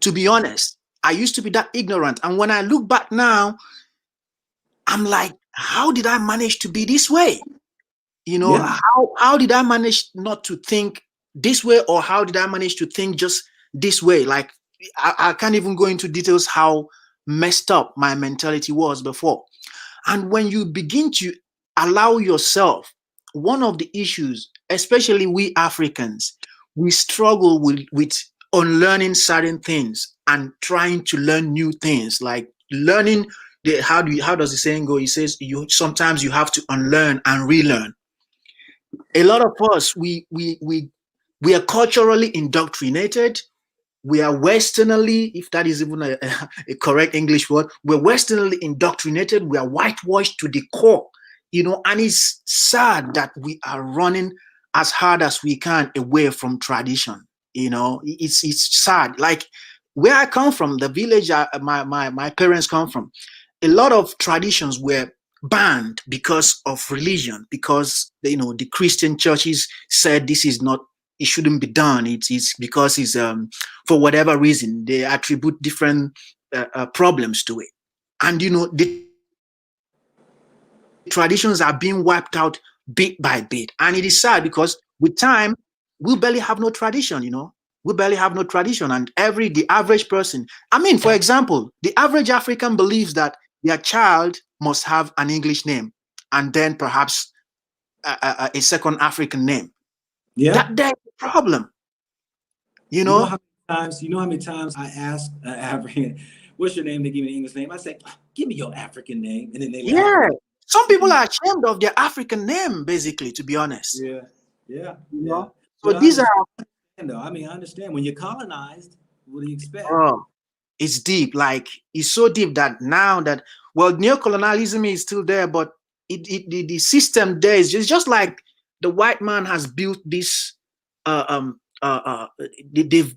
To be honest, I used to be that ignorant. And when I look back now, I'm like, how did I manage to be this way? How did I manage not to think this way, or how did I manage to think just this way? Like, I can't even go into details how messed up my mentality was before. And when you begin to allow yourself, one of the issues, especially we Africans, we struggle with unlearning certain things and trying to learn new things, like learning how does the saying go? It says sometimes you have to unlearn and relearn. A lot of us, we are culturally indoctrinated. We are Westernly, if that is even a correct English word, we're Westernly indoctrinated. We are whitewashed to the core, and it's sad that we are running as hard as we can away from tradition. It's sad. Like where I come from, the village my parents come from, a lot of traditions were banned because of religion, because the Christian churches said this is not, it shouldn't be done. It's because it's for whatever reason they attribute different problems to it, and the traditions are being wiped out bit by bit, and it is sad because with time we barely have no tradition. We barely have no tradition, and the average person, I mean, for example, the average African believes that their child must have an English name and then perhaps a second African name. Yeah, that's a problem. You know how many times I ask African, what's your name? They give me an English name. I say, give me your African name, and then they laugh. Some people are ashamed of their African name, basically, to be honest. Yeah. So these are. I mean, I understand when you're colonized. What do you expect? Oh, it's deep. Like it's so deep that now that neocolonialism is still there, but the system there is just like the white man has built this they've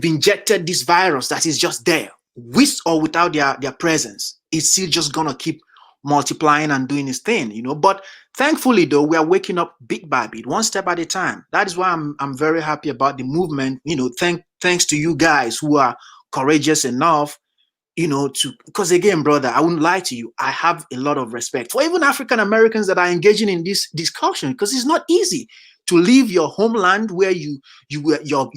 injected this virus that is just there, with or without their presence. It's still just gonna keep multiplying and doing its thing, you know. But thankfully, though, we are waking up bit by bit, one step at a time. That is why I'm very happy about the movement. You know, thanks to you guys who are courageous enough, you know, because again, brother, I wouldn't lie to you. I have a lot of respect for even African Americans that are engaging in this discussion, because it's not easy to leave your homeland where you were your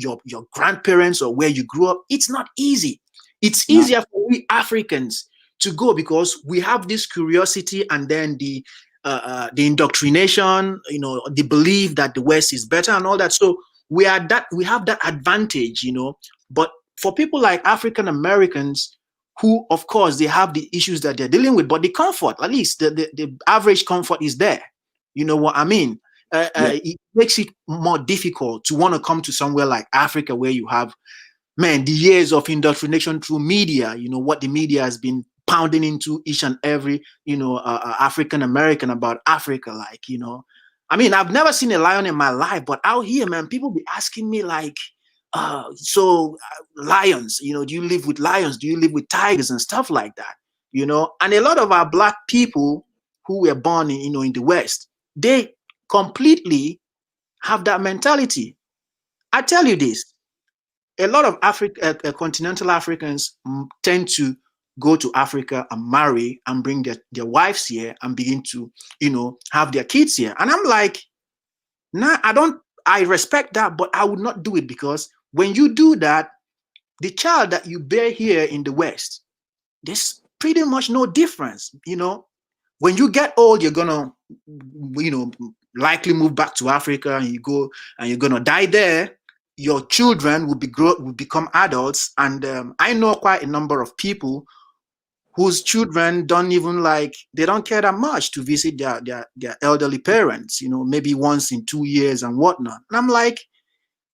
grandparents or where you grew up. It's not easy. It's easier for we Africans to go because we have this curiosity, and then the indoctrination, you know, the belief that the West is better and all that. So we have that advantage, you know. But for people like African Americans, who, of course, they have the issues that they're dealing with, but the comfort, at least the average comfort is there. You know what I mean? It makes it more difficult to want to come to somewhere like Africa, where you have, man, the years of indoctrination through media, you know, what the media has been pounding into each and every, you know, African American about Africa. Like, you know, I mean, I've never seen a lion in my life, but out here, man, people be asking me like, lions, you know, do you live with lions? Do you live with tigers and stuff like that? You know, and a lot of our Black people who were born in, you know, in the West, they completely have that mentality. I tell you this, a lot of continental Africans tend to go to Africa and marry and bring their wives here and begin to, you know, have their kids here. And I'm like, nah, I respect that, but I would not do it, because when you do that, the child that you bear here in the West, there's pretty much no difference. You know, when you get old, you're gonna, you know, likely move back to Africa, and you're gonna die there. Your children will become adults, and I know quite a number of people whose children don't even they don't care that much to visit their elderly parents. You know, maybe once in 2 years and whatnot. And I'm like,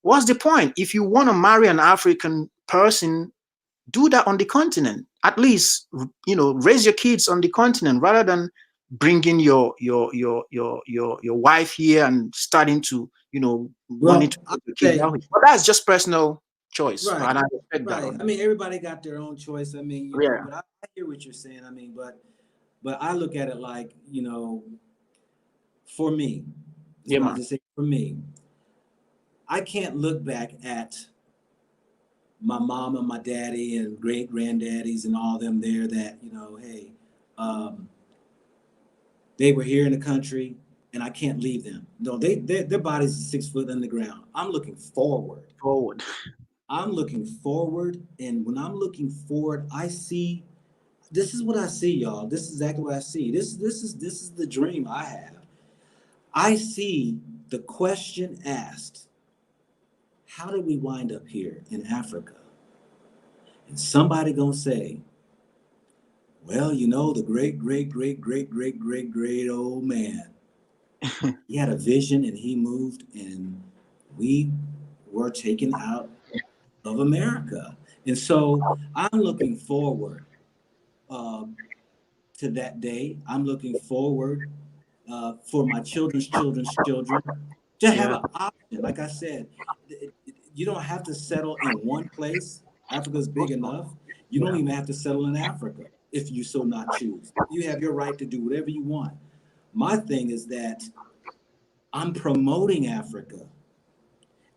what's the point? If you want to marry an African person, do that on the continent. At least, you know, raise your kids on the continent rather than bringing your wife here and starting to, you know, wanting to put the kid out. But that's just personal choice, right? And I respect that. Right. I mean, everybody got their own choice. I mean, you know, but I hear what you're saying. I mean, but I look at it like, you know, for me, man. Just say for me, I can't look back at my mom and my daddy and great granddaddies and all them there that, you know, hey, they were here in the country and I can't leave them. No, their bodies are 6 foot in the ground. I'm looking forward. I'm looking forward. And when I'm looking forward, I see, this is what I see, y'all. This is exactly what I see. This is the dream I have. I see the question asked, how did we wind up here in Africa? And somebody gonna say, well, you know, the great old man, he had a vision and he moved and we were taken out of America. And so I'm looking forward to that day. I'm looking forward for my children's children to have an option. Like I said, you don't have to settle in one place. Africa's big enough. You don't even have to settle in Africa if you so not choose. You have your right to do whatever you want. My thing is that I'm promoting Africa.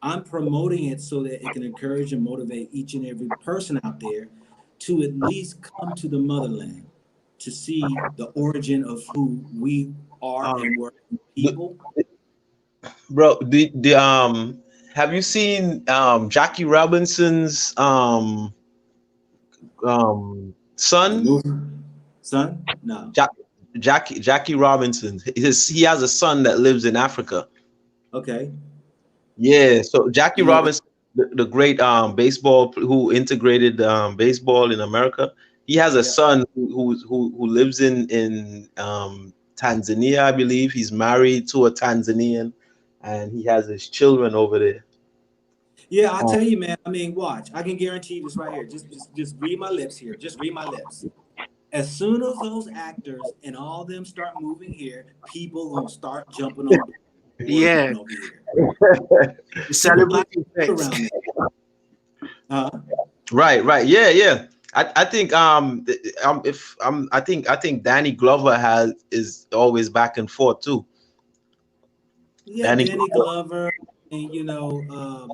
I'm promoting it so that it can encourage and motivate each and every person out there to at least come to the motherland to see the origin of who we are and were people. Bro, have you seen Jackie Robinson's son? Son? No. Jackie Robinson. He has a son that lives in Africa. Okay. Yeah. So Jackie Robinson, the great baseball who integrated baseball in America. He has a son who lives in Tanzania, I believe. He's married to a Tanzanian, and he has his children over there. Yeah, I'll tell you, man. I mean, watch. I can guarantee this right here. Just read my lips here. Just read my lips. As soon as those actors and all them start moving here, people gonna start jumping on board. Yeah. Over here. The celebrity effect. around it. Right. Yeah. I think I think Danny Glover is always back and forth too. Yeah, Danny Glover, and who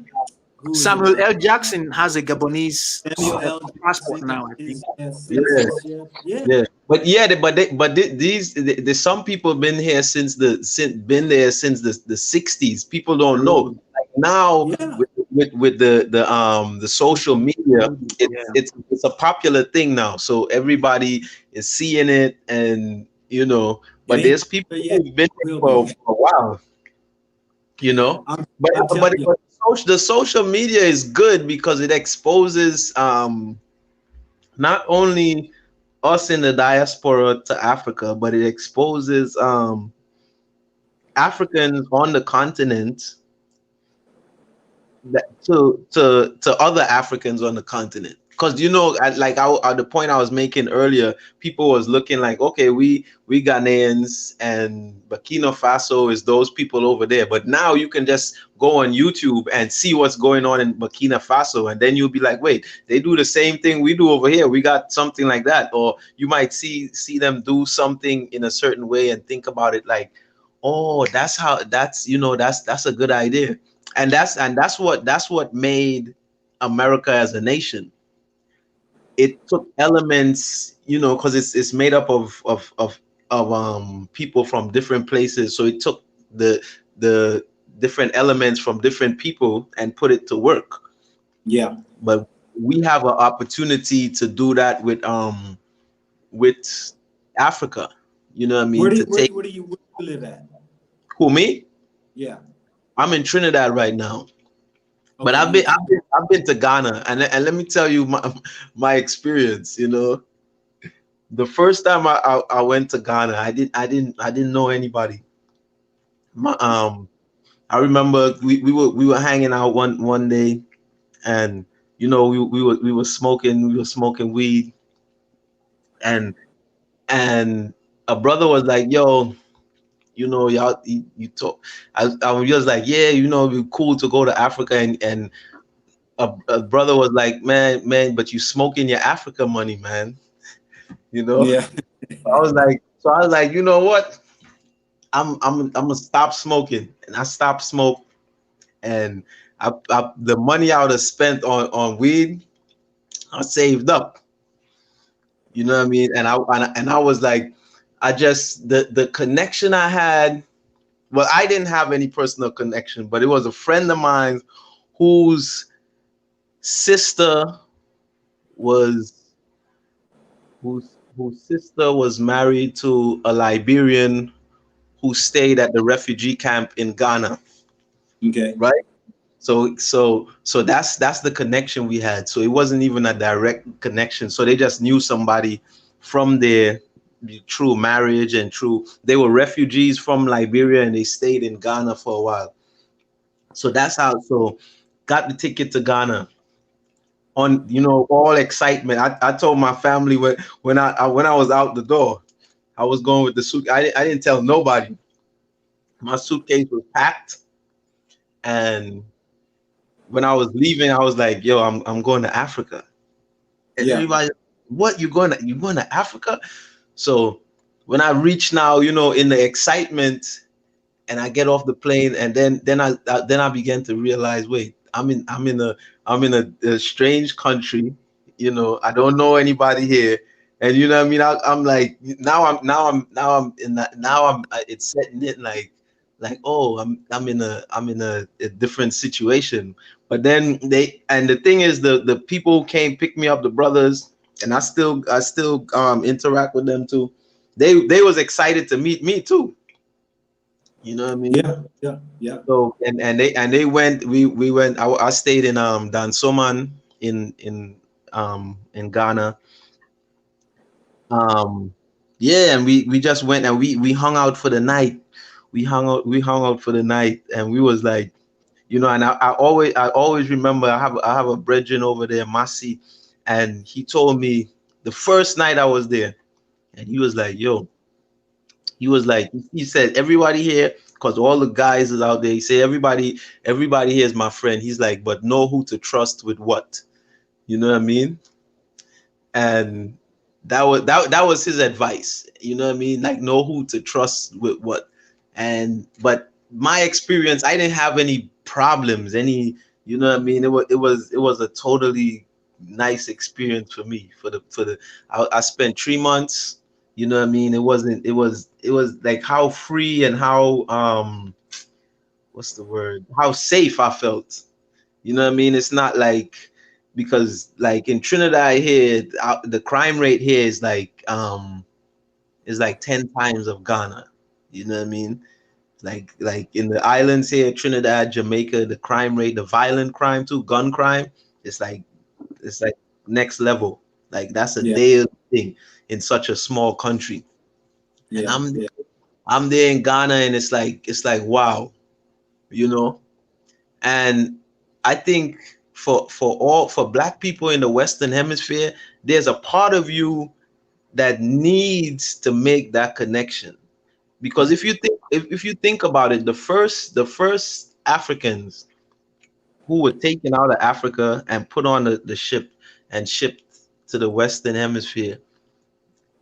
is it? Samuel L. Jackson has a Gabonese Samuel L. passport Jackson now, I think. is has Yeah. citizenship. Yeah. Yeah, but these some people been here since been there since the 60s. People don't know. Like now Yeah. with the social media, it's a popular thing now. So everybody is seeing it, and but It there's ain't people yet. who've been here Will for be. a while. I'm But telling you. the social media is good because it exposes not only us in the diaspora to Africa, but it exposes Africans on the continent to other Africans on the continent. Because the point I was making earlier, people was looking like, okay, we Ghanaians and Burkina Faso is those people over there. But now you can just go on YouTube and see what's going on in Burkina Faso, and then you'll be like, wait, they do the same thing we do over here. We got something like that. Or you might see them do something in a certain way and think about it like, oh, that's a good idea. And that's what made America as a nation. It took elements, because it's made up of people from different places. So it took the different elements from different people and put it to work. Yeah. But we have an opportunity to do that with Africa. You know what I mean? Where do you live at? Who, me? Yeah. I'm in Trinidad right now. But Okay, I've been to Ghana, and let me tell you my experience. The first time I went to Ghana, I didn't know anybody. I remember we were hanging out one day, and we were smoking weed, and a brother was like, yo, y'all you talk. I was just like, yeah, it'd be cool to go to Africa, and a brother was like, man, but you smoking your Africa money, man. Yeah. I was like, you know what? I'm gonna stop smoking, and I stopped smoke, and the money I would have spent on weed, I saved up. You know what I mean? And I was like, I just the connection I had. Well, I didn't have any personal connection, but it was a friend of mine whose sister was whose sister was married to a Liberian who stayed at the refugee camp in Ghana. Okay. Right. So that's the connection we had. So it wasn't even a direct connection. So they just knew somebody from there through marriage and they were refugees from Liberia and they stayed in Ghana for a while. So that's how. So got the ticket to Ghana on all excitement. I told my family when I was out the door, I was going with the suit. I didn't tell nobody. My suitcase was packed, and when I was leaving, I was like, yo, I'm going to Africa. And everybody, what, you going to Africa? So when I reach now, in the excitement, and I get off the plane, and then I began to realize, wait, I'm in a strange country. I don't know anybody here, and you know what I mean. I'm like, now I'm in that. Now it's setting it like oh, I'm in a different situation. But then the thing is, the people who came pick me up, the brothers, and I still interact with them too. They was excited to meet me too. You know what I mean? Yeah. So and they went. We went. I stayed in Dansoman in Ghana. Yeah, and we just went and we hung out for the night. We hung out for the night, and we was like, and I always remember I have a brethren over there, Masi, and he told me the first night I was there, and he was like, yo, He was like, he said, everybody here, because all the guys is out there. He said, everybody here is my friend. He's like, but know who to trust with what. You know what I mean? And that was his advice. You know what I mean? Like, know who to trust with what. And but my experience, I didn't have any problems, any, you know what I mean? It was a totally nice experience for me. I spent 3 months, you know what I mean? It was like how free and how what's the word? How safe I felt. You know what I mean? It's not like, because like in Trinidad here, the crime rate here is like 10 times of Ghana. You know what I mean? Like in the islands here, Trinidad, Jamaica, the crime rate, the violent crime too, gun crime, it's like next level. Like that's a Yeah. daily thing in such a small country. And Yeah. Yeah. I'm there in Ghana, and it's like wow, you know. And I think for black people in the Western Hemisphere, there's a part of you that needs to make that connection. Because if you think about it, the first Africans who were taken out of Africa and put on the ship and shipped to the Western Hemisphere,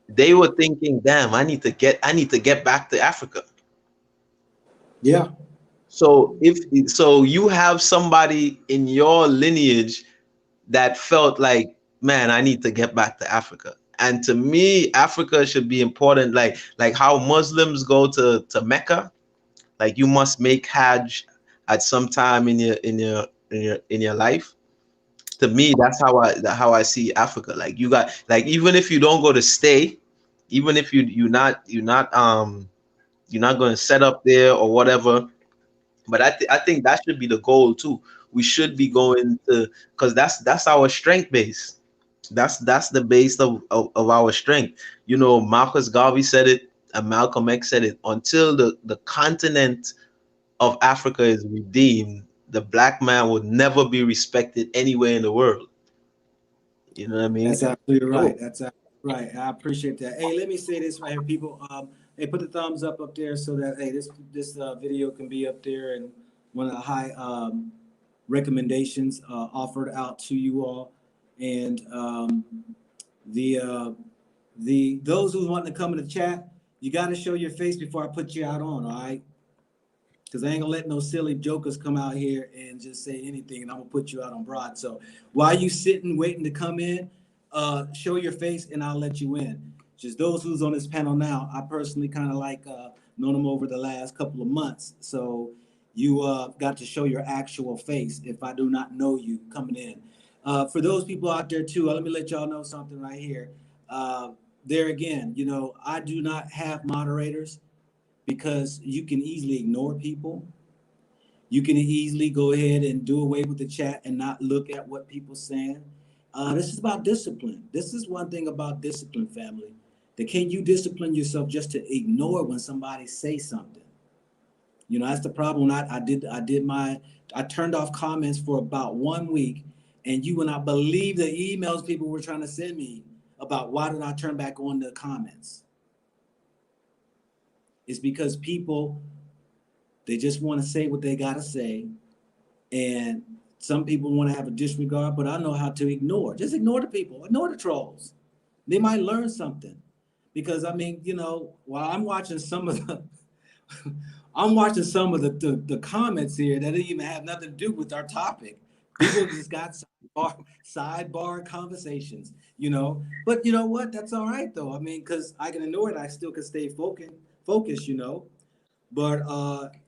they were thinking, damn, I need to get back to Africa. Yeah. So so you have somebody in your lineage that felt like, man, I need to get back to Africa. And to me, Africa should be important, like how Muslims go to Mecca. Like you must make Hajj at some time in your life. To me, that's how I see Africa. Like you got, like, even if you don't go to stay, even if you're not going to set up there or whatever. But I think that should be the goal too. We should be going to, because that's our strength base. That's the base of our strength. You know, Marcus Garvey said it, and Malcolm X said it. Until the continent of Africa is redeemed, the black man will never be respected anywhere in the world. You know what I mean? That's absolutely right. So, That's absolutely right. I appreciate that. Hey, let me say this right here, people. Hey, put the thumbs up there so that hey, this video can be up there, and one of the high recommendations offered out to you all, and the those who want to come in the chat, you got to show your face before I put you out on. All right. Because I ain't gonna let no silly jokers come out here and just say anything, and I'm gonna put you out on broad. So while you sitting waiting to come in, show your face and I'll let you in. Just those who's on this panel now, I personally kind of like known them over the last couple of months. So you got to show your actual face if I do not know you coming in. For those people out there too, let me let y'all know something right here. There again, you know, I do not have moderators, because you can easily ignore people. You can easily go ahead and do away with the chat and not look at what people saying. This is about discipline. This is one thing about discipline, family. That can you discipline yourself just to ignore when somebody say something? You know, that's the problem. I turned off comments for about 1 week, and you would not believe the emails people were trying to send me about why did I turn back on the comments. It's because people, they just want to say what they got to say. And some people want to have a disregard, but I know how to ignore. Just ignore the people, ignore the trolls. They might learn something. Because I mean, you know, while I'm watching some of the the comments here that didn't even have nothing to do with our topic. People just got sidebar conversations, you know. But you know what? That's all right though. I mean, because I can ignore it, I still can stay focused, you know. But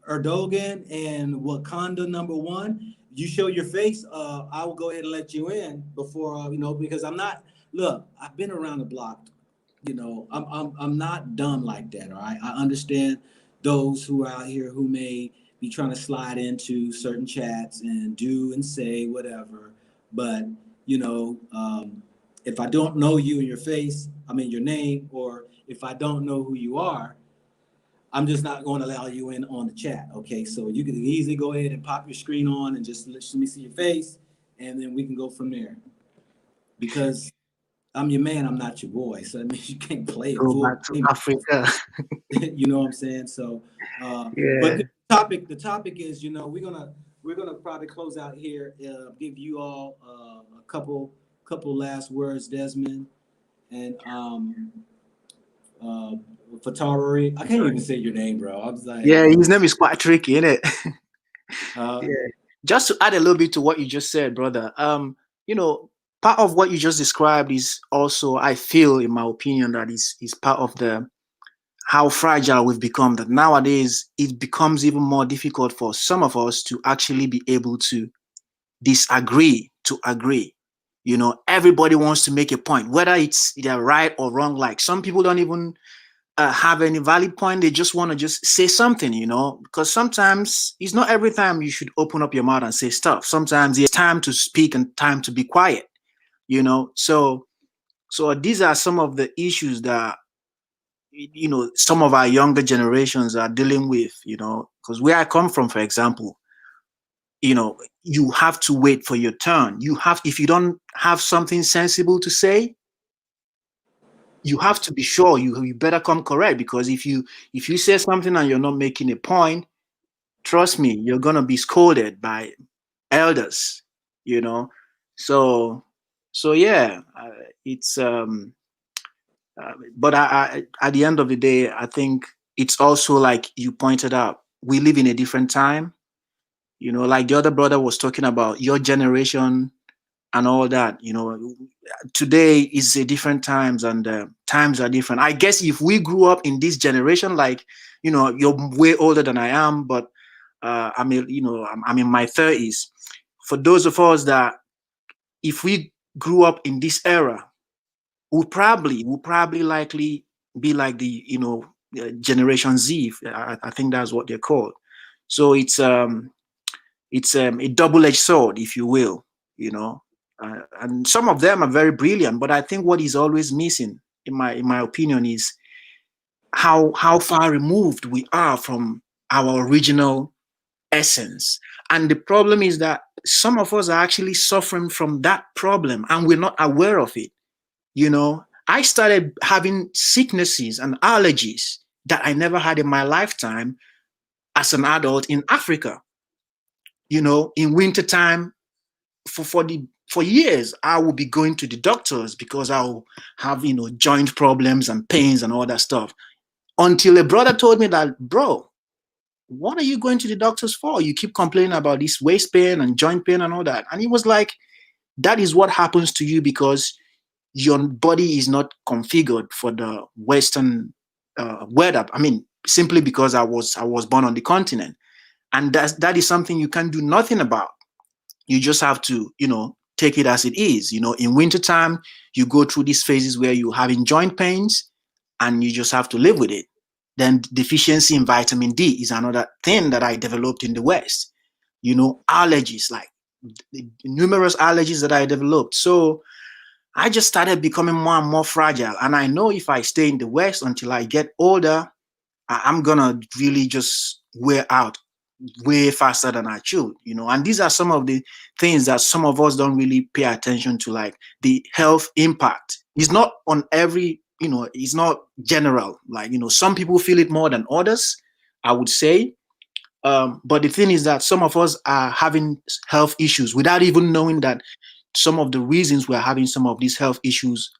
Erdogan and Wakanda #1, you show your face, I will go ahead and let you in before you know, because I'm not. Look, I've been around the block. You know, I'm not dumb like that. All right, I understand those who are out here who may be trying to slide into certain chats and do and say whatever. But you know, if I don't know you in your face, I mean your name, or if I don't know who you are, I'm just not going to allow you in on the chat. Okay, so you can easily go ahead and pop your screen on and just let me see your face, and then we can go from there. Because I'm your man, I'm not your boy. So that means you can't play a Go full back to game. Africa. You know what I'm saying? So, but Yeah. the topic is, you know, we're gonna probably close out here. Give you all a couple last words, Desmond, and uh, Fatari. I can't even say your name, bro. I was like, Yeah, his name is quite tricky, isn't it? uh, Yeah. Just to add a little bit to what you just said, brother. You know, part of what you just described is also, I feel, in my opinion, that is part of the how fragile we've become. That nowadays it becomes even more difficult for some of us to actually be able to disagree to agree. You know, everybody wants to make a point, whether it's they're right or wrong. Like some people don't even have any valid point. They just want to just say something, you know, because sometimes it's not every time you should open up your mouth and say stuff. Sometimes it's time to speak and time to be quiet, you know. So these are some of the issues that, you know, some of our younger generations are dealing with, you know, because where I come from, for example, you know, you have to wait for your turn. You have, if you don't have something sensible to say, you have to be sure you better come correct, because if you say something and you're not making a point, trust me, you're gonna be scolded by elders, you know. So yeah, it's but at the end of the day, I think it's also like you pointed out, we live in a different time, you know, like the other brother was talking about your generation and all that, you know. Today is a different times, and times are different. I guess if we grew up in this generation, like, you know, you're way older than I am, but I mean, you know, I'm in my 30s. For those of us that, if we grew up in this era, we'll probably likely be like the, you know, Generation Z. I think that's what they're called. So it's a double-edged sword, if you will, you know. And some of them are very brilliant, but I think what is always missing, in my opinion, is how far removed we are from our original essence. And the problem is that some of us are actually suffering from that problem, and we're not aware of it. You know, I started having sicknesses and allergies that I never had in my lifetime as an adult in Africa. You know, in wintertime, for years, I will be going to the doctors because I'll have, you know, joint problems and pains and all that stuff. Until a brother told me that, bro, what are you going to the doctors for? You keep complaining about this waist pain and joint pain and all that. And he was like, that is what happens to you because your body is not configured for the Western weather. I mean, simply because I was born on the continent, and that is something you can do nothing about. You just have to, you know, take it as it is. You know, in wintertime, you go through these phases where you're having joint pains, and you just have to live with it. Then deficiency in vitamin D is another thing that I developed in the West. You know, allergies, like the numerous allergies that I developed. So I just started becoming more and more fragile. And I know if I stay in the West until I get older, I'm gonna really just wear out way faster than I should, you know. And these are some of the things that some of us don't really pay attention to, like the health impact. It's not on every, you know, it's not general. Like, you know, some people feel it more than others, I would say. But the thing is that some of us are having health issues without even knowing that some of the reasons we're having some of these health issues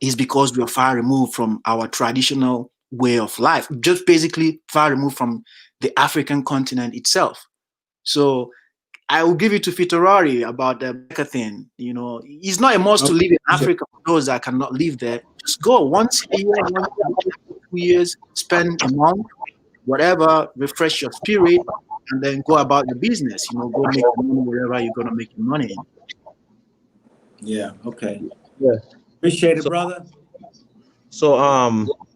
is because we are far removed from our traditional way of life, just basically far removed from the African continent itself. So I will give it to Fitorari about the Becca thing. You know, it's not a must to okay. live in Africa for those that cannot live there. Just go once a year, once a 2 years, spend a month, whatever, refresh your spirit, and then go about your business. You know, go make your money wherever you're gonna make your money in. Yeah. Okay. Yeah. Appreciate it, So brother.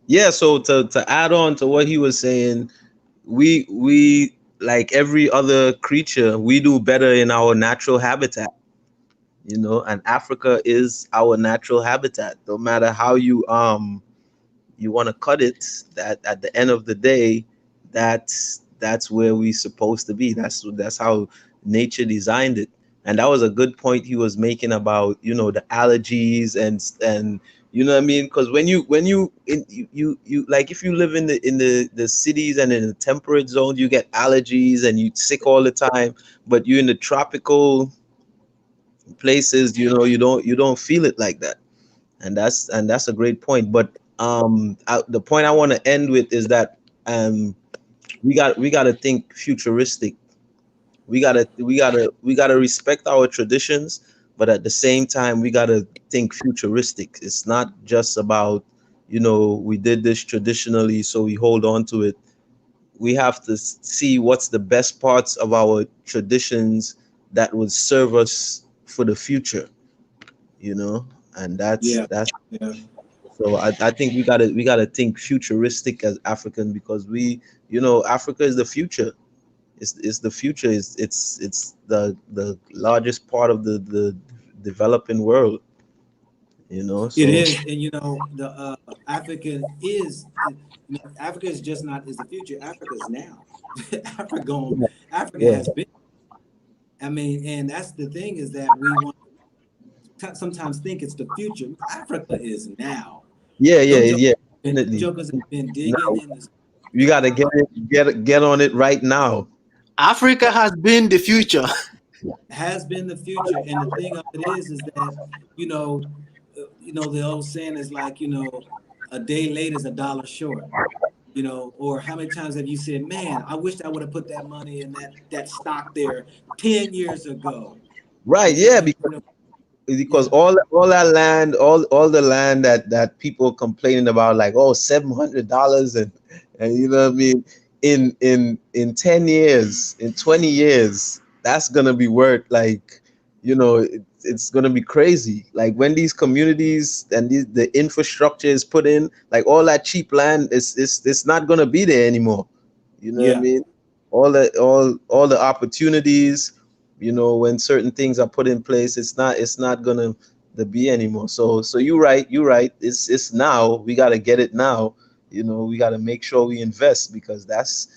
yeah, so to add on to what he was saying, we like every other creature, we do better in our natural habitat, you know, and Africa is our natural habitat. No matter how you want to cut it, that at the end of the day, that's where we supposed to be. That's how nature designed it. And that was a good point he was making about, you know, the allergies and you know what I mean? Because when you like, if you live in the cities and in the temperate zones, you get allergies and you sick all the time. But you in the tropical places, you know, you don't feel it like that. And that's a great point. But the point I want to end with is that we got to think futuristic. We gotta respect our traditions, but at the same time we gotta think futuristic. It's not just about, you know, we did this traditionally so we hold on to it. We have to see what's the best parts of our traditions that would serve us for the future, you know. And Yeah, that's yeah, so I think we gotta think futuristic as African, because we, you know, Africa is the future. It's the future. It's the largest part of the developing world, you know. it So is. And you know, the Africa is just not is the future. Africa is now. Africa yeah, has been. I mean, and that's the thing, is that we want sometimes think it's the future. Africa is now. yeah, yeah, Them yeah, definitely. jokers have been digging Now in the we gotta get on it right now. Africa has been the future. has been the future. And the thing of it is that, the old saying is like, a day late is a dollar short. Or how many times have you said, man, I wish I would have put that money in that stock there 10 years ago. Right, Because yeah, you know, because yeah, all that land, all the land that people complaining about, like, oh, $700, and you know what I mean, in 10 years, in 20 years, that's gonna be worth, like, you know, it's gonna be crazy. Like when these communities and the infrastructure is put in, like all that cheap land it's not gonna be there anymore. You know what I yeah, mean? All the opportunities, you know, when certain things are put in place, it's not gonna to be anymore. So you're right. It's now. We gotta get it now. You know, we gotta make sure we invest, because that's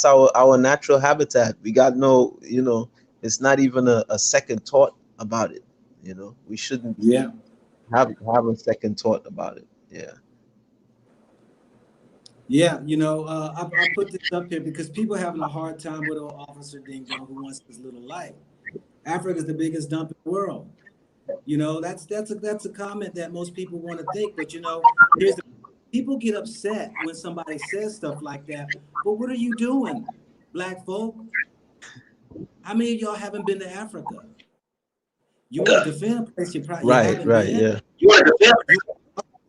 our natural habitat. We got no, you know, it's not even a second thought about it. You know, we shouldn't yeah. have a second thought about it. Yeah. Yeah, I put this up here because people having a hard time with old Officer Ding Dong who wants his little life. Africa is the biggest dump in the world. That's a comment that most people want to think, but here's the people get upset when somebody says stuff like that. But what are you doing, black folk? How many of y'all haven't been to Africa? You want to defend a place you Right. haven't Right. been? Yeah.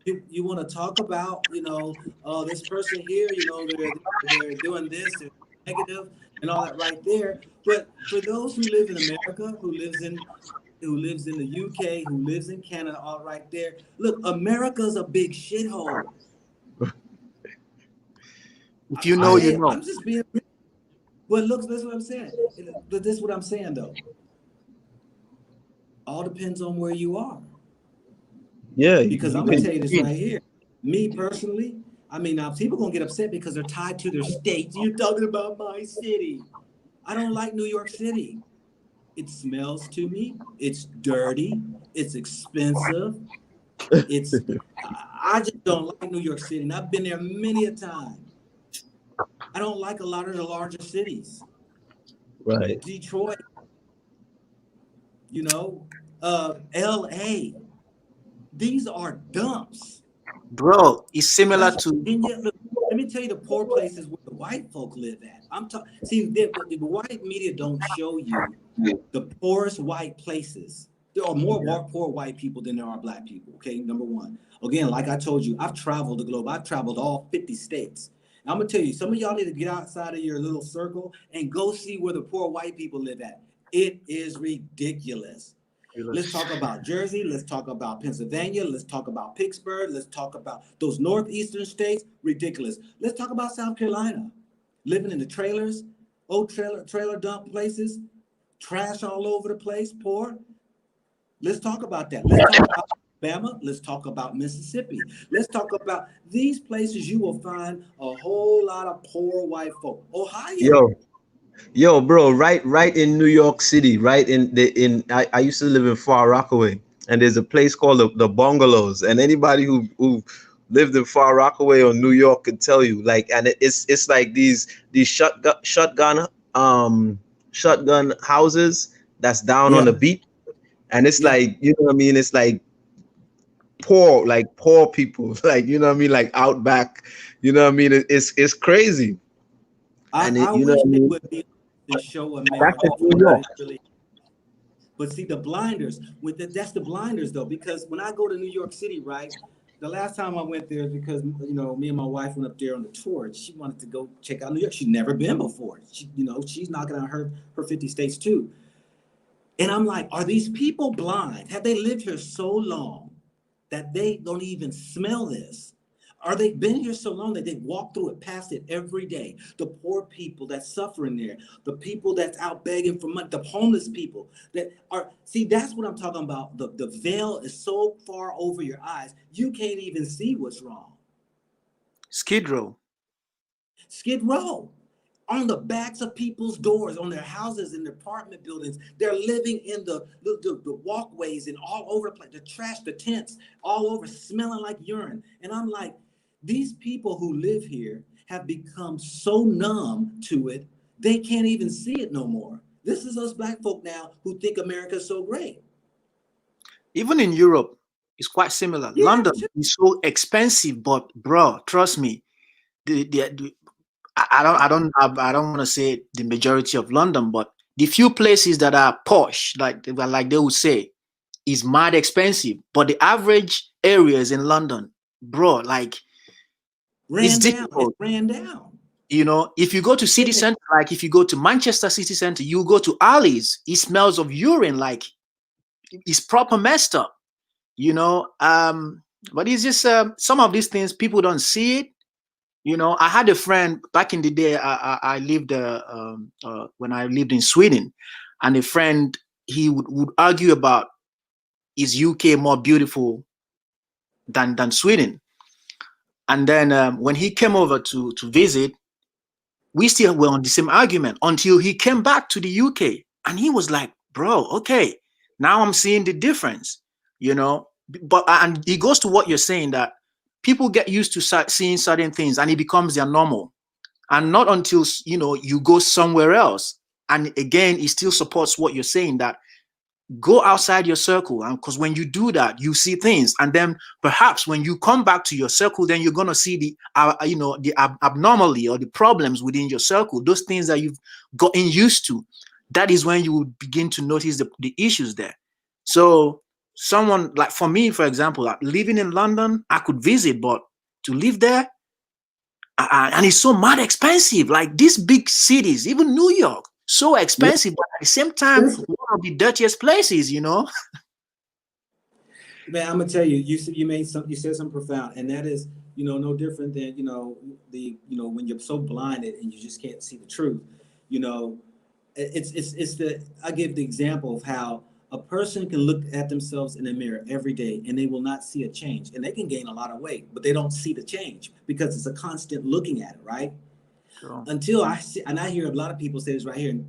You you want to talk about, this person here, they're doing this, they're negative and all that right there. But for those who live in America, who lives in the UK, who lives in Canada, all right there. Look, America's a big shithole. If you I know, you am. know. I'm just being. Well, look, that's what I'm saying. But this is what I'm saying though. All depends on where you are. Yeah. Because You I'm gonna can. tell you this right here. Me personally, I mean, now people gonna get upset because they're tied to their state. You're talking about my city. I don't like New York City. It smells to me. It's dirty. It's expensive. It's I just don't like New York City, and I've been there many a time. I don't like a lot of the larger cities. Right. Detroit, LA. These are dumps. Bro, it's similar West to Virginia. Look, let me tell you the poor places where the white folk live at. I'm talking. See, the white media don't show you the poorest white places. There are more poor white people than there are black people. Okay, number one. Again, like I told you, I've traveled the globe. I've traveled all 50 states. And I'm gonna tell you, some of y'all need to get outside of your little circle and go see where the poor white people live at. It is ridiculous. Let's talk about Jersey. Let's talk about Pennsylvania. Let's talk about Pittsburgh. Let's talk about those northeastern states. Ridiculous. Let's talk about South Carolina. Living in the trailers, old trailer dump places, trash all over the place, poor. Let's talk about that. Let's talk about Alabama. Let's talk about Mississippi. Let's talk about these places. You will find a whole lot of poor white folk. Yo, Ohio. Yo, bro, right in New York City, right I used to live in Far Rockaway, and there's a place called the Bungalows, and anybody who lived in Far Rockaway or New York could tell you, like, and it's like these shotgun houses that's down on Yeah, the beach, and it's yeah. like, you know what I mean, it's like poor people, like, you know what I mean, like outback, you know what I mean, it's crazy, and I you know wish what I they mean, would be able to show that's in America for New what York. it really. But see the blinders with that's the blinders though, because when I go to New York City, right? The last time I went there is because me and my wife went up there on the tour. She wanted to go check out New York. She'd never been before. She's knocking on her 50 states too. And I'm like, are these people blind? Have they lived here so long that they don't even smell this? Are they been here so long that they walk through it, past it every day? The poor people that's suffering there, the people that's out begging for money, the homeless people that are, see, that's what I'm talking about. The veil is so far over your eyes, you can't even see what's wrong. Skid Row. Skid Row. On the backs of people's doors, on their houses, in their apartment buildings. They're living in the walkways and all over the place, the trash, the tents, all over, smelling like urine. And I'm like, these people who live here have become so numb to it, they can't even see it no more. This is us black folk now who think America's so great. Even in Europe, it's quite similar. Yeah, London is so expensive, but bro, trust me, I don't want to say the majority of London, but the few places that are posh, like they would say, is mad expensive. But the average areas in London, bro, like it's ran down. It difficult. ran down. If you go to city center, like if you go to Manchester city center, you go to alleys, it smells of urine, like it's proper messed up. But it's just some of these things people don't see it. I had a friend back in the day. I lived when I lived in Sweden, and a friend, he would argue about, is UK more beautiful than Sweden? And then when he came over to visit, we still were on the same argument until he came back to the UK, and he was like, "Bro, okay, now I'm seeing the difference." But and it goes to what you're saying, that people get used to seeing certain things, and it becomes their normal. And not until you go somewhere else, and again, it still supports what you're saying, that go outside your circle, and because when you do that, you see things, and then perhaps when you come back to your circle, then you're going to see the abnormality or the problems within your circle, those things that you've gotten used to. That is when you will begin to notice the issues there. So someone like, for me, for example, like living in London, I could visit, but to live there, and it's so mad expensive. Like these big cities, even New York, so expensive, but at the same time, one of the dirtiest places, Man, I'm gonna tell you, you said something profound, and that is, no different than when you're so blinded and you just can't see the truth. I give the example of how a person can look at themselves in the mirror every day and they will not see a change, and they can gain a lot of weight, but they don't see the change because it's a constant looking at it, right? Sure. Until I see, and I hear a lot of people say this right here.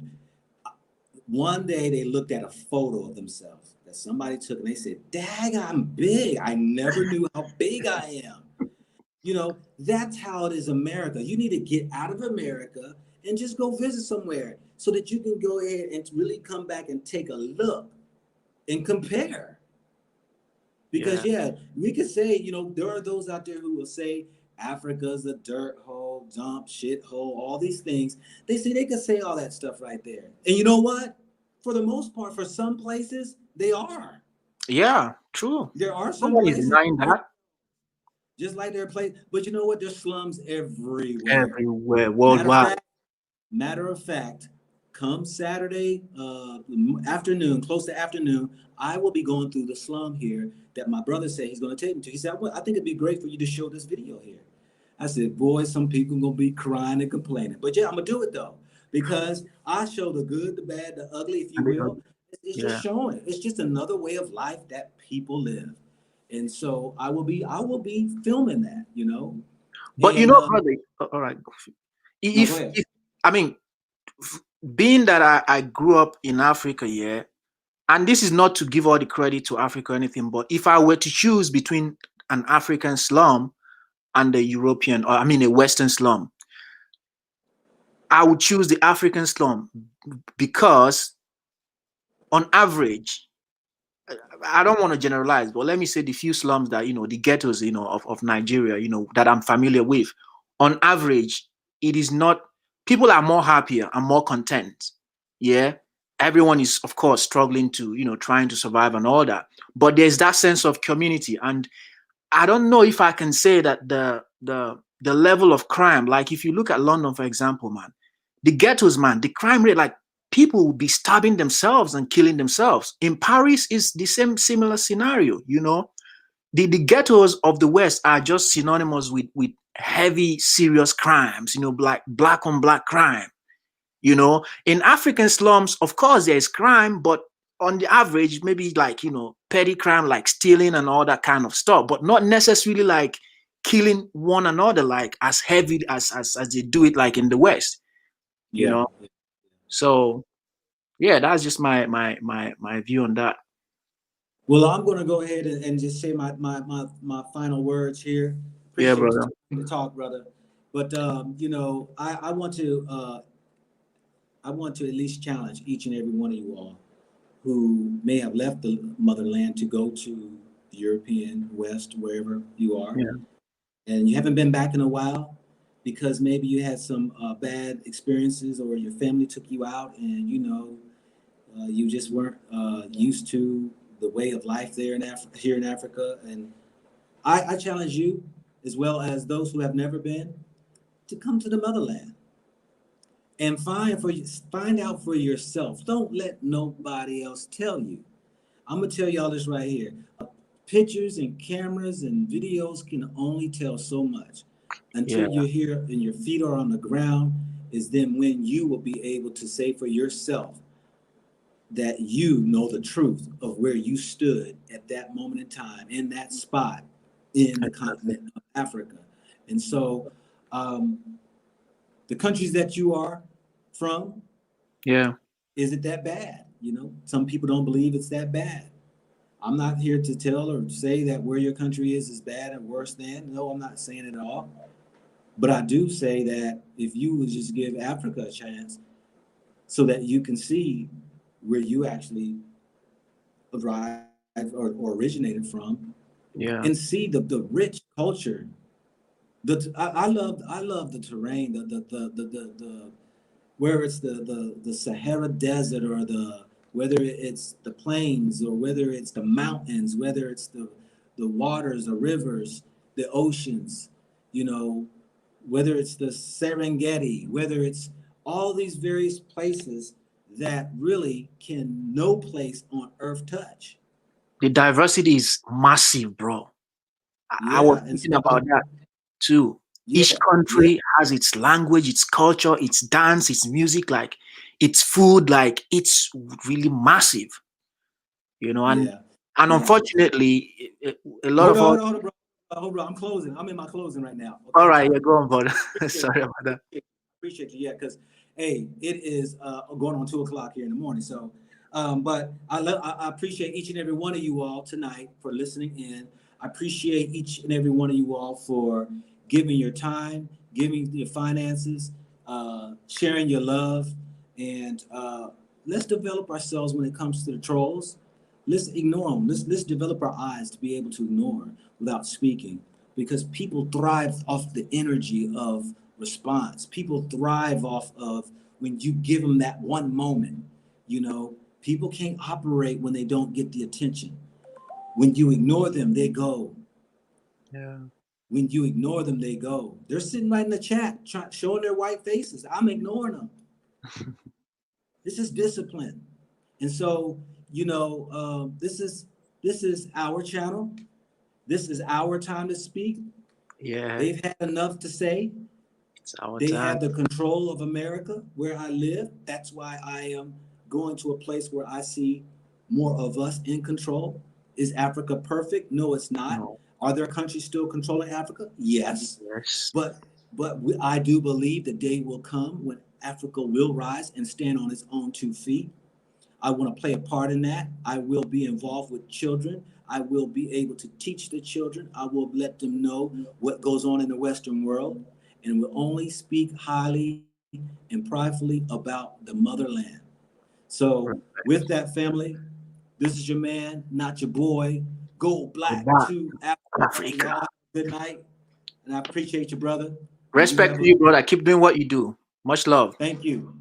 One day they looked at a photo of themselves that somebody took and they said, "Dag, I'm big. I never knew how big I am." That's how it is America. You need to get out of America and just go visit somewhere so that you can go ahead and really come back and take a look and compare. Because we could say, there are those out there who will say Africa's a dirt hole, dump, shit hole, all these things. They could say all that stuff right there. And you know what? For the most part, for some places, they are. Yeah, true. There are some Nobody's places, denying that. just like there are places, but you know what? There's slums everywhere. Everywhere, worldwide. Matter of fact, come Saturday afternoon, close to afternoon, I will be going through the slum here that my brother said he's going to take me to. He said, I think it'd be great for you to show this video here. I said, boy, some people going to be crying and complaining. But yeah, I'm going to do it though, because I show the good, the bad, the ugly, if you will. It's just showing. It's just another way of life that people live. And so I will be filming that, But and, brother, all right. Go ahead. I mean, being that I grew up in Africa, yeah, and this is not to give all the credit to Africa or anything, but if I were to choose between an African slum and a European, or I mean a Western slum, I would choose the African slum because on average, I don't want to generalize, but let me say the few slums that, the ghettos, of Nigeria, that I'm familiar with, on average, it is not, people are more happier and more content. Yeah. Everyone is, of course, struggling to, trying to survive and all that. But there's that sense of community. And I don't know if I can say that the level of crime, like if you look at London, for example, man, the ghettos, man, the crime rate, like people will be stabbing themselves and killing themselves. In Paris is the same similar scenario, The ghettos of the West are just synonymous with heavy, serious crimes, black on black crime. In African slums, of course, there is crime, but on the average, maybe like, petty crime, like stealing and all that kind of stuff, but not necessarily like killing one another, like as heavy as they do it like in the West, you Yeah. know? So yeah, that's just my view on that. Well, I'm going to go ahead and just say my final words here. Yeah, Appreciate brother. the talk, brother. But I want to at least challenge each and every one of you all who may have left the motherland to go to the European West, wherever you are, Yeah. and you haven't been back in a while because maybe you had some bad experiences or your family took you out and you just weren't used to the way of life there here in Africa. And I challenge you, as well as those who have never been, to come to the motherland and find out for yourself. Don't let nobody else tell you. I'm gonna tell y'all this right here. Pictures and cameras and videos can only tell so much. Until Yeah. you're here and your feet are on the ground, is then when you will be able to say for yourself that you know the truth of where you stood at that moment in time, in that spot, in the continent of Africa. And so the countries that you are from, Yeah. is it that bad? Some people don't believe it's that bad. I'm not here to tell or say that where your country is bad and worse than. No, I'm not saying it at all. But I do say that if you would just give Africa a chance so that you can see where you actually arrived or originated from, Yeah. and see the rich culture. I love the terrain, the where it's the Sahara Desert, or whether it's the plains, or whether it's the mountains, whether it's the waters, the rivers, the oceans, whether it's the Serengeti, whether it's all these various places that really can no place on earth touch. The diversity is massive, bro. I was Yeah, and thinking so about that too. Each yeah, country has its language, its culture, its dance, its music, like its food, like it's really massive, and yeah, and yeah. unfortunately, a lot Hold of on, us. hold on, hold on, bro. Hold on. I'm closing. I'm in my closing right now. All Okay, right, so yeah, go on, brother. appreciate Sorry about that. appreciate you. Yeah, because hey, it is going on 2 o'clock here in the morning. So, but I appreciate each and every one of you all tonight for listening in. I appreciate each and every one of you all for giving your time, giving your finances, sharing your love, and let's develop ourselves when it comes to the trolls. Let's ignore them. Let's develop our eyes to be able to ignore without speaking, because people thrive off the energy of response. People thrive off of when you give them that one moment. People can't operate when they don't get the attention. When you ignore them, they go. Yeah. When you ignore them, they go. They're sitting right in the chat, showing their white faces. I'm ignoring them. This is discipline. And so, this is our channel. This is our time to speak. Yeah, They've had enough to say. it's our They time. have the control of America where I live. That's why I am going to a place where I see more of us in control. Is Africa perfect? No, it's not. No. Are there countries still controlling Africa? Yes. Yes. But I do believe the day will come when Africa will rise and stand on its own 2 feet. I want to play a part in that. I will be involved with children. I will be able to teach the children. I will let them know what goes on in the Western world, and will only speak highly and pridefully about the motherland. So with that, family, this is your man, not your boy. Go Black to Africa. Y'all have a good night, and I appreciate you, brother. Respect to you, brother. Keep doing what you do. Much love. Thank you.